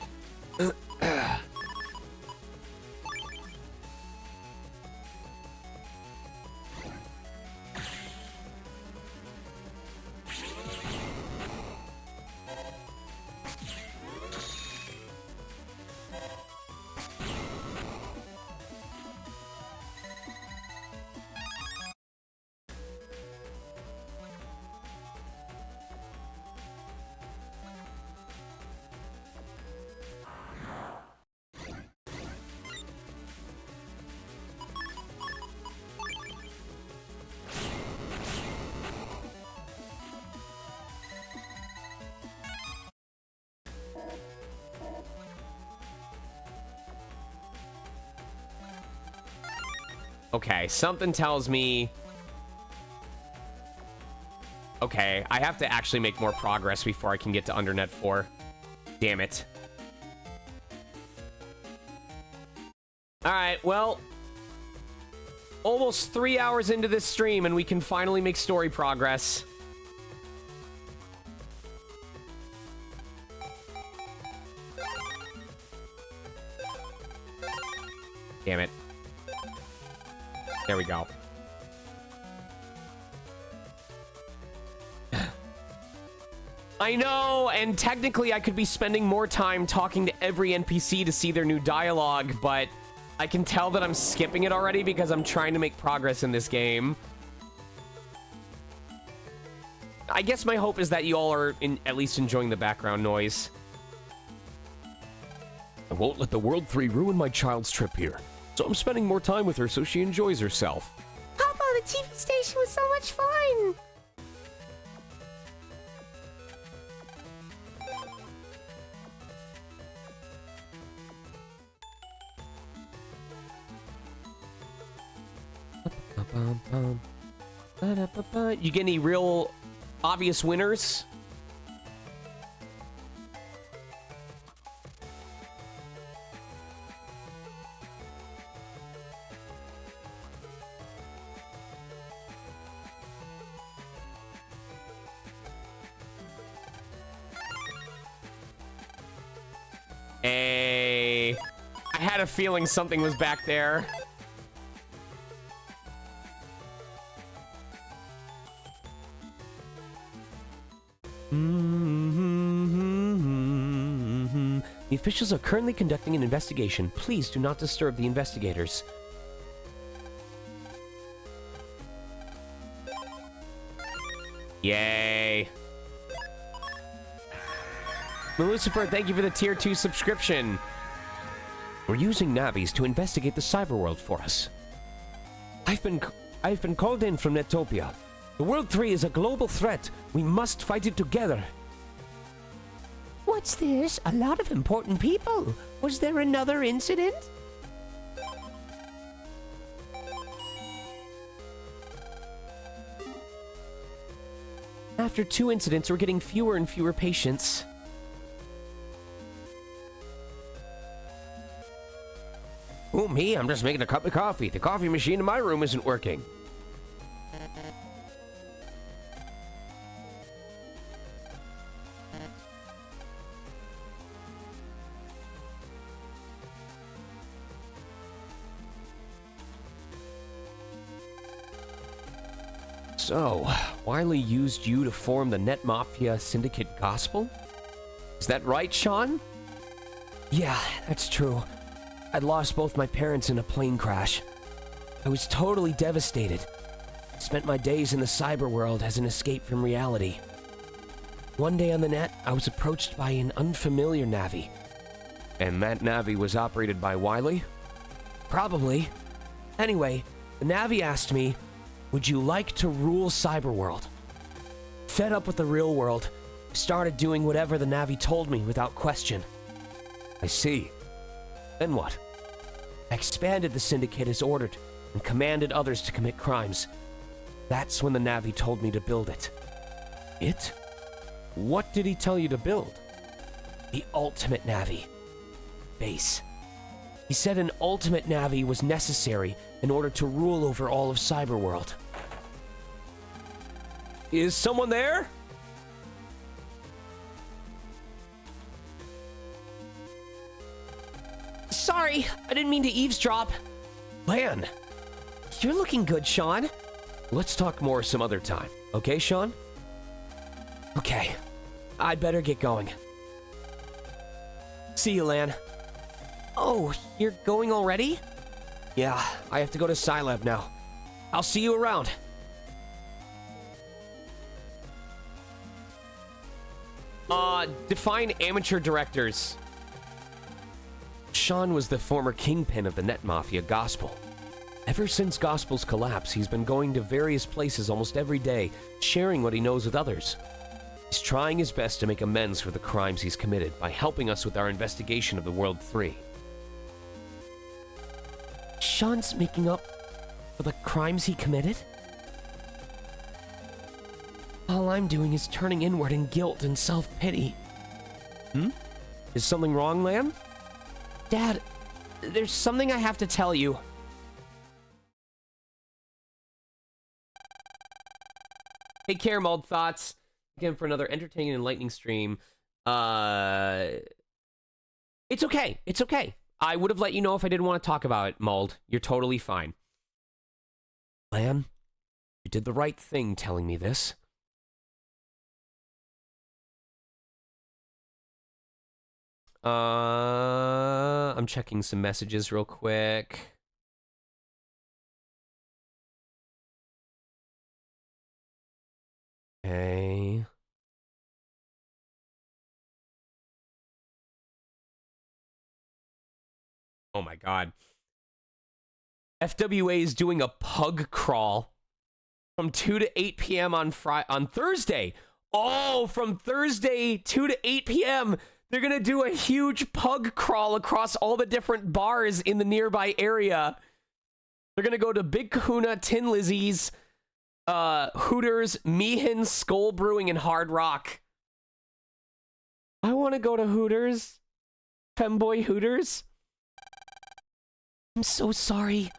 Okay, something tells me... Okay, I have to actually make more progress before I can get to Undernet 4. Damn it. Alright, well... Almost 3 hours into this stream and we can finally make story progress. Damn it. There we go. I know, and technically I could be spending more time talking to every NPC to see their new dialogue, but I can tell that I'm skipping it already because I'm trying to make progress in this game. I guess my hope is that you all are at least enjoying the background noise. I won't let the World 3 ruin my child's trip here. So I'm spending more time with her so she enjoys herself. Papa, the TV station was so much fun! You get any real obvious winners? Hey, I had a feeling something was back there. The officials are currently conducting an investigation. Please do not disturb the investigators. Yay. Lucifer, thank you for the tier 2 subscription. We're using Navis to investigate the cyberworld for us. I've been called in from Netopia. The World 3 is a global threat. We must fight it together. What's this? A lot of important people. Was there another incident? After 2 incidents, we're getting fewer and fewer patients. Oh, me? I'm just making a cup of coffee. The coffee machine in my room isn't working. So, Wiley used you to form the Net Mafia Syndicate Gospel? Is that right, Sean? Yeah, that's true. I'd lost both my parents in a plane crash. I was totally devastated. I spent my days in the cyber world as an escape from reality. One day on the net, I was approached by an unfamiliar Navi. And that Navi was operated by Wily? Probably. Anyway, the Navi asked me, would you like to rule Cyberworld? Fed up with the real world, I started doing whatever the Navi told me without question. I see. Then what? I expanded the syndicate as ordered and commanded others to commit crimes. That's when the Navi told me to build it. It? What did he tell you to build? The ultimate Navi. Base. He said an ultimate Navi was necessary in order to rule over all of Cyberworld. Is someone there? Sorry, I didn't mean to eavesdrop. Lan, You're looking good, Sean. let's talk more some other time. Okay, Sean? Okay, I'd better get going. See you, Lan. Oh, you're going already? Yeah, I have to go to Scilab now. I'll see you around. Define amateur directors. Sean was the former kingpin of the Net Mafia Gospel. Ever since Gospel's collapse, he's been going to various places almost every day, sharing what he knows with others. He's trying his best to make amends for the crimes he's committed by helping us with our investigation of the World 3. Sean's making up for the crimes he committed? All I'm doing is turning inward in guilt and self-pity. Is something wrong, Lan? Dad, there's something I have to tell you. Take care, Mold Thoughts. Again, for another entertaining and enlightening stream. It's okay. It's okay. I would have let you know if I didn't want to talk about it, Mold. You're totally fine. Lan, you did the right thing telling me this. I'm checking some messages real quick. Okay. Oh my god. FWA is doing a pug crawl from 2 to 8 p.m. on Thursday. Oh, from Thursday 2 to 8 p.m. They're going to do a huge pug crawl across all the different bars in the nearby area. They're going to go to Big Kahuna, Tin Lizzie's, Hooters, Meehan, Skull Brewing, and Hard Rock. I want to go to Hooters. Femboy Hooters. I'm so sorry.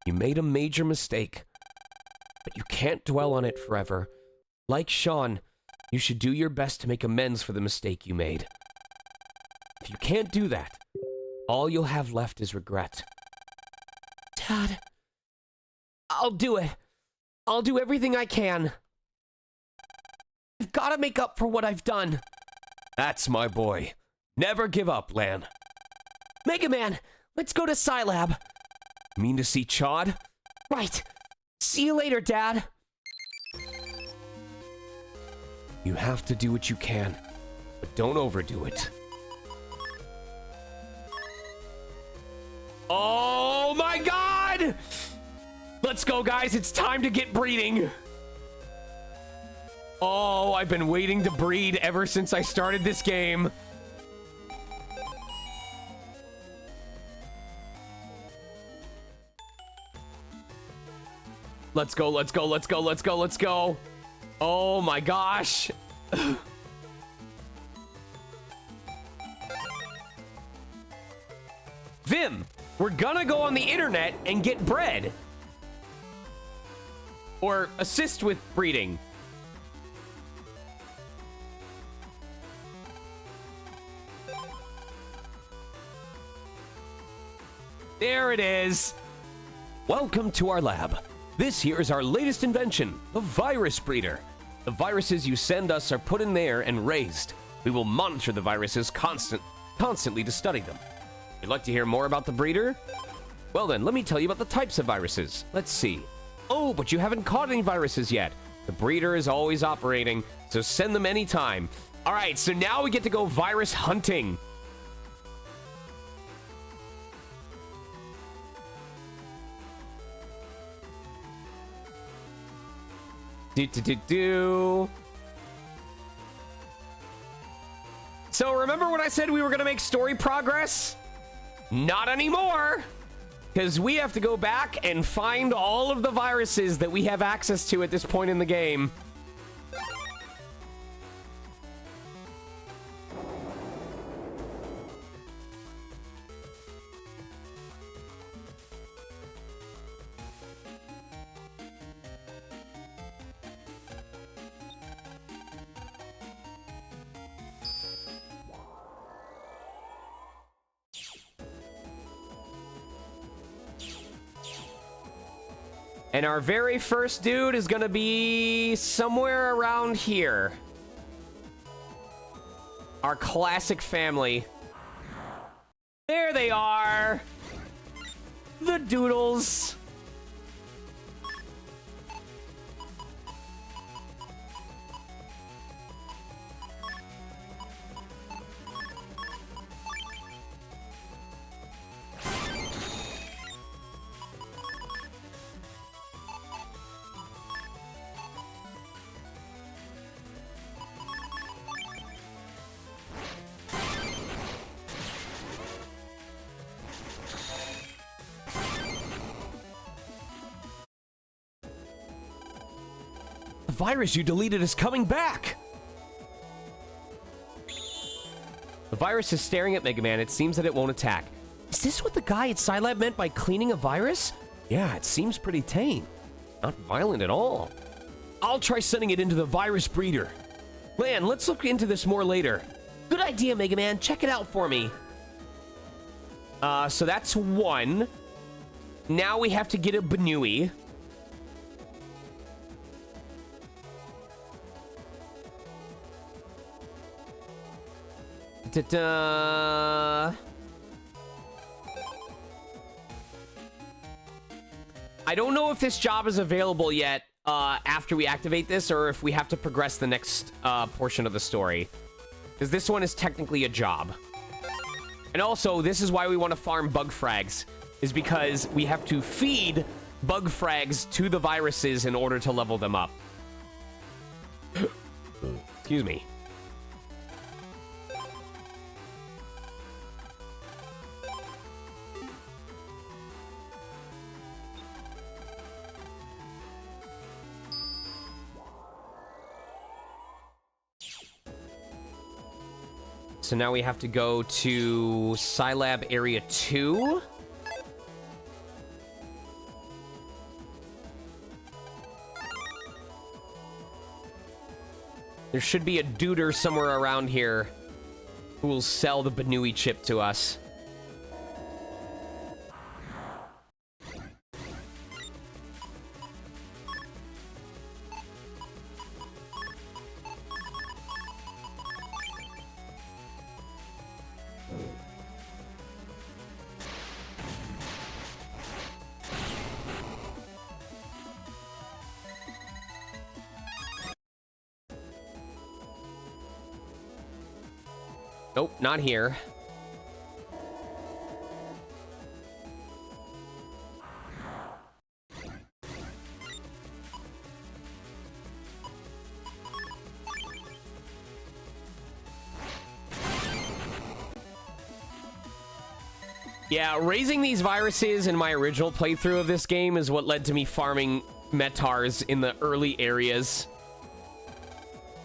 You made a major mistake, but you can't dwell on it forever. Like Sean, you should do your best to make amends for the mistake you made. If you can't do that, all you'll have left is regret. Dad, I'll do it. I'll do everything I can. I've got to make up for what I've done. That's my boy. Never give up, Lan. Mega Man, let's go to Scilab. Mean to see Chad? Right. See you later, Dad. You have to do what you can, but don't overdo it. Oh my god! Let's go, guys. It's time to get breeding. Oh, I've been waiting to breed ever since I started this game. Let's go, let's go, let's go, let's go, let's go. Oh my gosh. Vim, we're gonna go on the internet and get bread. Or assist with breeding. There it is. Welcome to our lab. This here is our latest invention, the virus breeder. The viruses you send us are put in there and raised. We will monitor the viruses constantly to study them. You'd like to hear more about the breeder? Well then, let me tell you about the types of viruses. Let's see. Oh, but you haven't caught any viruses yet. The breeder is always operating, so send them anytime. All right, so now we get to go virus hunting. So remember when I said we were going to make story progress? Not anymore. Because we have to go back and find all of the viruses that we have access to at this point in the game. And our very first dude is gonna be somewhere around here. Our classic family. There they are. The Doodles. Virus you deleted is coming back! The virus is staring at Mega Man. It seems that it won't attack. Is this what the guy at Scilab meant by cleaning a virus? Yeah, it seems pretty tame. Not violent at all. I'll try sending it into the virus breeder. Lan, let's look into this more later. Good idea, Mega Man. Check it out for me. So that's one. Now we have to get a Banui. I don't know if this job is available yet after we activate this, or if we have to progress the next portion of the story. Because this one is technically a job. And also, this is why we want to farm bug frags, is because we have to feed bug frags to the viruses in order to level them up. Excuse me. So now we have to go to Scilab Area 2. There should be a duder somewhere around here who will sell the Banui chip to us. Nope, not here. Yeah, raising these viruses in my original playthrough of this game is what led to me farming Metars in the early areas.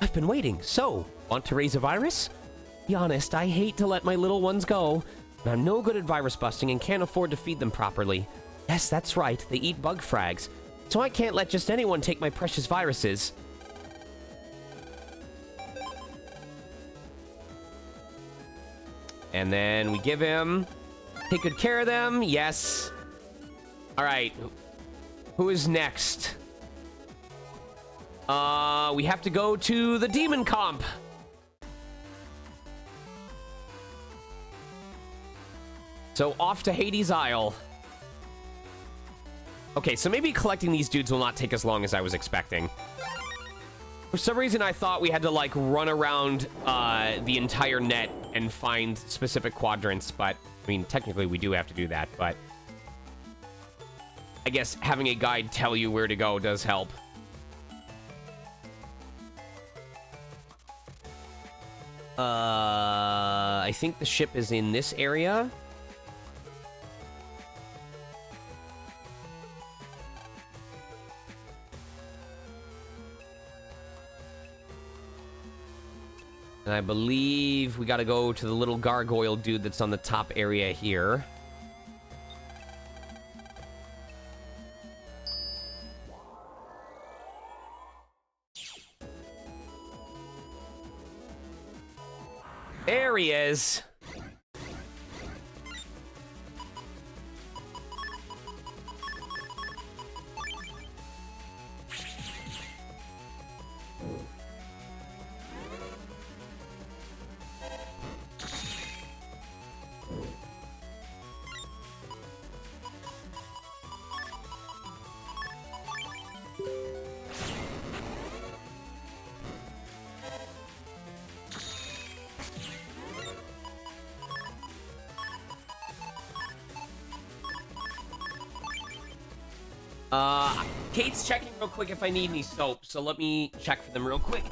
I've been waiting. So, want to raise a virus? Be honest, I hate to let my little ones go, but I'm no good at virus busting and can't afford to feed them properly. Yes, that's right, they eat bug frags, so I can't let just anyone take my precious viruses. And then we give him... Take good care of them, yes. Alright, who is next? We have to go to the Demon Comp. So off to Hades Isle. Okay, so maybe collecting these dudes will not take as long as I was expecting. For some reason, I thought we had to, like, run around the entire net and find specific quadrants, but, I mean, technically we do have to do that, but I guess having a guide tell you where to go does help. I think the ship is in this area. And I believe we gotta go to the little gargoyle dude that's on the top area here. There he is. Kate's checking real quick if I need any soap, so let me check for them real quick.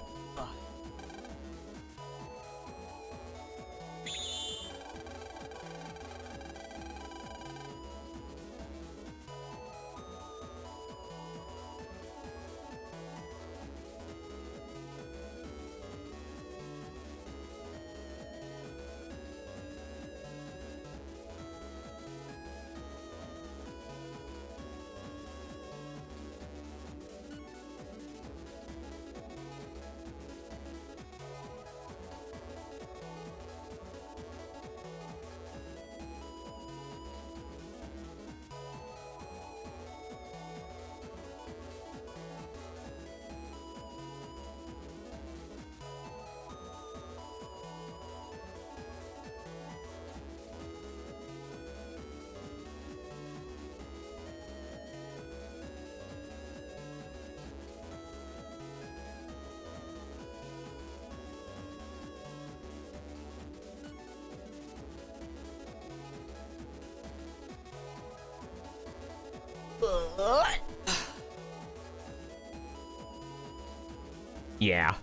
Yeah.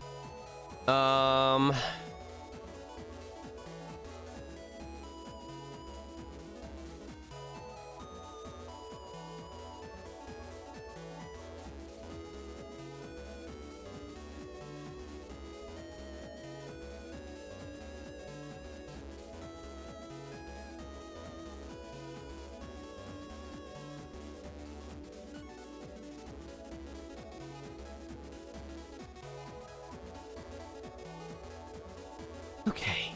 Okay.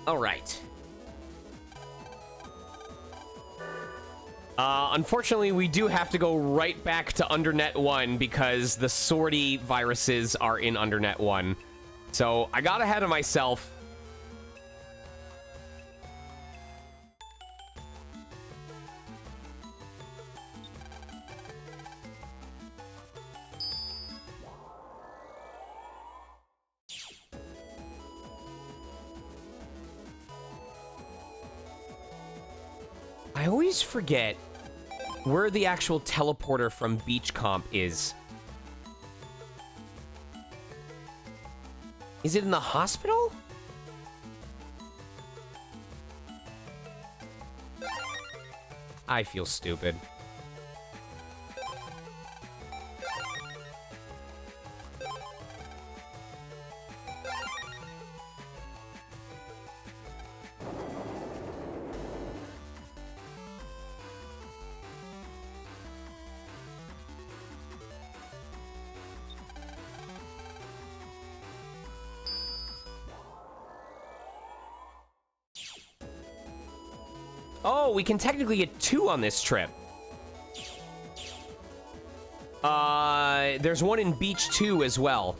All right. Unfortunately, we do have to go right back to Undernet 1 because the sortie viruses are in Undernet 1. So I got ahead of myself. I always forget where the actual teleporter from Beach Comp is. Is it in the hospital? I feel stupid. Oh, we can technically get 2 on this trip. there's one in Beach 2 as well.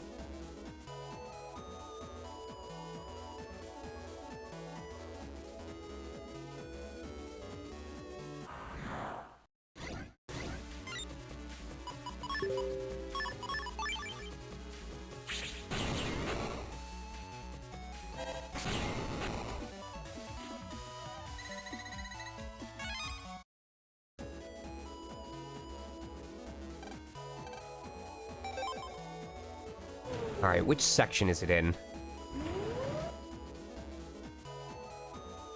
All right, which section is it in?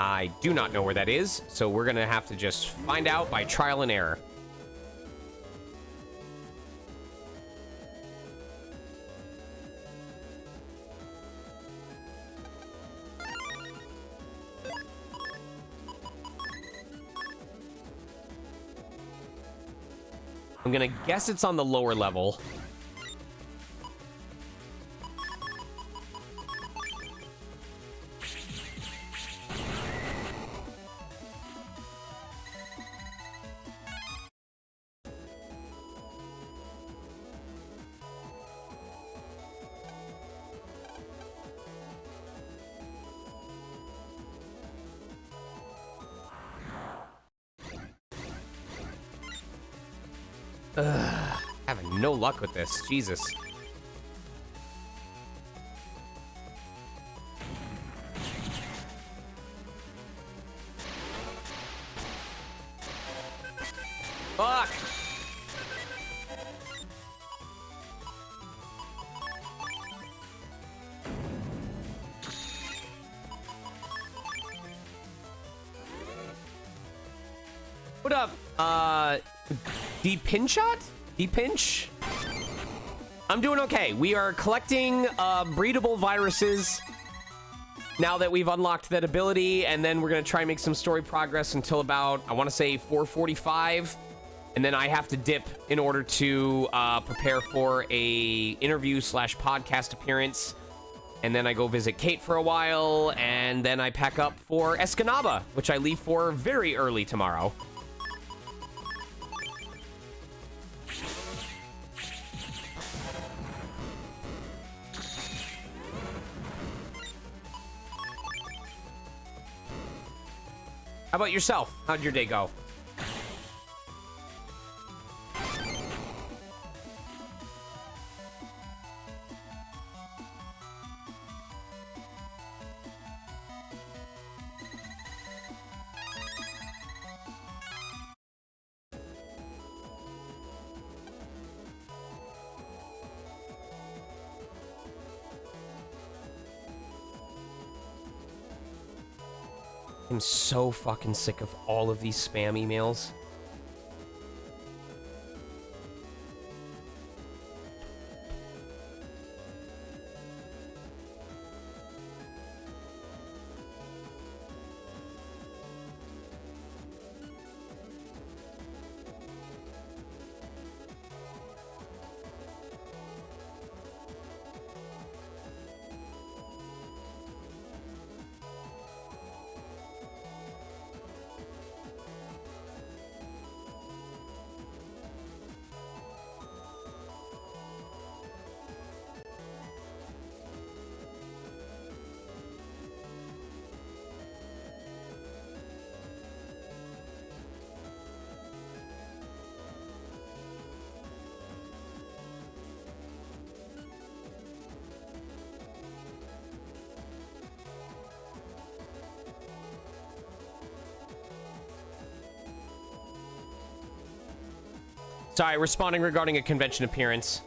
I do not know where that is, so we're gonna have to just find out by trial and error. I'm gonna guess it's on the lower level. Having no luck with this. Jesus. Fuck! What up? D-Pinshot? D-Pinch? I'm doing okay. We are collecting breedable viruses now that we've unlocked that ability, and then we're going to try and make some story progress until about, I want to say, 4:45. And then I have to dip in order to prepare for a interview/podcast appearance. And then I go visit Kate for a while, and then I pack up for Escanaba, which I leave for very early tomorrow. How about yourself? How'd your day go? I'm so fucking sick of all of these spam emails. Sorry, responding regarding a convention appearance.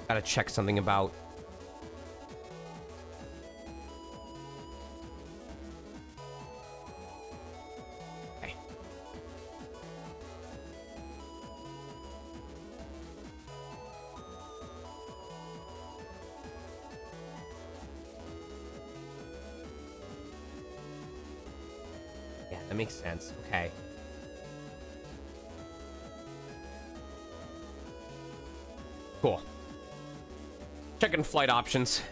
Gotta check something about... Okay. Yeah, that makes sense. Okay. Cool. Checking flight options.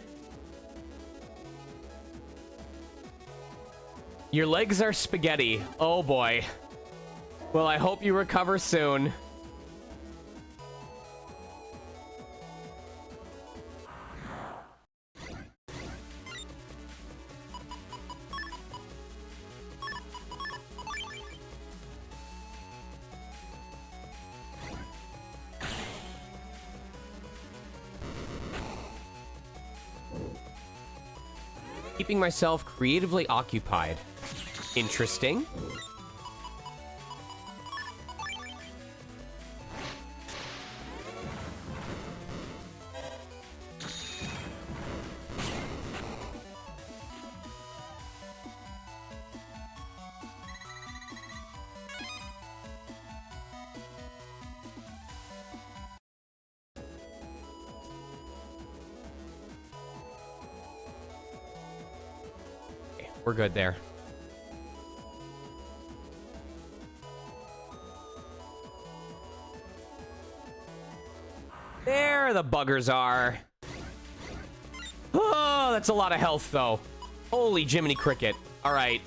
Your legs are spaghetti. Oh boy. Well, I hope you recover soon. Keeping myself creatively occupied. Interesting. Okay, we're good there. There the buggers are. Oh, that's a lot of health, though. Holy Jiminy Cricket. All right.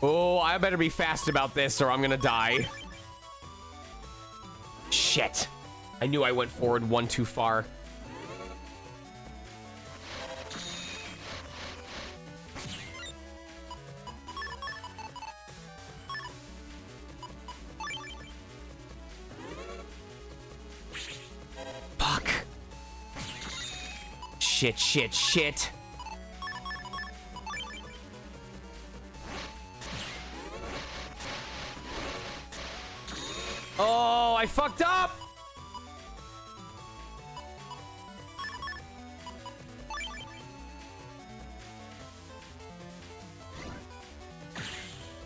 Oh, I better be fast about this or I'm gonna die. Shit. I knew I went forward one too far. Fuck. Shit, shit, shit. Oh, I fucked up!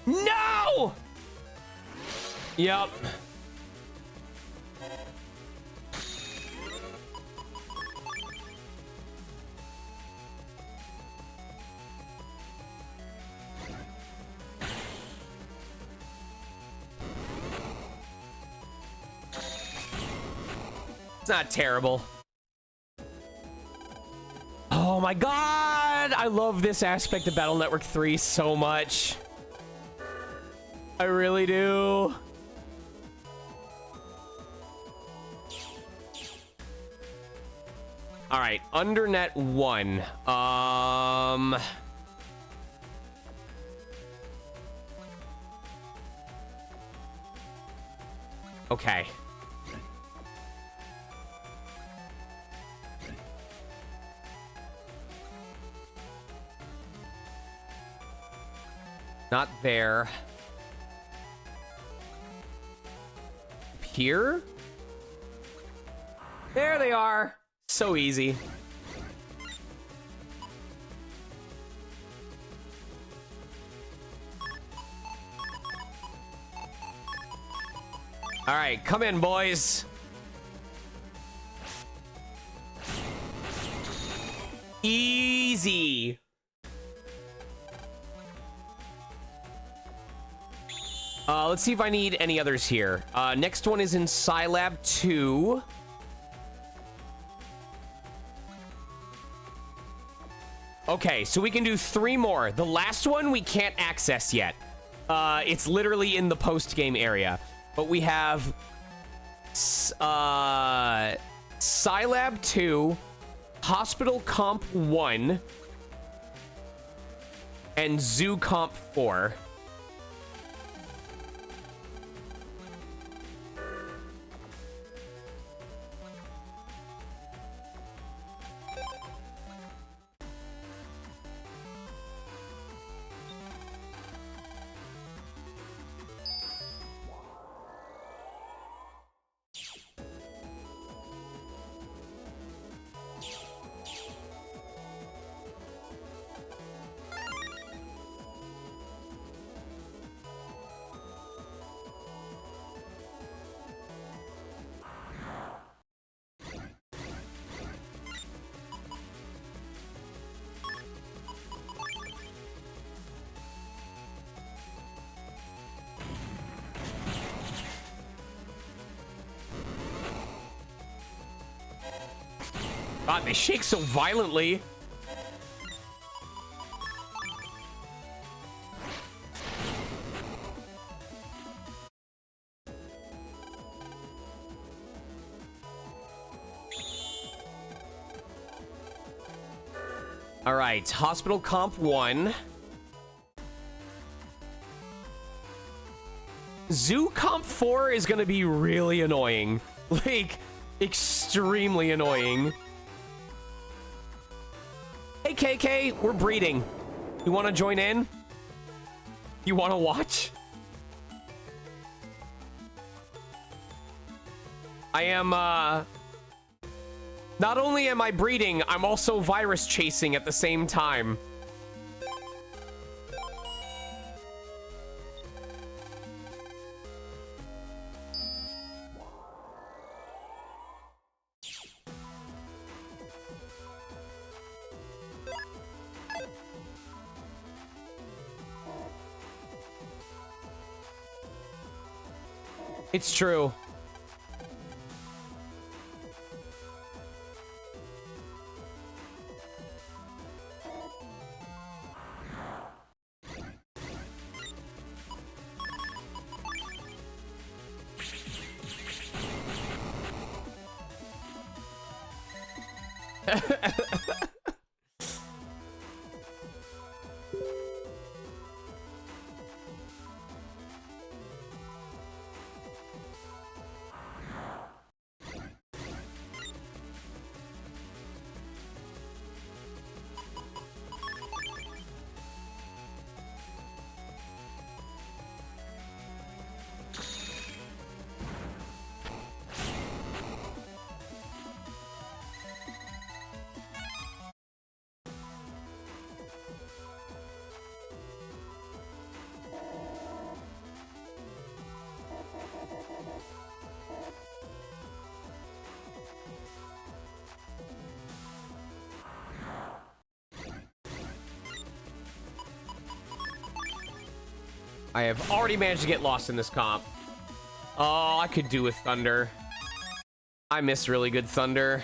No! Yep. It's not terrible. Oh my god! I love this aspect of Battle Network 3 so much. I really do. All right, Undernet 1. Okay. Not there. Here? There they are. So easy. All right, come in, boys. Easy. Let's see if I need any others here. Next one is in Scilab 2. Okay, so we can do 3 more. The last one we can't access yet. It's literally in the post-game area. But we have Scilab 2, Hospital Comp 1, and Zoo Comp 4. God, they shake so violently. All right, Hospital Comp 1. Zoo Comp 4 is gonna be really annoying. Like, extremely annoying. Hey, KK, we're breeding. You wanna join in? You wanna watch? I am, not only am I breeding, I'm also virus chasing at the same time. It's true. I have already managed to get lost in this comp. Oh, I could do with Thunder. I miss really good Thunder.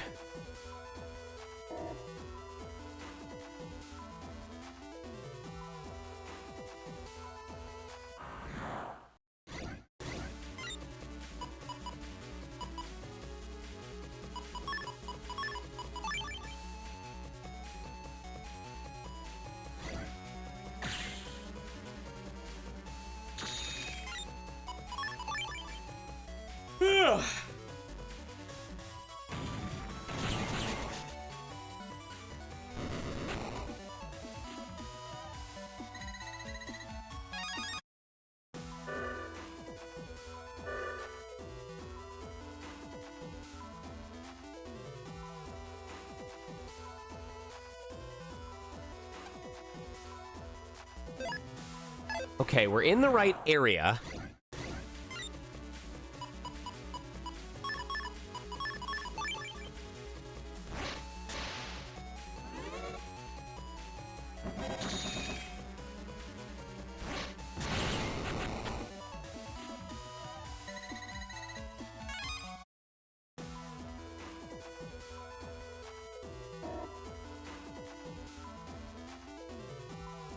Okay, we're in the right area.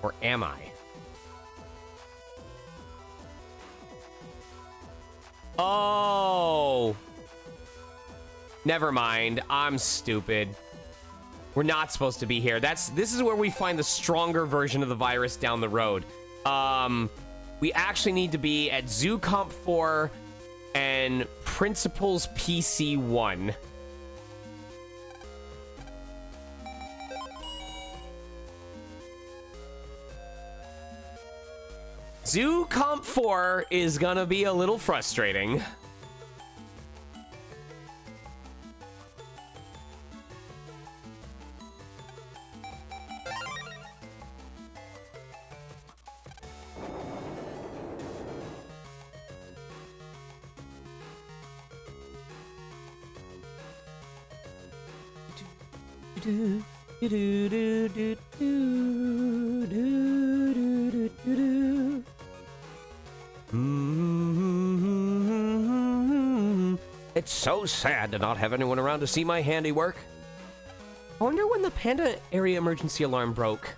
Or am I? Oh. Never mind. I'm stupid. We're not supposed to be here. This is where we find the stronger version of the virus down the road. We actually need to be at Zoo Comp 4 and Principals PC 1. Zoo Comp 4 is gonna be a little frustrating. It's so sad to not have anyone around to see my handiwork. I wonder when the panda area emergency alarm broke.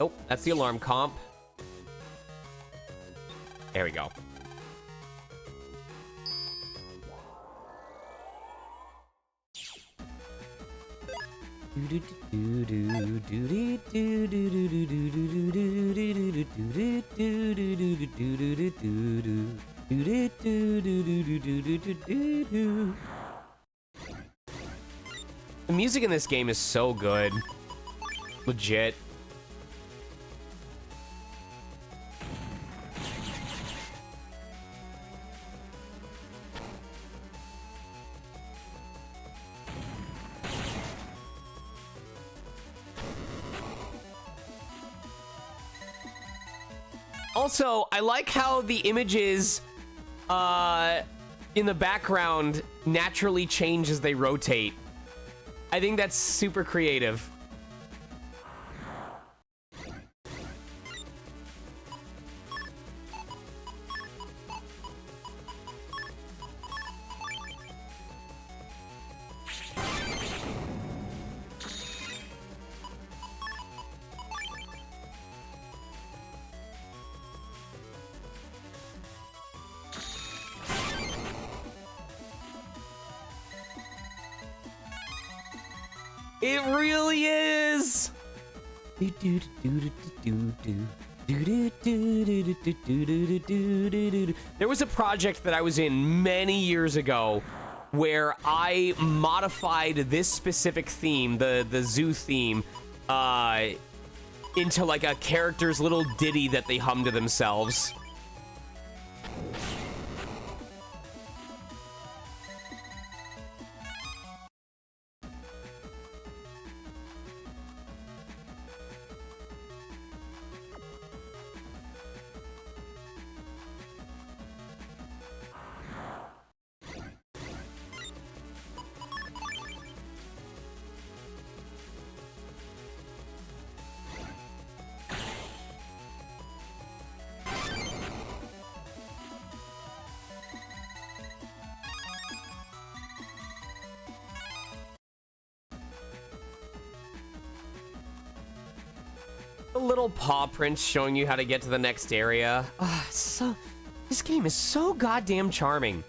Oh, that's the alarm comp. There we go. The music in this game is so good. Legit. Also, I like how the images in the background naturally change as they rotate. I think that's super creative. It really is. There was a project that I was in many years ago where I modified this specific theme, the zoo theme, into like a character's little ditty that they hum to themselves. The little paw prints showing you how to get to the next area. This game is so goddamn charming.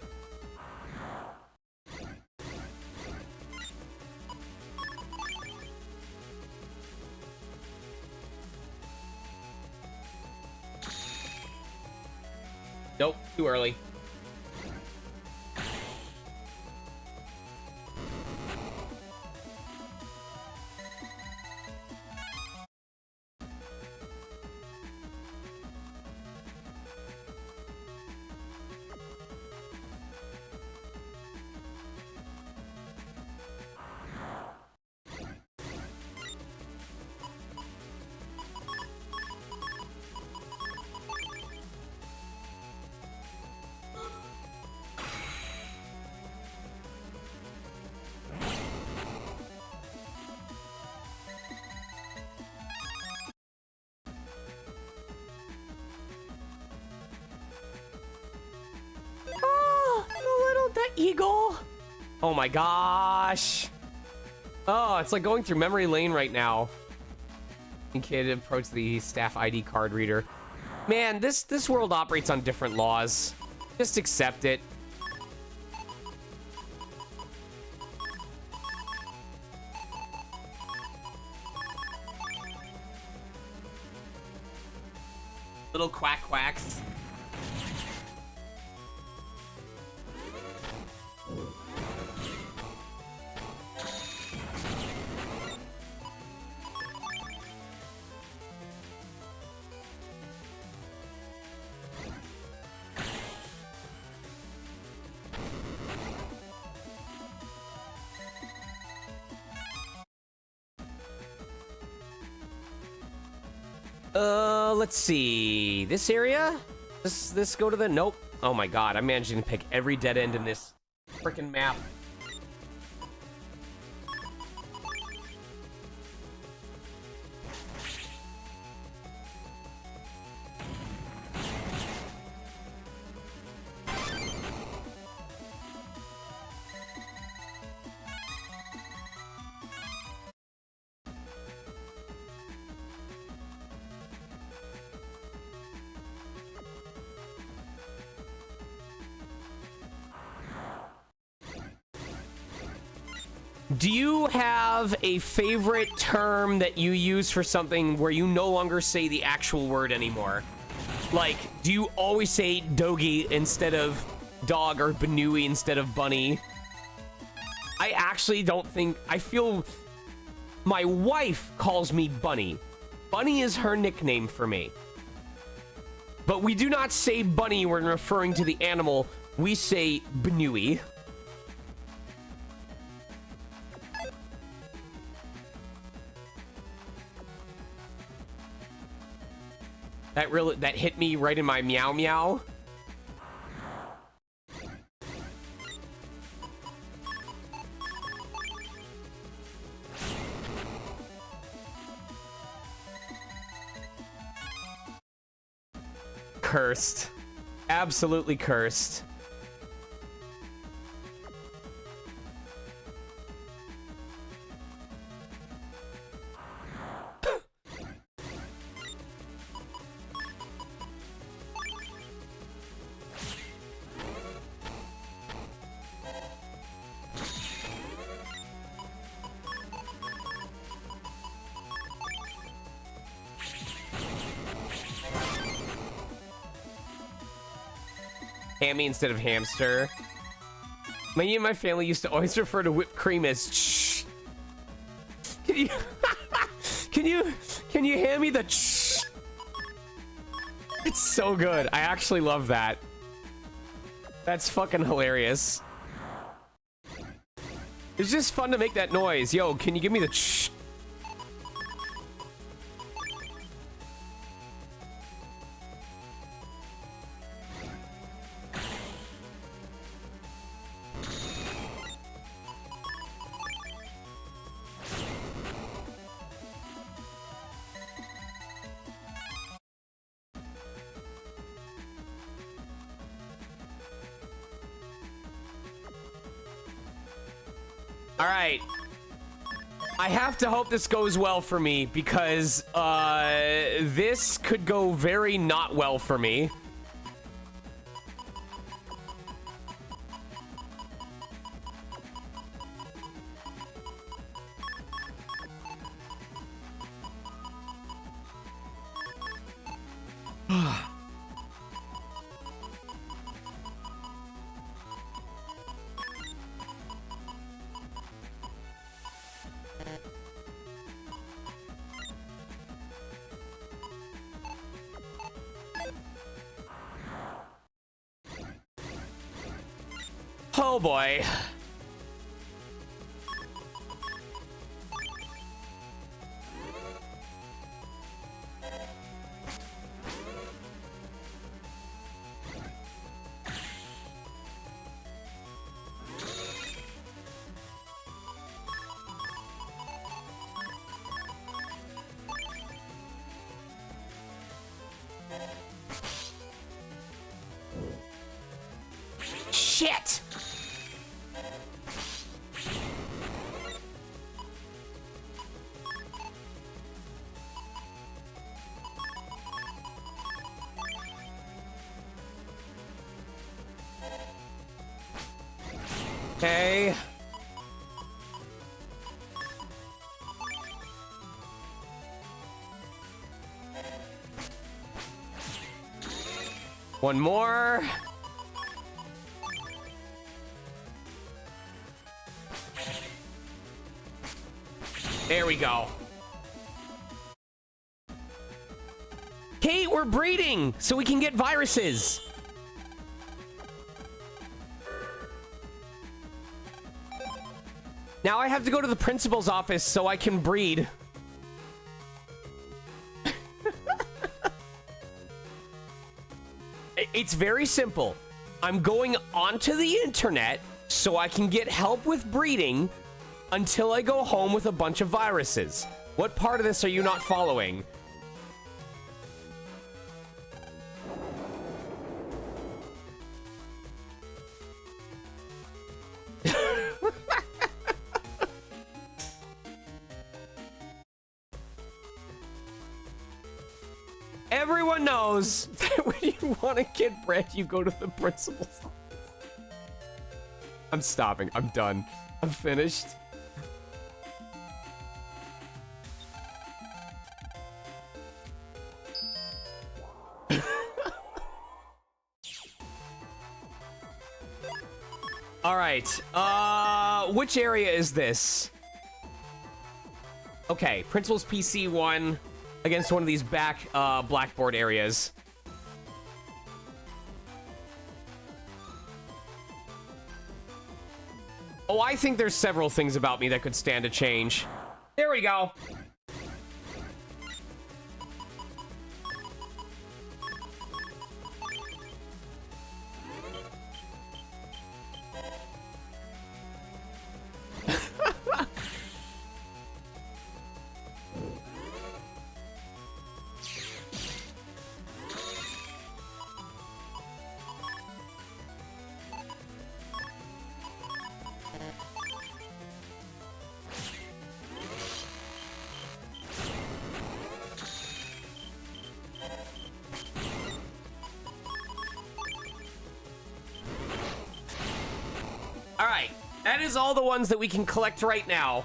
Nope, too early. Eagle. Oh my gosh. Oh, it's like going through memory lane right now. Kid approach the staff ID card reader. Man, this world operates on different laws. Just accept it. Little quack quacks. Let's see. This area? This go to the... Nope. Oh my god, I'm managing to pick every dead end in this freaking map. Do you have a favorite term that you use for something where you no longer say the actual word anymore? Like, do you always say doggy instead of dog or banooey instead of bunny? I actually don't think... I feel... My wife calls me Bunny. Bunny is her nickname for me. But we do not say bunny when referring to the animal. We say banooey. That hit me right in my meow meow. Cursed. Absolutely cursed. Hammy instead of hamster. Me and my family used to always refer to whipped cream as shh. Can you can you hand me the shh? It's so good. I actually love that. That's fucking hilarious. It's just fun to make that noise. Yo, can you give me the shh? All right. I have to hope this goes well for me because this could go very not well for me. Oh boy. Shit! Okay. One more. There we go. Kate, we're breeding so we can get viruses. Now I have to go to the principal's office so I can breed. It's very simple. I'm going onto the internet so I can get help with breeding until I go home with a bunch of viruses. What part of this are you not following? Everyone knows that when you want to get bread, you go to the principal's office. I'm stopping. I'm done. I'm finished. All right. Which area is this? Okay, Principal's PC 1 against one of these back blackboard areas. Oh, I think there's several things about me that could stand a change. There we go. All right, that is all the ones that we can collect right now.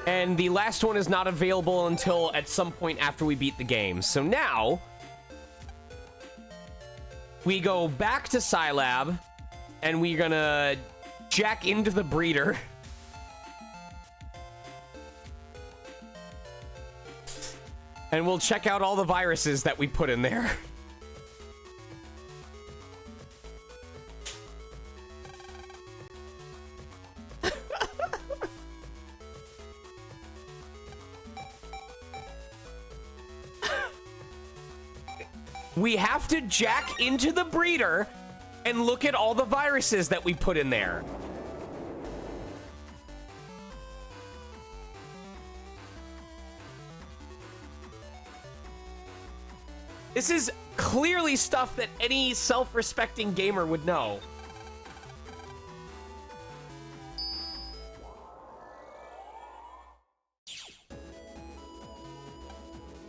And the last one is not available until at some point after we beat the game. So now, we go back to Scilab, and we're gonna jack into the breeder. And we'll check out all the viruses that we put in there. We have to jack into the breeder and look at all the viruses that we put in there. This is clearly stuff that any self-respecting gamer would know.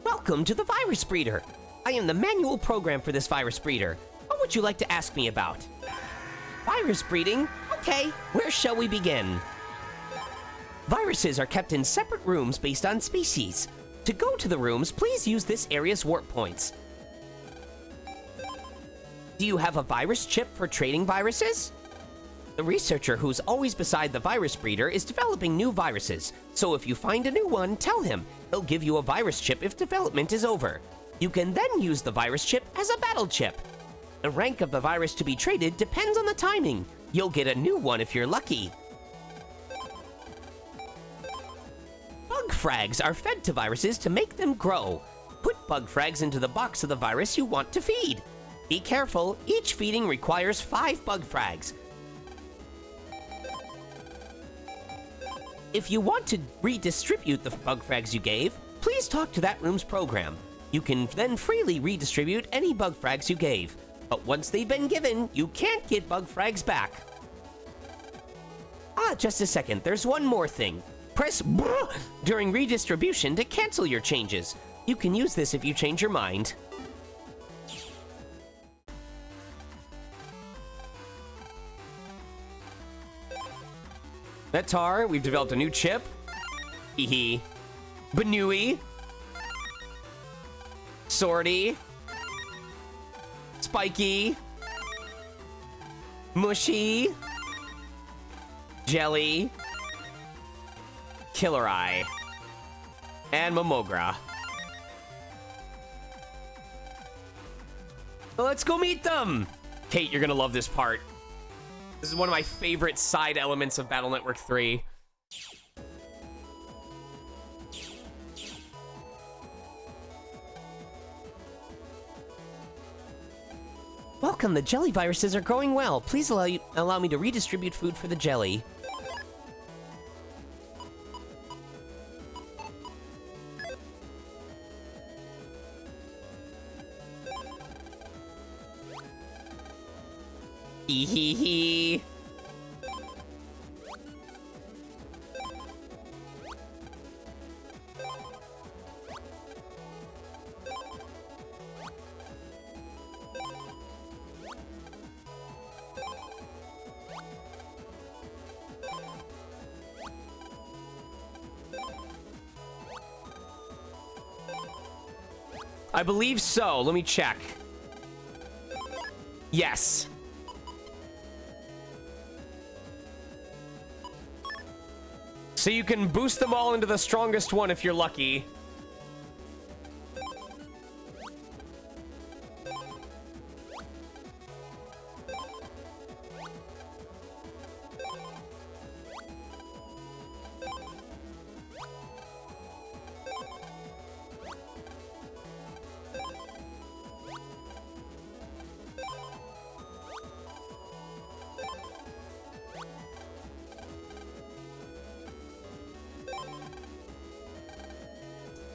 Welcome to the virus breeder. I am the manual program for this virus breeder. What would you like to ask me about? Virus breeding? Okay, where shall we begin? Viruses are kept in separate rooms based on species. To go to the rooms, please use this area's warp points. Do you have a virus chip for trading viruses? The researcher who's always beside the virus breeder is developing new viruses, so if you find a new one, tell him. He'll give you a virus chip if development is over. You can then use the virus chip as a battle chip. The rank of the virus to be traded depends on the timing. You'll get a new one if you're lucky. Bug frags are fed to viruses to make them grow. Put bug frags into the box of the virus you want to feed. Be careful, each feeding requires 5 bug frags. If you want to redistribute the bug frags you gave, please talk to that room's program. You can then freely redistribute any bug frags you gave. But once they've been given, you can't get bug frags back. Ah, just a second, there's one more thing. Press B during redistribution to cancel your changes. You can use this if you change your mind. Metar, we've developed a new chip. Hehe. Banui. Sorty. Spiky. Mushy. Jelly. Killer Eye. And Momogra. Let's go meet them! Kate, you're gonna love this part. This is one of my favorite side elements of Battle Network 3. Welcome, the jelly viruses are growing well. Please allow me to redistribute food for the jelly. Hee hee hee. I believe so. Let me check. Yes. So you can boost them all into the strongest one if you're lucky.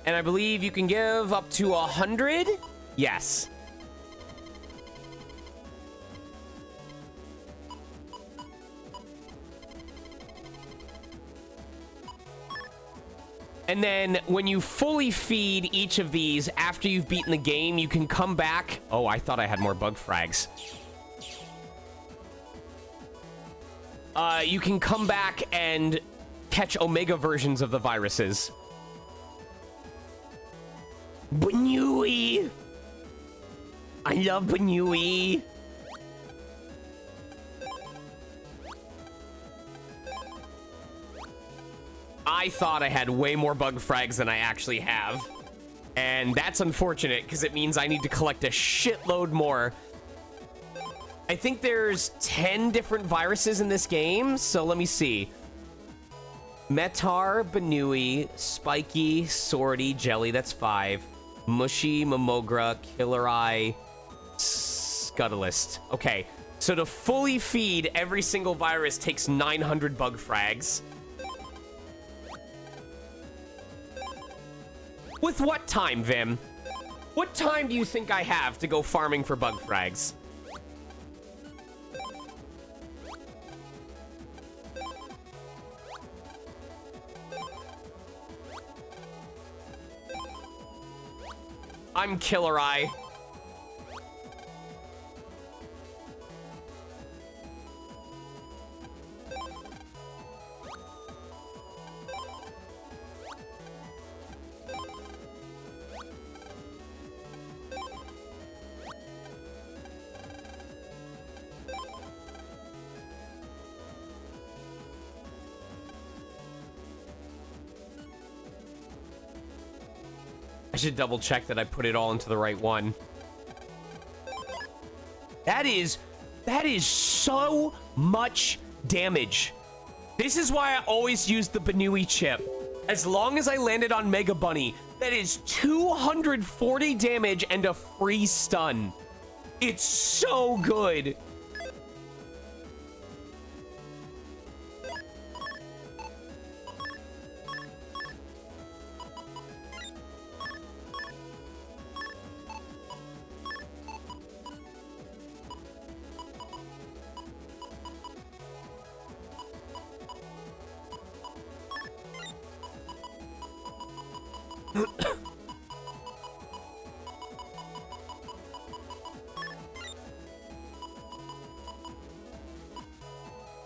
And I believe you can give up to 100? Yes. And then when you fully feed each of these after you've beaten the game, you can come back. Oh, I thought I had more bug frags. You can come back and catch Omega versions of the viruses. Banui! I love Banui! I thought I had way more bug frags than I actually have. And that's unfortunate, because it means I need to collect a shitload more. I think there's 10 different viruses in this game, so let me see. Metar, Banui, Spiky, Swordy, Jelly, that's 5. Mushy, Momogra, Killer Eye, Scuttlest. Okay, so to fully feed every single virus takes 900 bug frags. With what time, Vim? What time do you think I have to go farming for bug frags? I'm Killer Eye. I should double check that I put it all into the right one. That is so much damage. This is why I always use the Banui chip. As long as I landed on Mega Bunny, that is 240 damage and a free stun. It's so good.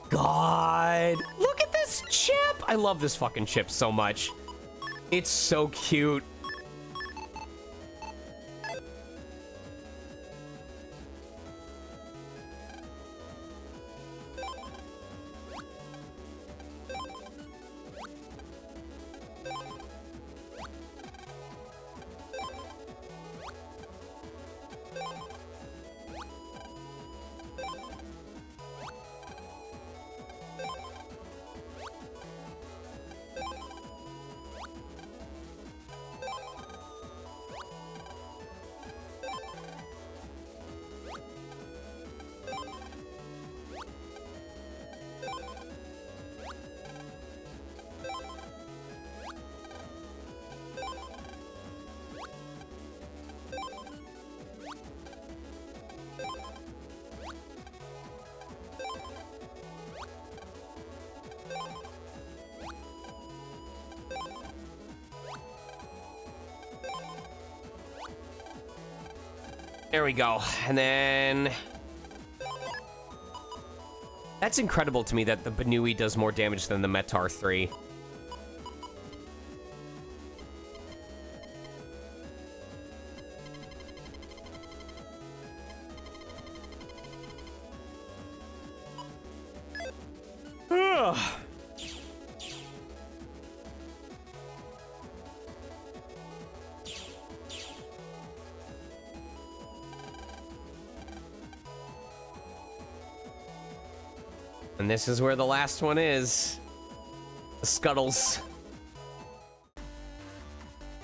God, look at this chip. I love this fucking chip so much. It's so cute. There we go. And then... That's incredible to me that the Banui does more damage than the Metar 3. And this is where the last one is. The Scuttles.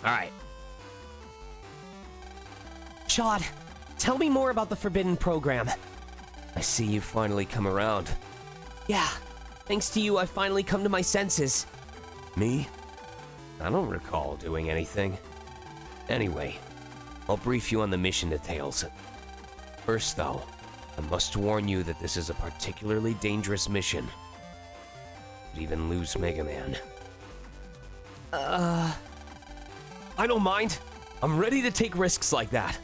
Alright. Chad, tell me more about the Forbidden Program. I see you finally come around. Yeah, thanks to you, I've finally come to my senses. Me? I don't recall doing anything. Anyway, I'll brief you on the mission details. First, though, I must warn you that this is a particularly dangerous mission. Could even lose Mega Man. I don't mind. I'm ready to take risks like that.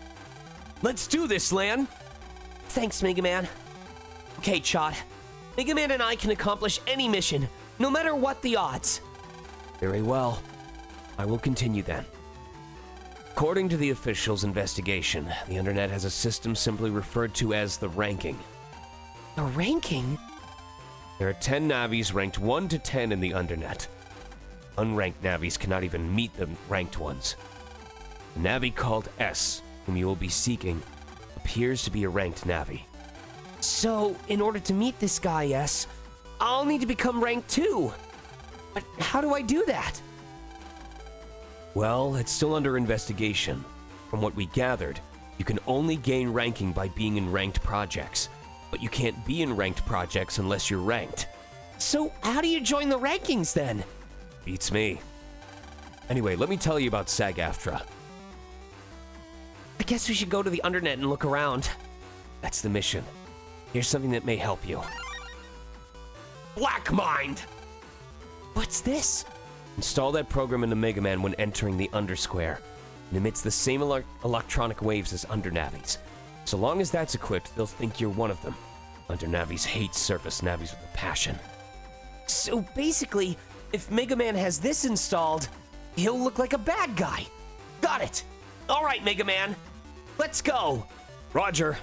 Let's do this, Lan. Thanks, Mega Man. Okay, Chad. Mega Man and I can accomplish any mission, no matter what the odds. Very well. I will continue then. According to the officials' investigation, the Internet has a system simply referred to as the ranking. The ranking? There are 10 Navis ranked 1 to 10 in the Undernet. Unranked Navis cannot even meet the ranked ones. The Navi called S, whom you will be seeking, appears to be a ranked Navi. So, in order to meet this guy, yes, I'll need to become ranked 2. But how do I do that? Well, it's still under investigation. From what we gathered, you can only gain ranking by being in ranked projects, but you can't be in ranked projects unless you're ranked. So, how do you join the rankings then? Beats me. Anyway, let me tell you about SAG-AFTRA. I guess we should go to the Undernet and look around. That's the mission. Here's something that may help you. Black Mind! What's this? Install that program into Mega Man when entering the Undersquare. It emits the same electronic waves as Undernavis. So long as that's equipped, they'll think you're one of them. Undernavis hate surface Navis with a passion. So basically, if Mega Man has this installed, he'll look like a bad guy. Got it! Alright, Mega Man. Let's go! Roger.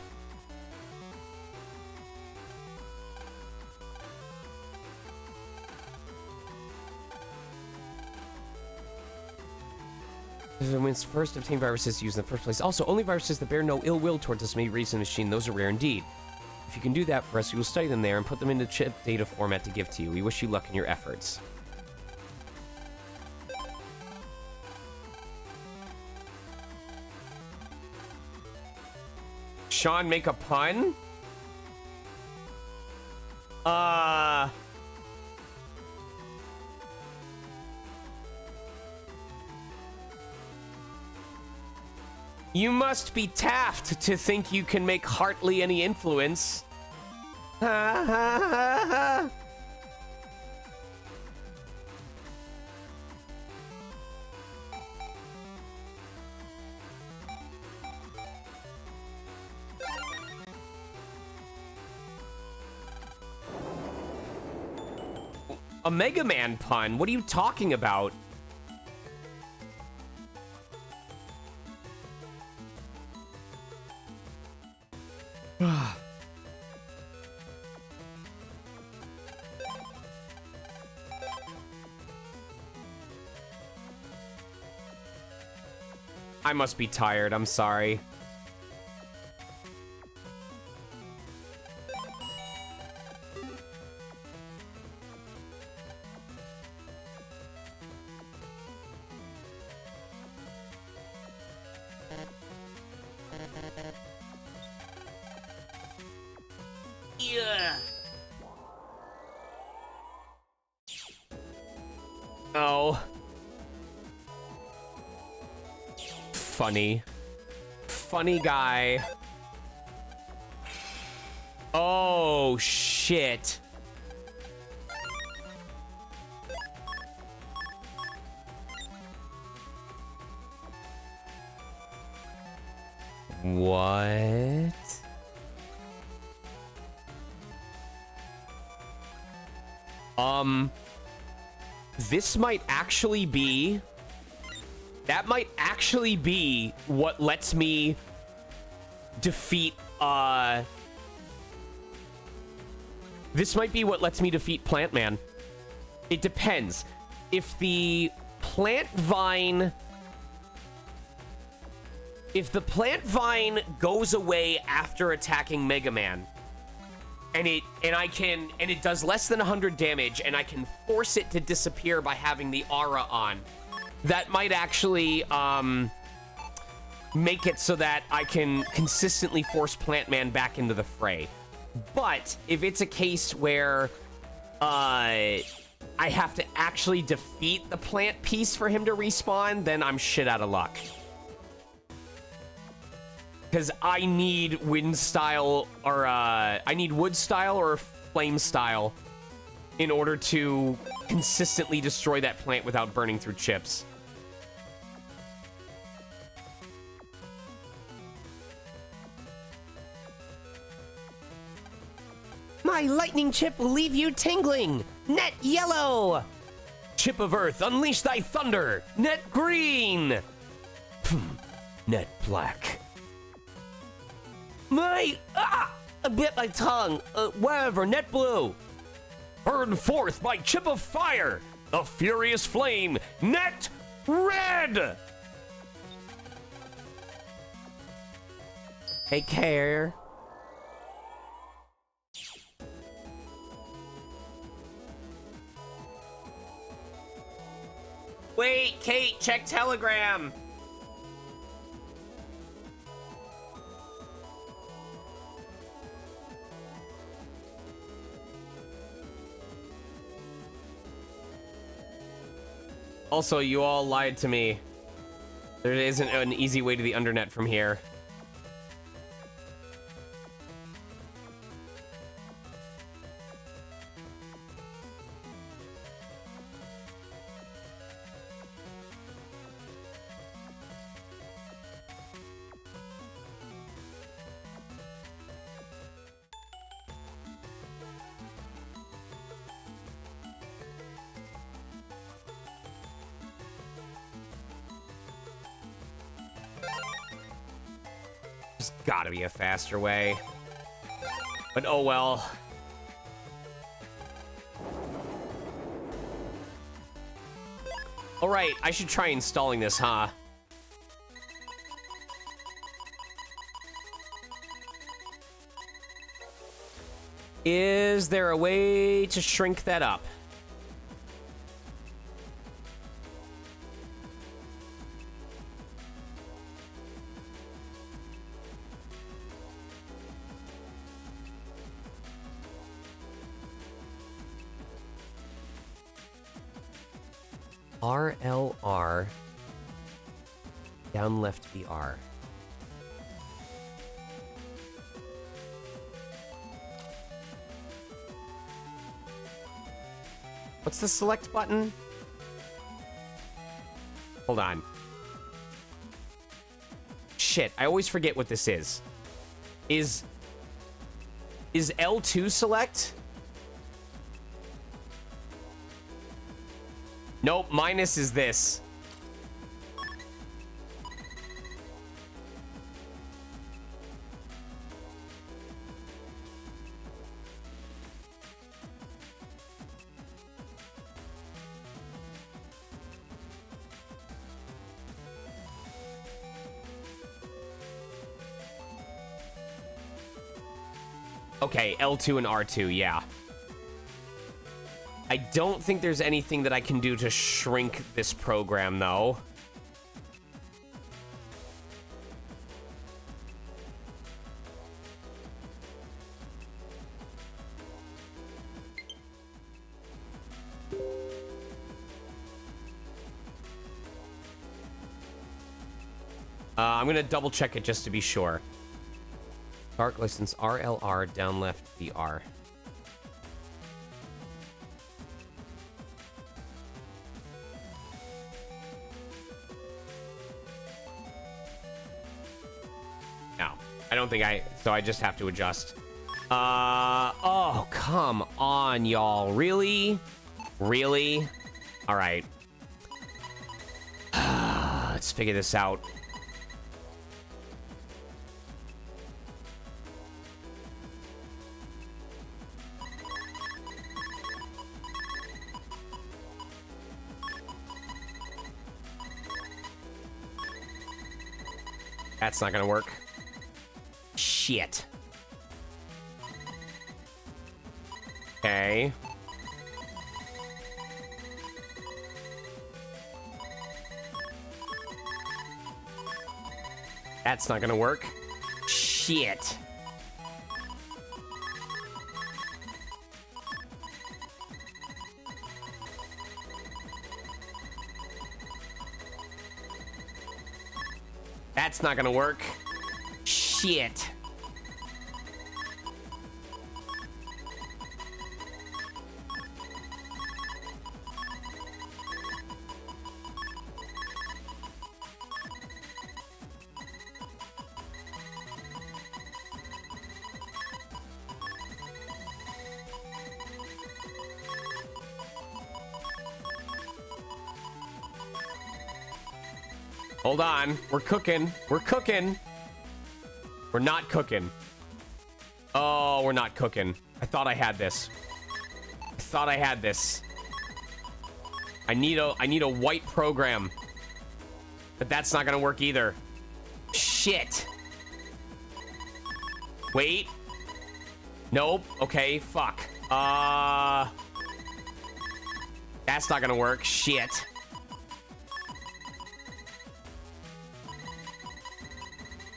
When first obtained viruses used in the first place. Also, only viruses that bear no ill will towards us may be raised in the machine. Those are rare indeed. If you can do that for us, we will study them there and put them into chip data format to give to you. We wish you luck in your efforts. Sean, make a pun? You must be Taft to think you can make Hartley any influence. Ha ha ha ha. A Mega Man pun? What are you talking about? I must be tired, I'm sorry. Yeah. Oh. Funny. Funny guy. Oh, shit. What? This might actually be... That might actually be what lets me defeat, This might be what lets me defeat Plant Man. It depends. If the plant vine... If the plant vine goes away after attacking Mega Man, and it does less than 100 damage, and I can force it to disappear by having the aura on. That might actually make it so that I can consistently force Plant Man back into the fray. But if it's a case where I have to actually defeat the plant piece for him to respawn, then I'm shit out of luck. Because I need wind style, or I need wood style or flame style in order to consistently destroy that plant without burning through chips. My lightning chip will leave you tingling. Net yellow. Chip of Earth, unleash thy thunder. Net green. Net black. I bit my tongue. Wherever, net blue. Burn forth my chip of fire. A furious flame. Net red. Take care. Wait, Kate, check Telegram. Also, you all lied to me. There isn't an easy way to the undernet from here. There's gotta be a faster way. But oh well. Alright, I should try installing this, huh? Is there a way to shrink that up? RLR, down left BR. What's the select button? Hold on. Shit, I always forget what this is. Is L2 select? Nope, minus is this. Okay, L2 and R2, yeah. I don't think there's anything that I can do to shrink this program, though. I'm gonna double check it just to be sure. Dark license RLR, down left BR. No, I don't think so I just have to adjust. Oh, come on, y'all. Really? Really? All right. Let's figure this out. That's not gonna work. Shit. Okay. That's not gonna work. Shit. That's not gonna work. Shit. Hold on. We're cooking. We're cooking. We're not cooking. Oh, we're not cooking. I thought I had this. I thought I had this. I need a white program. But that's not gonna work either. Shit. Wait. Nope. Okay, fuck. That's not gonna work. Shit.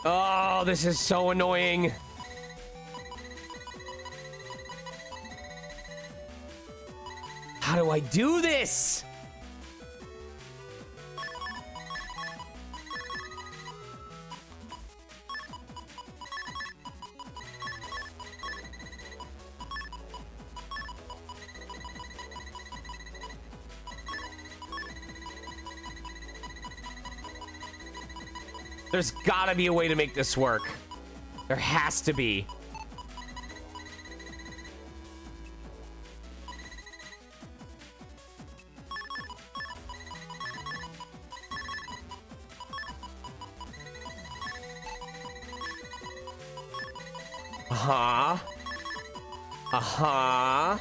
Oh, this is so annoying. How do I do this? There's gotta be a way to make this work. There has to be. Uh-huh. Uh-huh.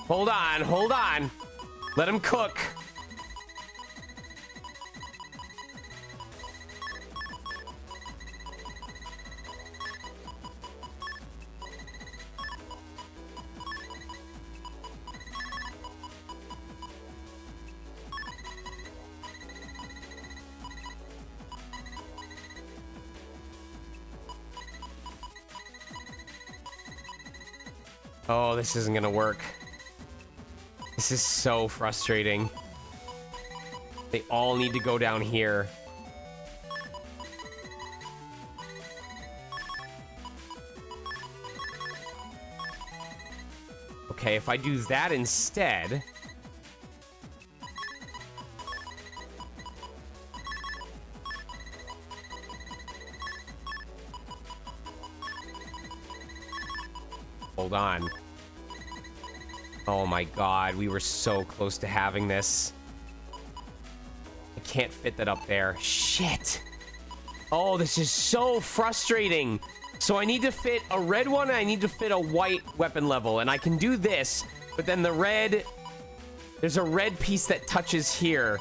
Hold on, hold on. Let him cook. Oh, this isn't gonna work. This is so frustrating. They all need to go down here. Okay, if I do that instead... Hold on. Oh my god, we were so close to having this. I can't fit that up there. Shit. Oh, this is so frustrating. So I need to fit a red one and I need to fit a white weapon level. And I can do this, but then the red... There's a red piece that touches here.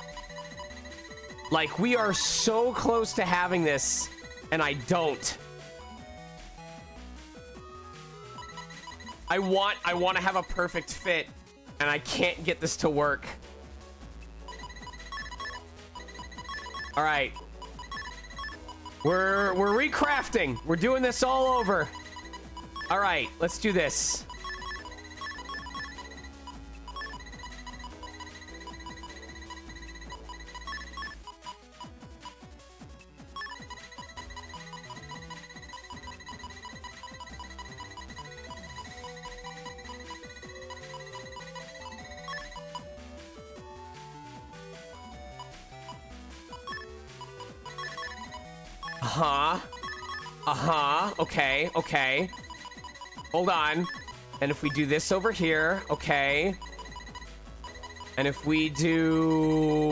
Like, we are so close to having this, and I don't. I want to have a perfect fit, and I can't get this to work. All right. We're recrafting. We're doing this all over. All right, let's do this. Uh-huh. Uh-huh. Okay, okay. Hold on. And if we do this over here, okay. And if we do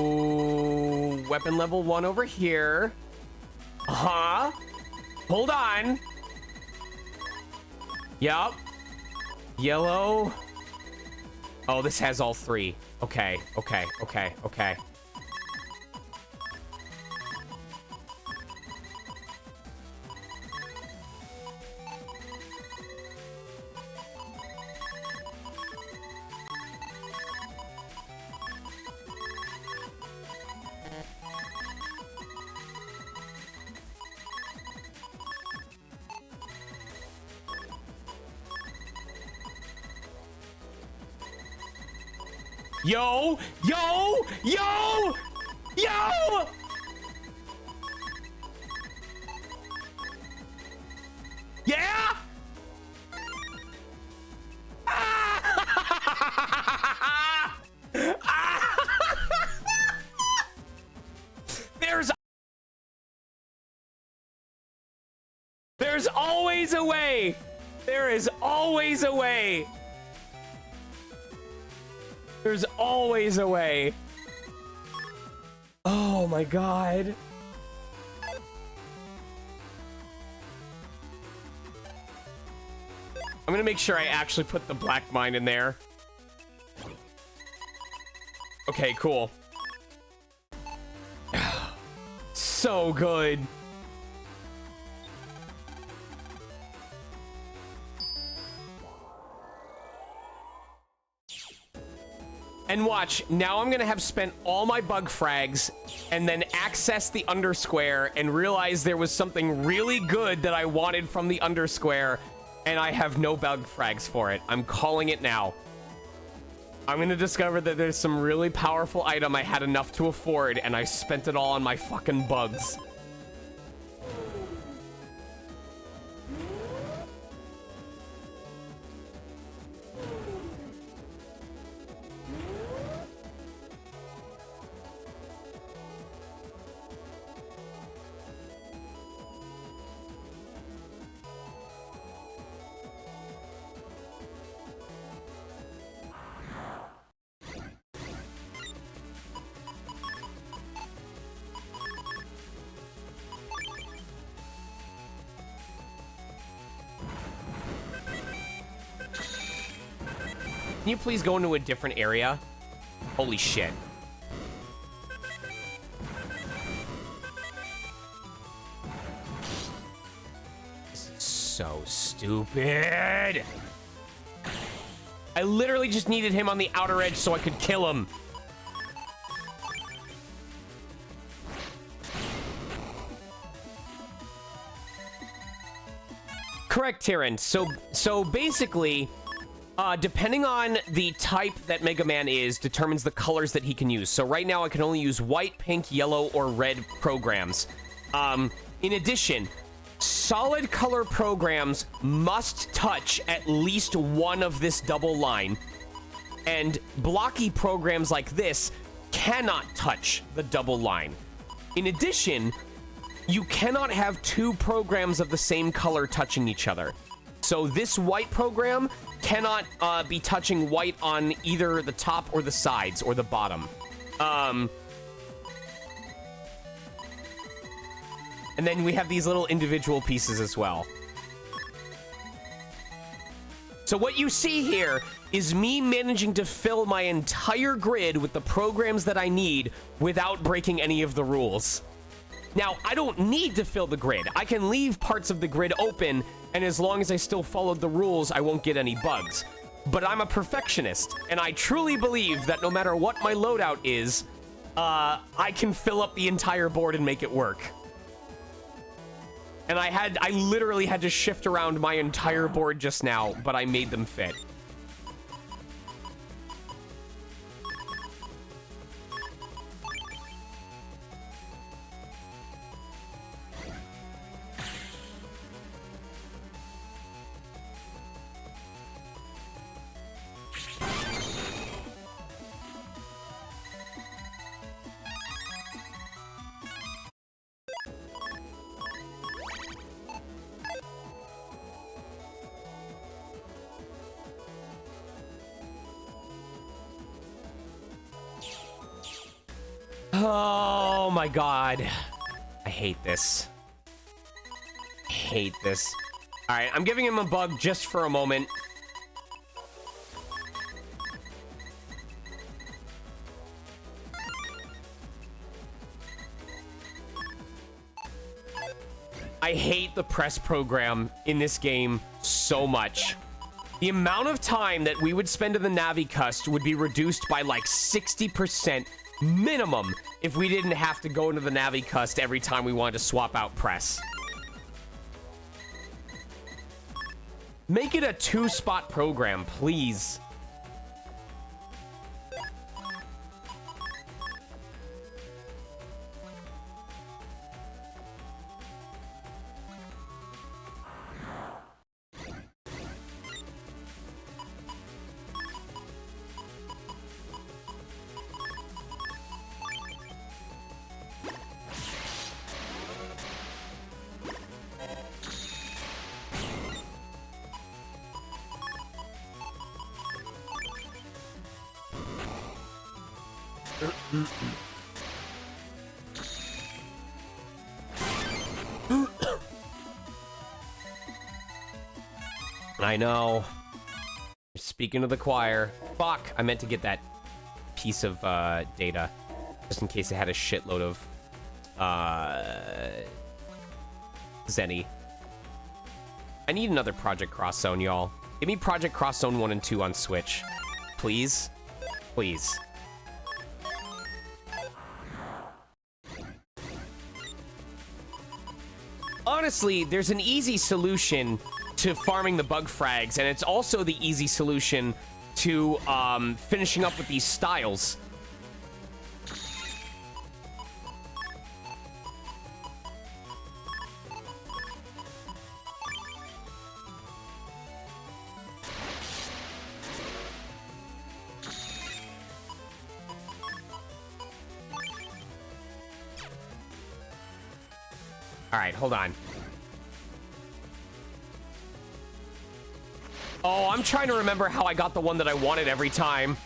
weapon level 1 over here. Uh-huh. Hold on. Yup. Yellow. Oh, this has all 3. Okay, okay, okay, okay. Yo! Yo! Yo! Yo! Yeah? There's always a way. There is always a way. There's always a way. Oh my god. I'm gonna make sure I actually put the black mine in there. Okay, cool. So good. And watch, now I'm gonna have spent all my bug frags and then access the undersquare and realize there was something really good that I wanted from the undersquare, and I have no bug frags for it. I'm calling it now. I'm gonna discover that there's some really powerful item I had enough to afford, and I spent it all on my fucking bugs. Can you please go into a different area? Holy shit. This is so stupid. I literally just needed him on the outer edge so I could kill him. Correct, Tyrann. So basically, depending on the type that Mega Man is, determines the colors that he can use. So right now I can only use white, pink, yellow, or red programs. In addition, solid color programs must touch at least one of this double line. And blocky programs like this cannot touch the double line. In addition, you cannot have two programs of the same color touching each other. So this white program cannot be touching white on either the top or the sides or the bottom. And then we have these little individual pieces as well. So what you see here is me managing to fill my entire grid with the programs that I need without breaking any of the rules. Now, I don't need to fill the grid. I can leave parts of the grid open, and as long as I still followed the rules, I won't get any bugs. But I'm a perfectionist, and I truly believe that no matter what my loadout is, I can fill up the entire board and make it work. And I literally had to shift around my entire board just now, but I made them fit. Oh my god. I hate this. I hate this. Alright, I'm giving him a bug just for a moment. I hate the press program in this game so much. The amount of time that we would spend in the Navicust would be reduced by like 60% minimum if we didn't have to go into the Navicust every time we wanted to swap out press. Make it a 2-spot program, please. I know. Speaking of the choir. Fuck, I meant to get that piece of data. Just in case it had a shitload of Zenny. I need another Project Cross Zone, y'all. Give me Project Cross Zone 1 and 2 on Switch. Please? Please. Honestly, there's an easy solution to farming the bug frags, and it's also the easy solution to finishing up with these styles. All right, hold on. Oh, I'm trying to remember how I got the one that I wanted every time.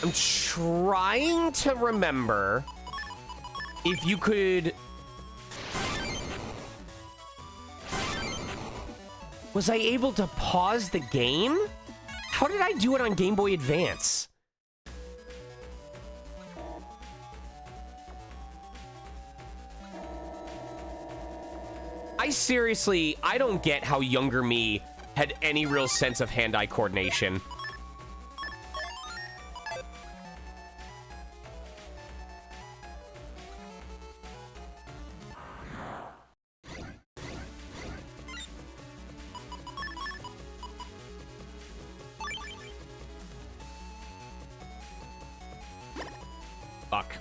I'm trying to remember if you could... Was I able to pause the game? How did I do it on Game Boy Advance? I don't get how younger me had any real sense of hand-eye coordination. Fuck.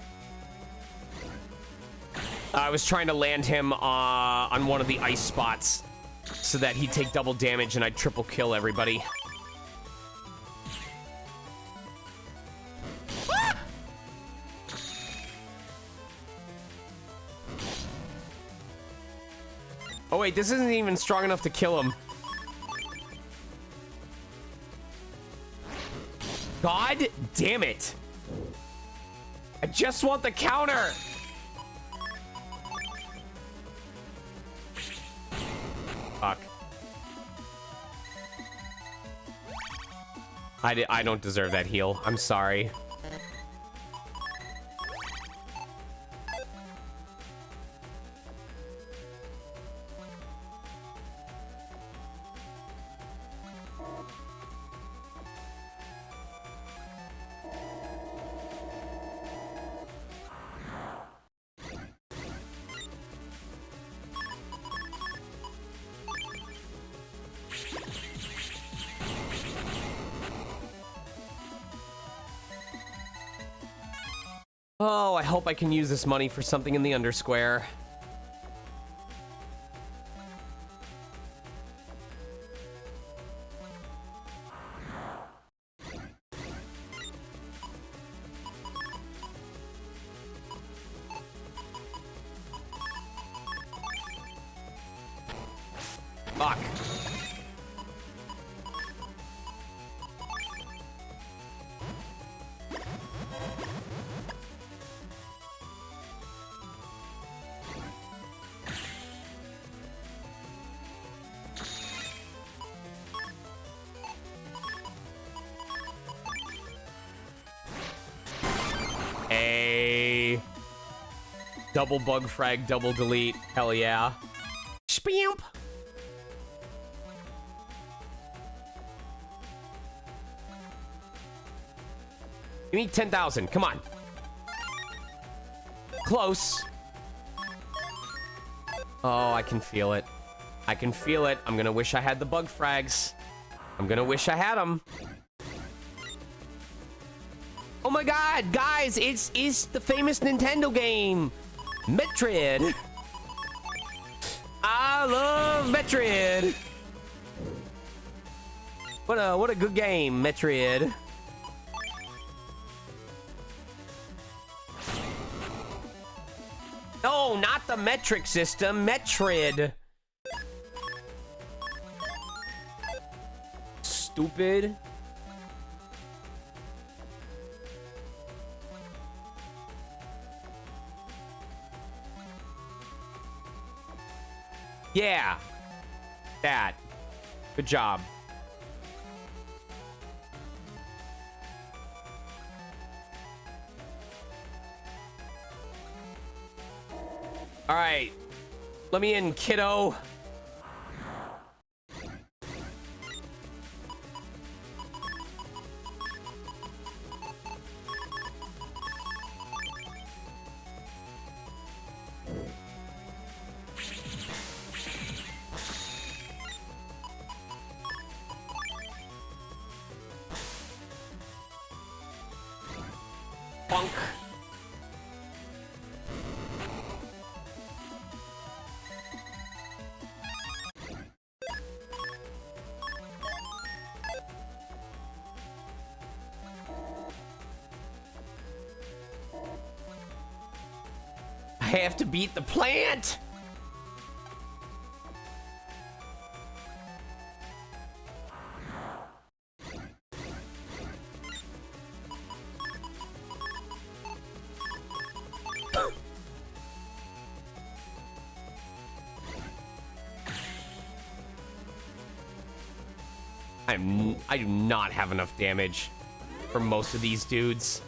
I was trying to land him on one of the ice spots so that he'd take double damage and I'd triple kill everybody. Ah! Oh wait, this isn't even strong enough to kill him. God damn it. I just want the counter. Fuck. I don't deserve that heal. I'm sorry. Oh, I hope I can use this money for something in the undersquare. Fuck. A double bug frag, double delete. Hell yeah. Spamp. Give me 10,000. Come on. Close. Oh, I can feel it. I can feel it. I'm gonna wish I had the bug frags. I'm gonna wish I had them. Oh my god, guys, it's the famous Nintendo game, Metroid. I love Metroid. What a good game, Metroid. No, not the metric system, Metroid. Stupid. Yeah. That. Good job. All right. Let me in, kiddo. Bunk. I have to beat the plant. I do not have enough damage for most of these dudes.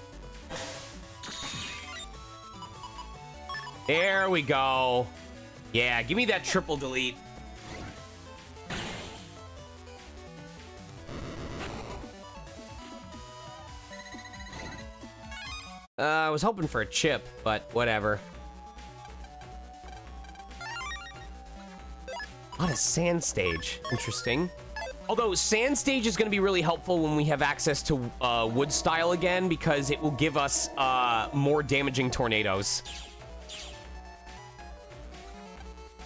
There we go. Yeah, give me that triple delete. I was hoping for a chip, but whatever. A lot of sand stage. Interesting. Although sand stage is going to be really helpful when we have access to wood style again, because it will give us more damaging tornadoes.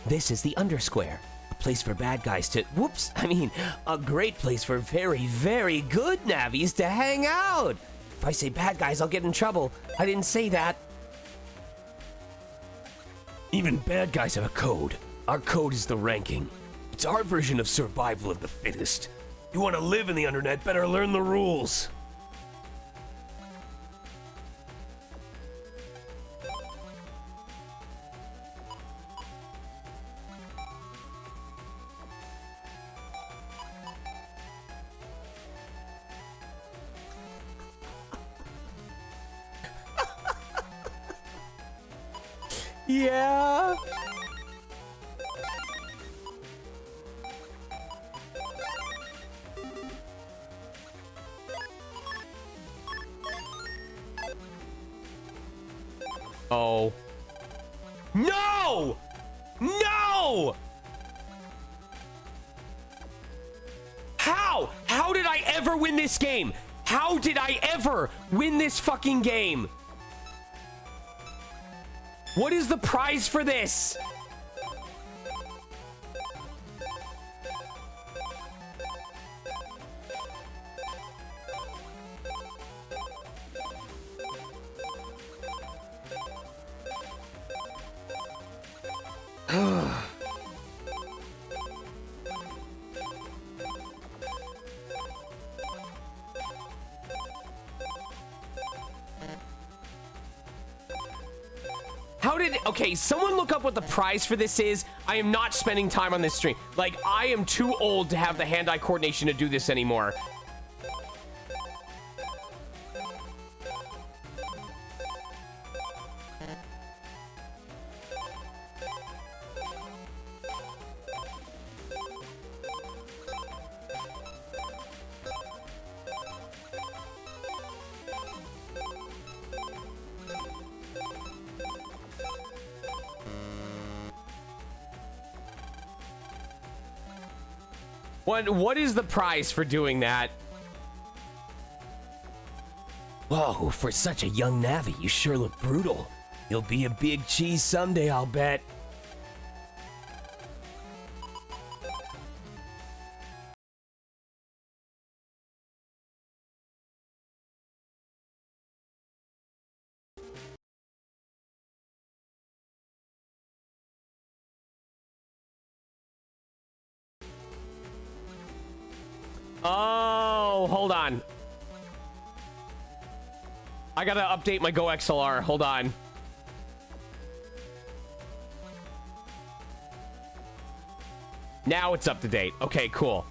This is the Undersquare, a place for bad guys to... Whoops, I mean, a great place for very, very good Navis to hang out. If I say bad guys, I'll get in trouble. I didn't say that. Even bad guys have a code. Our code is the ranking. It's our version of survival of the fittest. You want to live in the Undernet, better learn the rules. Yeah. Oh. No! No! How? How did I ever win this game? How did I ever win this fucking game? What is the prize for this? How did... Okay, someone look up what the prize for this is. I am not spending time on this stream. Like, I am too old to have the hand-eye coordination to do this anymore. What is the price for doing that? Whoa, for such a young Navi, you sure look brutal. You'll be a big cheese someday, I'll bet. Oh, hold on. I gotta update my Go XLR. Hold on. Now it's up to date. Okay, cool.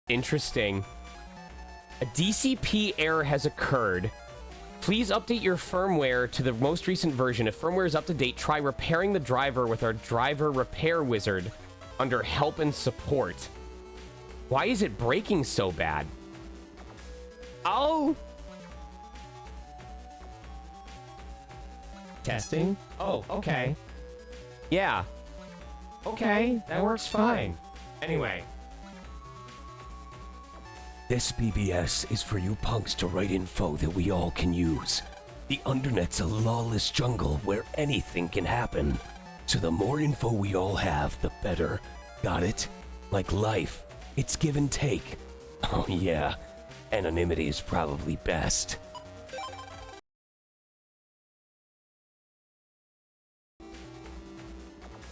Interesting. A DCP error has occurred. Please update your firmware to the most recent version. If firmware is up to date, try repairing the driver with our driver repair wizard under help and support. Why is it breaking so bad? Oh! Testing? Oh, okay. Yeah. Okay, that works fine. Anyway. This BBS is for you punks to write info that we all can use. The Undernet's a lawless jungle where anything can happen. So the more info we all have, the better. Got it? Like life. It's give and take. Oh yeah. Anonymity is probably best.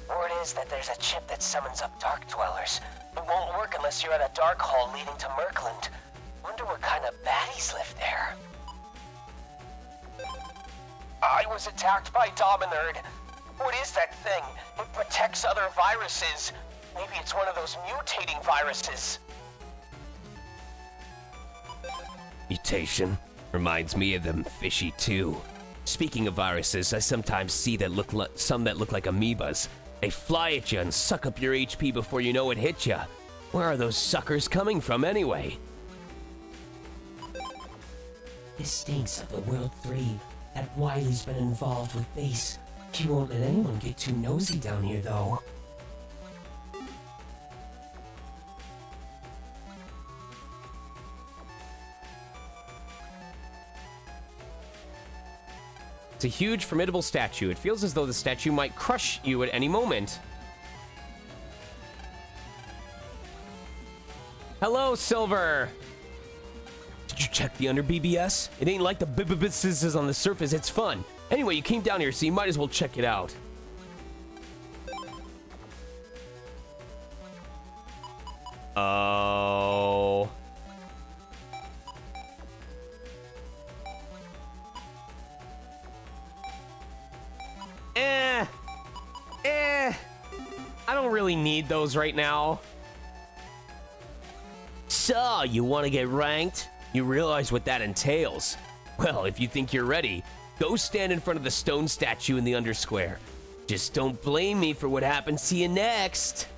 Word is that there's a chip that summons up dark dwellers. It won't work unless you're at a dark hall leading to Merkland. Wonder what kind of baddies live there. I was attacked by Dominerd. What is that thing? It protects other viruses. Maybe it's one of those mutating viruses. Mutation reminds me of them fishy too. Speaking of viruses, I sometimes see some that look like amoebas. They fly at you and suck up your HP before you know it hit you. Where are those suckers coming from anyway? This stinks of the World 3. That Wiley's been involved with base. She won't let anyone get too nosy down here, though. It's a huge, formidable statue. It feels as though the statue might crush you at any moment. Hello, Silver! Did you check the under BBS? It ain't like the BBS's on the surface, it's fun. Anyway, you came down here, so you might as well check it out. Oh... I don't really need those right now. So, you want to get ranked? You realize what that entails. Well, if you think you're ready, go stand in front of the stone statue in the Undersquare. Just don't blame me for what happens to you next.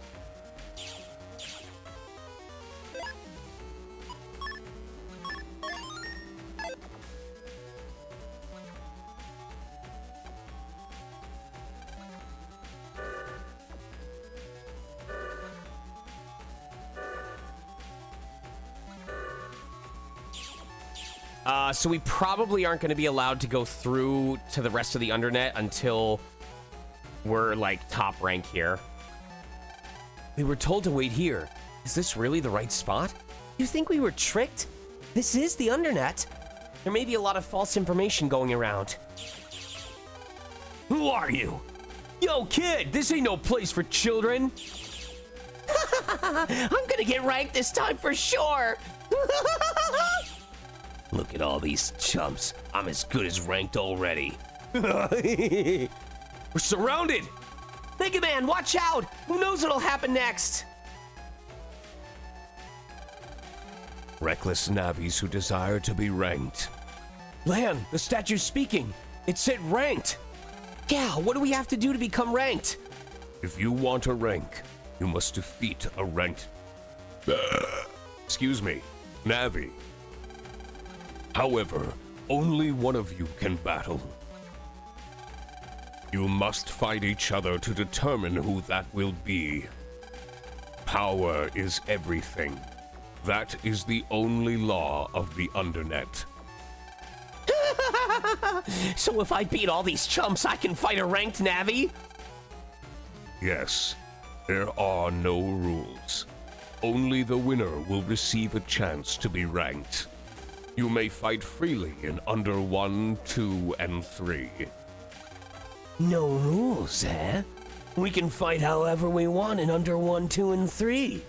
So we probably aren't going to be allowed to go through to the rest of the Undernet until we're, like, top rank here. We were told to wait here. Is this really the right spot? You think we were tricked? This is the Undernet. There may be a lot of false information going around. Who are you? Yo, kid, this ain't no place for children. I'm gonna get ranked this time for sure. Look at all these chumps. I'm as good as ranked already. We're surrounded! Mega Man, watch out! Who knows what'll happen next? Reckless Navis who desire to be ranked. Lan, the statue's speaking. It said ranked. Yeah, what do we have to do to become ranked? If you want a rank, you must defeat a ranked... Excuse me, Navi. However, only one of you can battle. You must fight each other to determine who that will be. Power is everything. That is the only law of the Undernet. So if I beat all these chumps, I can fight a ranked Navi? Yes, there are no rules. Only the winner will receive a chance to be ranked. You may fight freely in Under 1, 2, and 3. No rules, eh? We can fight however we want in Under 1, 2, and 3.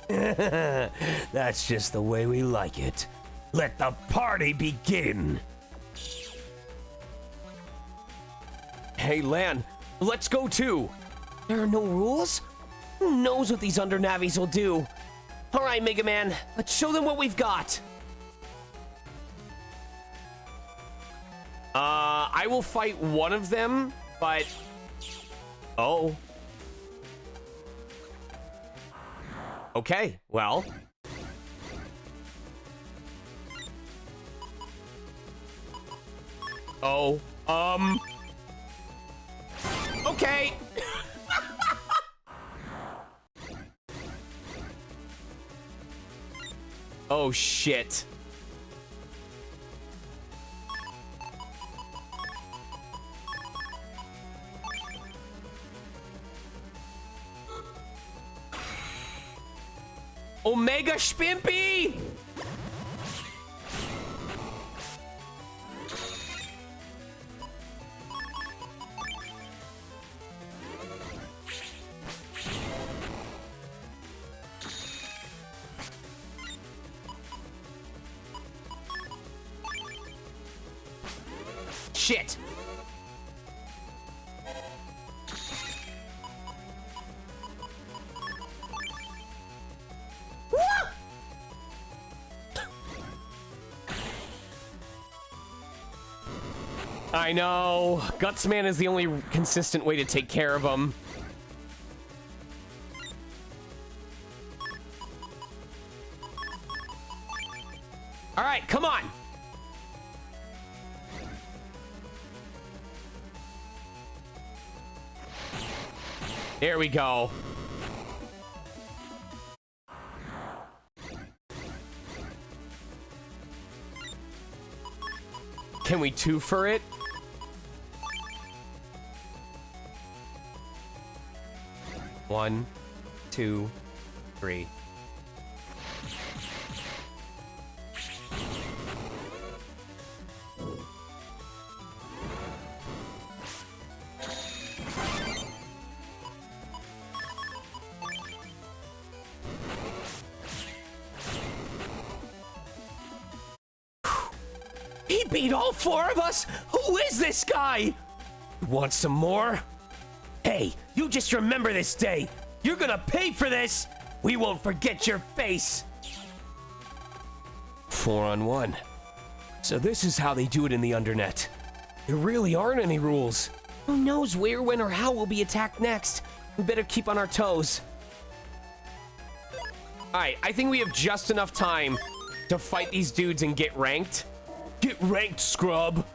That's just the way we like it. Let the party begin! Hey, Lan, let's go too. There are no rules? Who knows what these undernavies will do? All right, Mega Man, let's show them what we've got. I will fight one of them, but... Oh. Okay, well... Oh, okay. Oh, shit. Omega Spimpy! Shit. I know. Gutsman is the only consistent way to take care of him. All right, come on. There we go. Can we two-fer it? One, two, three. He beat all four of us? Who is this guy? Want some more? Hey, you just remember this day. You're gonna pay for this. We won't forget your face. 4-on-1. So this is how they do it in the Undernet. There really aren't any rules. Who knows where, when, or how we'll be attacked next? We better keep on our toes. Alright, I think we have just enough time to fight these dudes and get ranked. Get ranked, scrub!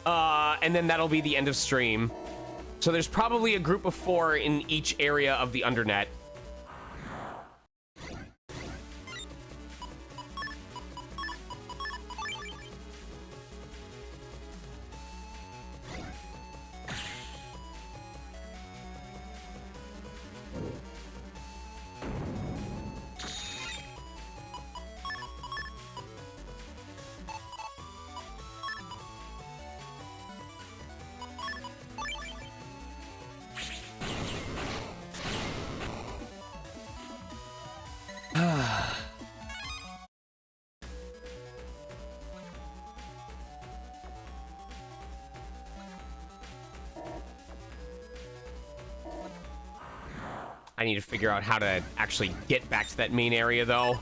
And then that'll be the end of stream. So there's probably a group of 4 in each area of the Undernet. I need to figure out how to actually get back to that main area, though.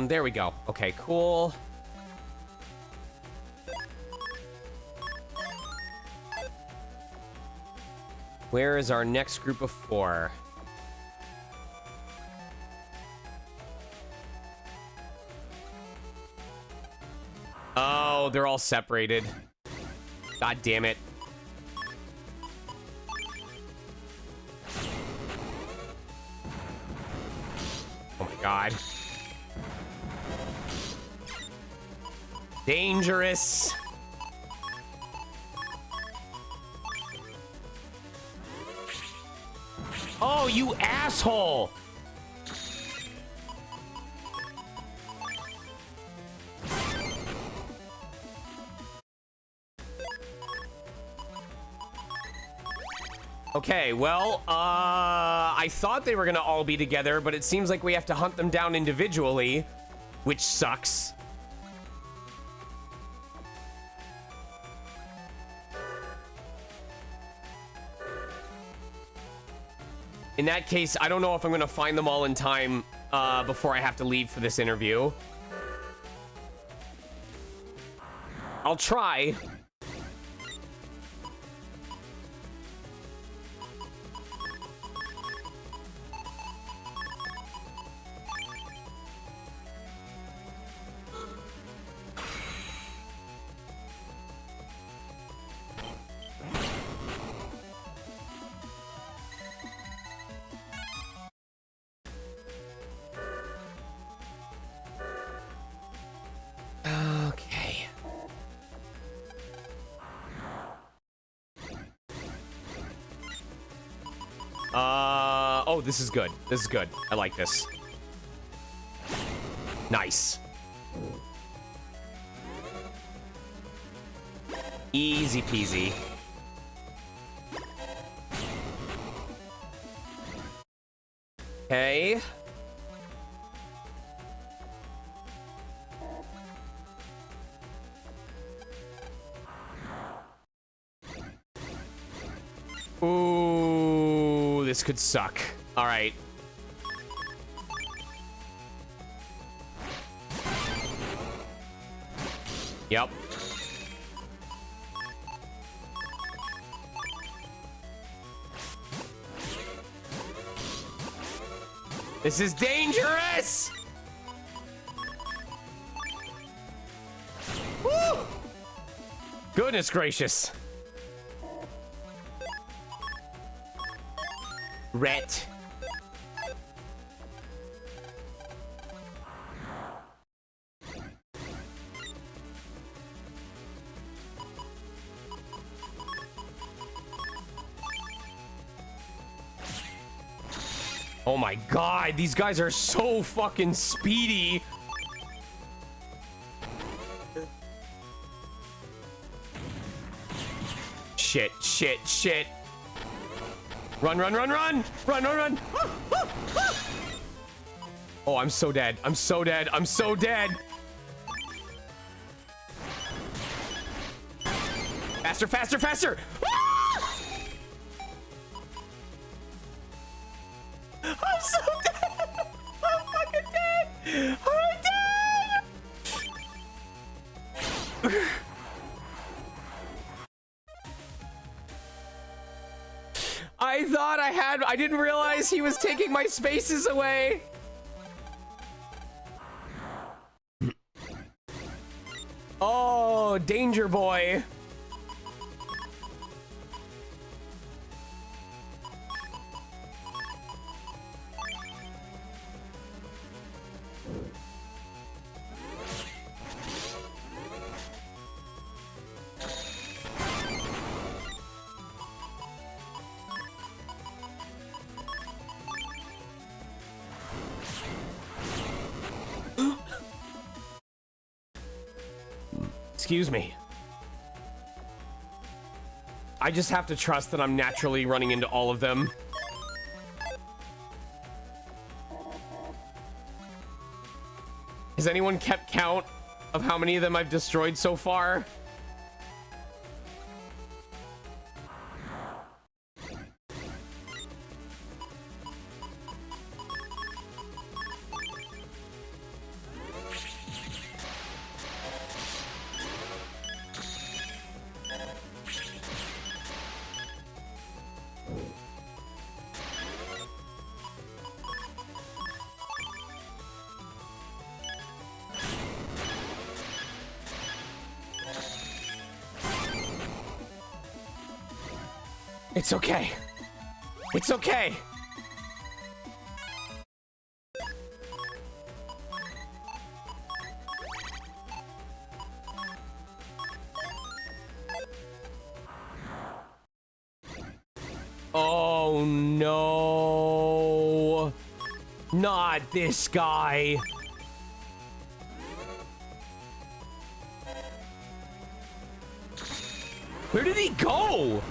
There we go. Okay, cool. Where is our next group of 4? Oh, they're all separated. God damn it. Oh my god. Dangerous. Oh, you asshole! Okay, well, I thought they were gonna all be together, but it seems like we have to hunt them down individually, which sucks. In that case, I don't know if I'm gonna find them all in time before I have to leave for this interview. I'll try. Okay. Oh, this is good. This is good. I like this. Nice. Easy peasy. Okay. Ooh, this could suck. All right. Yep. This is dangerous! Woo! Goodness gracious. Ret. Oh my god, these guys are so fucking speedy. Shit, shit, shit. Run, run, run, run! Run, run, run! Oh, I'm so dead. I'm so dead. I'm so dead. Faster, faster, faster! I'm so dead! I'm fucking dead! I'm dead! I thought I didn't realize he was taking my spaces away. Oh, danger boy. Excuse me. I just have to trust that I'm naturally running into all of them. Has anyone kept count of how many of them I've destroyed so far? It's okay. It's okay. Oh no. Not this guy. Where did he go?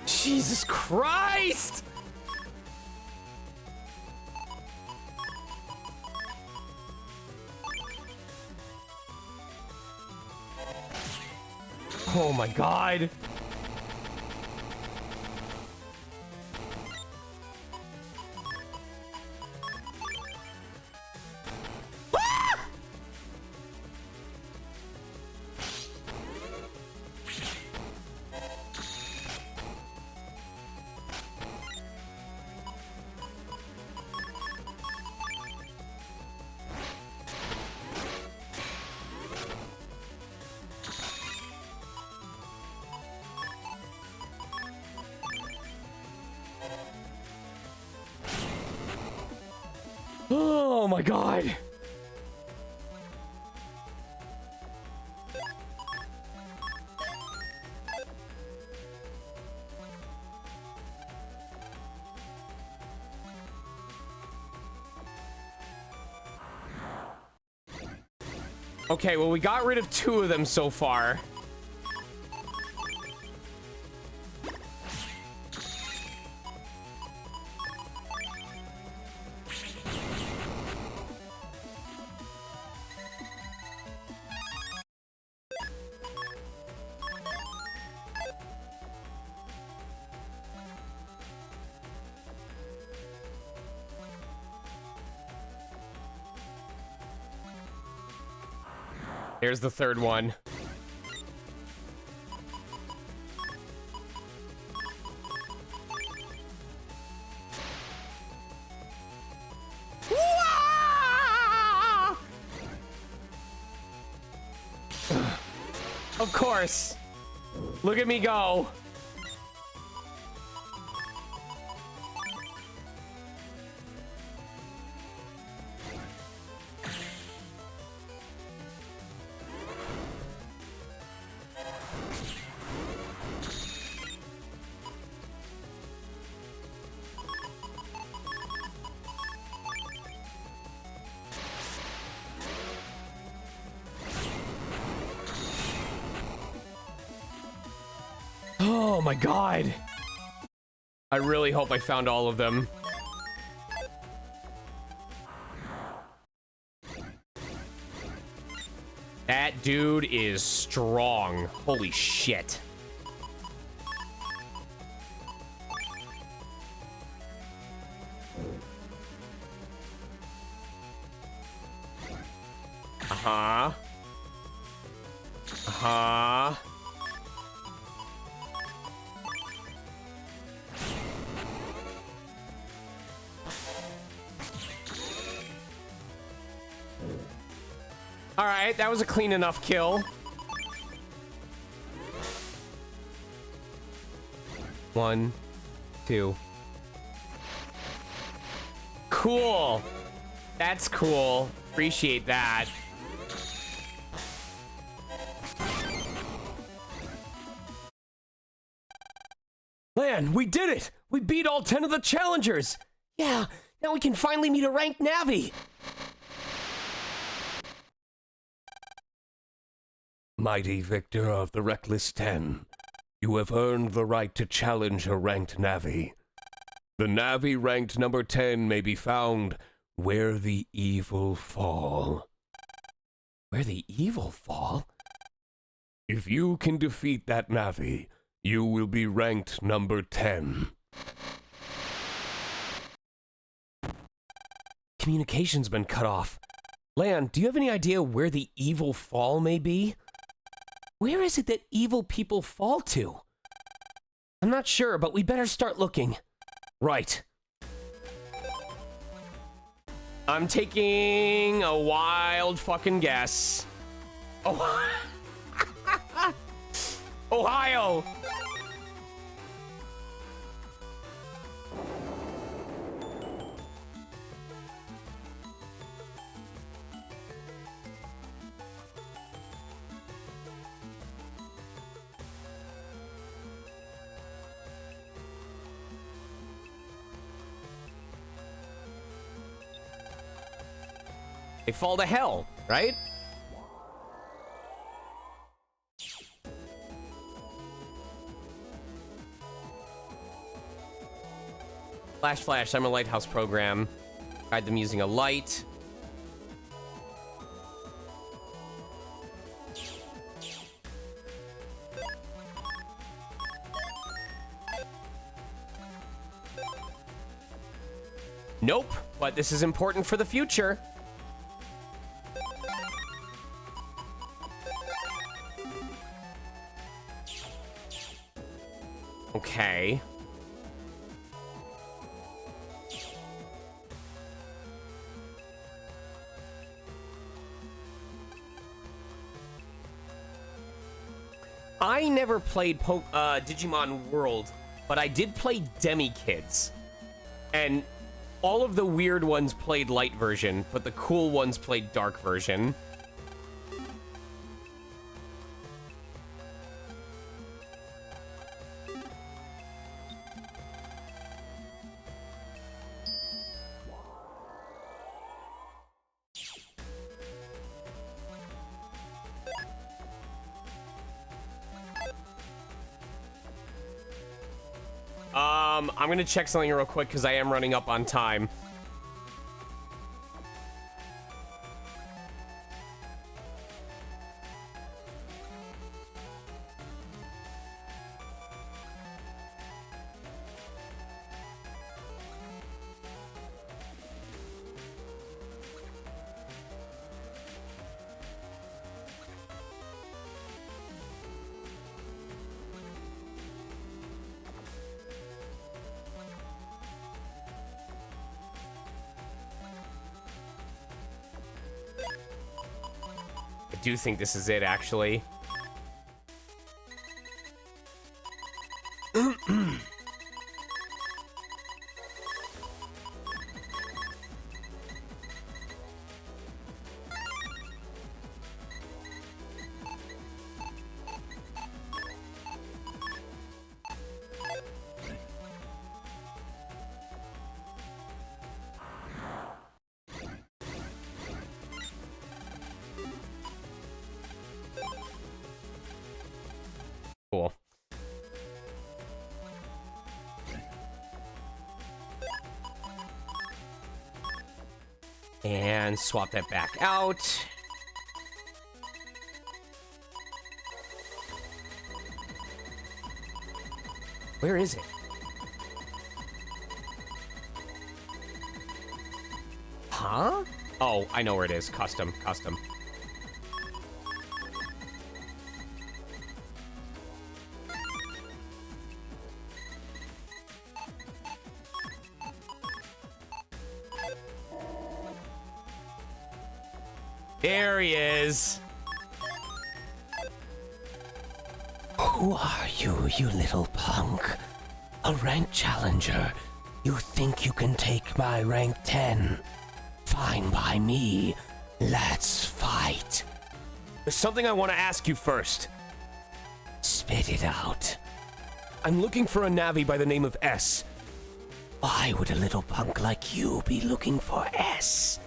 Jesus Christ! Oh my god. Oh my god. Okay, well, we got rid of 2 of them so far. Here's the 3rd one. Of course. Look at me go. Oh my god. I really hope I found all of them. That dude is strong. Holy shit. Uh-huh. Uh-huh. All right, that was a clean enough kill. 1, 2. Cool. That's cool. Appreciate that. Lan, we did it! We beat all 10 of the challengers! Yeah, now we can finally meet a ranked Navi! Mighty victor of the Reckless 10, you have earned the right to challenge a ranked Navi. The Navi ranked number 10 may be found where the evil fall. Where the evil fall? If you can defeat that Navi, you will be ranked number 10. Communication's been cut off. Lan, do you have any idea where the evil fall may be? Where is it that evil people fall to? I'm not sure, but we better start looking. Right. I'm taking a wild fucking guess. Oh. Ohio. They fall to hell, right? Flash, Summer Lighthouse program. Guide them using a light. Nope, but this is important for the future. Okay. I never played Digimon World, but I did play Demi Kids. And all of the weird ones played light version, but the cool ones played dark version. I'm gonna check something real quick because I am running up on time. I do think this is it, actually. Cool. And swap that back out. Where is it? Huh? Oh, I know where it is. Custom. There he is. Who are you, you little punk? A rank challenger. You think you can take my rank 10? Fine by me. Let's fight. There's something I want to ask you first. Spit it out. I'm looking for a Navi by the name of S. Why would a little punk like you be looking for S?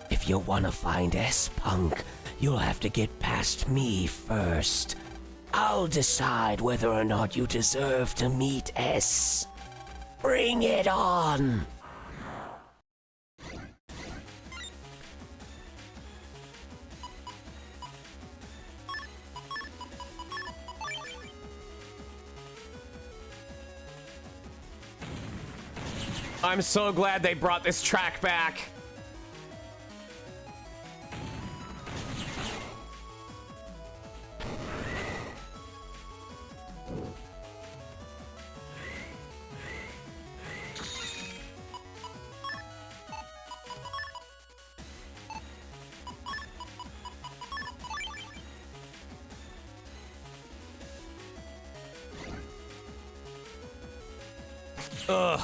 If you want to find S, punk, you'll have to get past me first. I'll decide whether or not you deserve to meet S. Bring it on! I'm so glad they brought this track back. Ugh.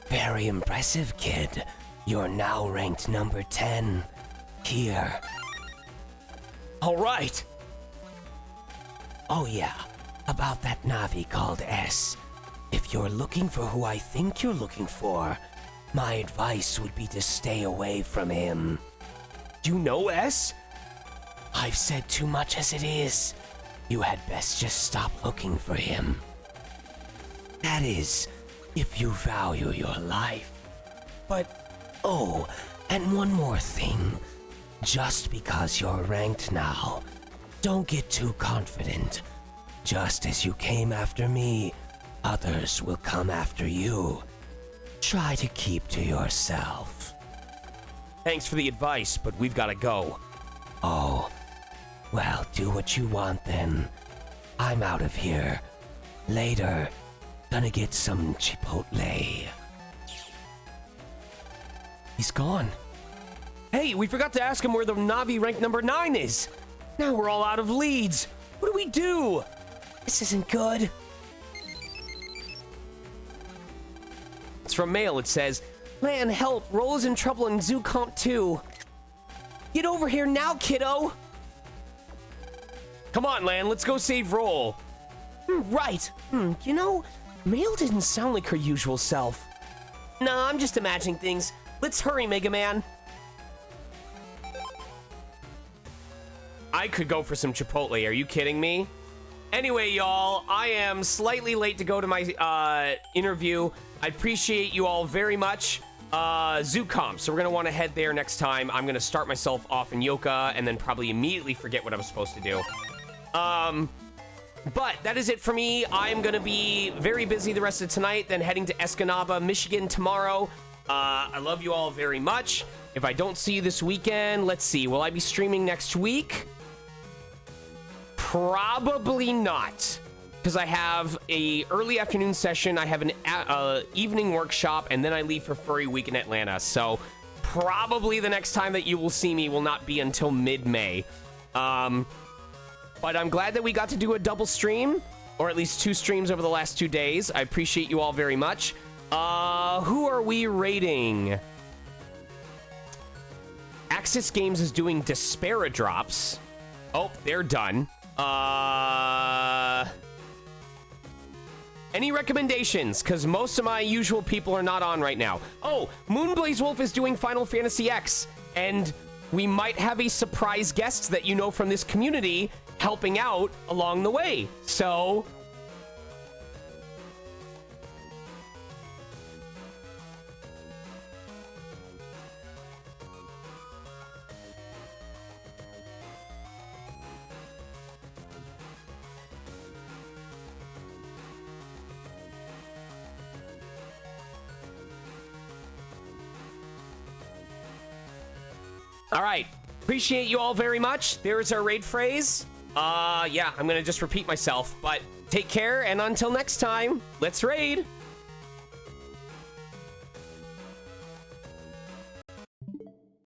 Very impressive, kid. You're now ranked number 10. Here. All right. Oh yeah, about that Navi called S. If you're looking for who I think you're looking for, my advice would be to stay away from him. You know S? I've said too much as it is. You had best just stop looking for him. That is, if you value your life. But, oh, and one more thing. Just because you're ranked now, don't get too confident. Just as you came after me, others will come after you. Try to keep to yourself. Thanks for the advice, but we've got to go. Oh, well, do what you want then. I'm out of here. Later, gonna get some Chipotle. He's gone. Hey, we forgot to ask him where the Navi rank number 9 is. Now we're all out of leads. What do we do? This isn't good. It's from Mail. It says, Lan, help. Roll is in trouble in Zoo Comp 2. Get over here now, kiddo. Come on, Lan. Let's go save Roll. Right. You know, Mail didn't sound like her usual self. Nah, I'm just imagining things. Let's hurry, Mega Man. I could go for some Chipotle. Are you kidding me? Anyway, y'all, I am slightly late to go to my interview. I appreciate you all very much. ZooComp, so we're going to want to head there next time. I'm going to start myself off in Yoka and then probably immediately forget what I was supposed to do. But that is it for me. I'm going to be very busy the rest of tonight, then heading to Escanaba, Michigan tomorrow. I love you all very much. If I don't see you this weekend, let's see. Will I be streaming next week? Probably not, because I have a early afternoon session. I have an evening workshop, and then I leave for Furry Week in Atlanta. So probably the next time that you will see me will not be until mid-May. But I'm glad that we got to do a double stream, or at least 2 streams over the last 2 days. I appreciate you all very much. Who are we rating? Axis Games is doing Despera drops. Oh, they're done. Any recommendations? Because most of my usual people are not on right now. Oh, Moonblaze Wolf is doing Final Fantasy X, and we might have a surprise guest that you know from this community helping out along the way. So all right, appreciate you all very much. There's our raid phrase. Yeah, I'm gonna just repeat myself, but take care, and until next time, let's raid.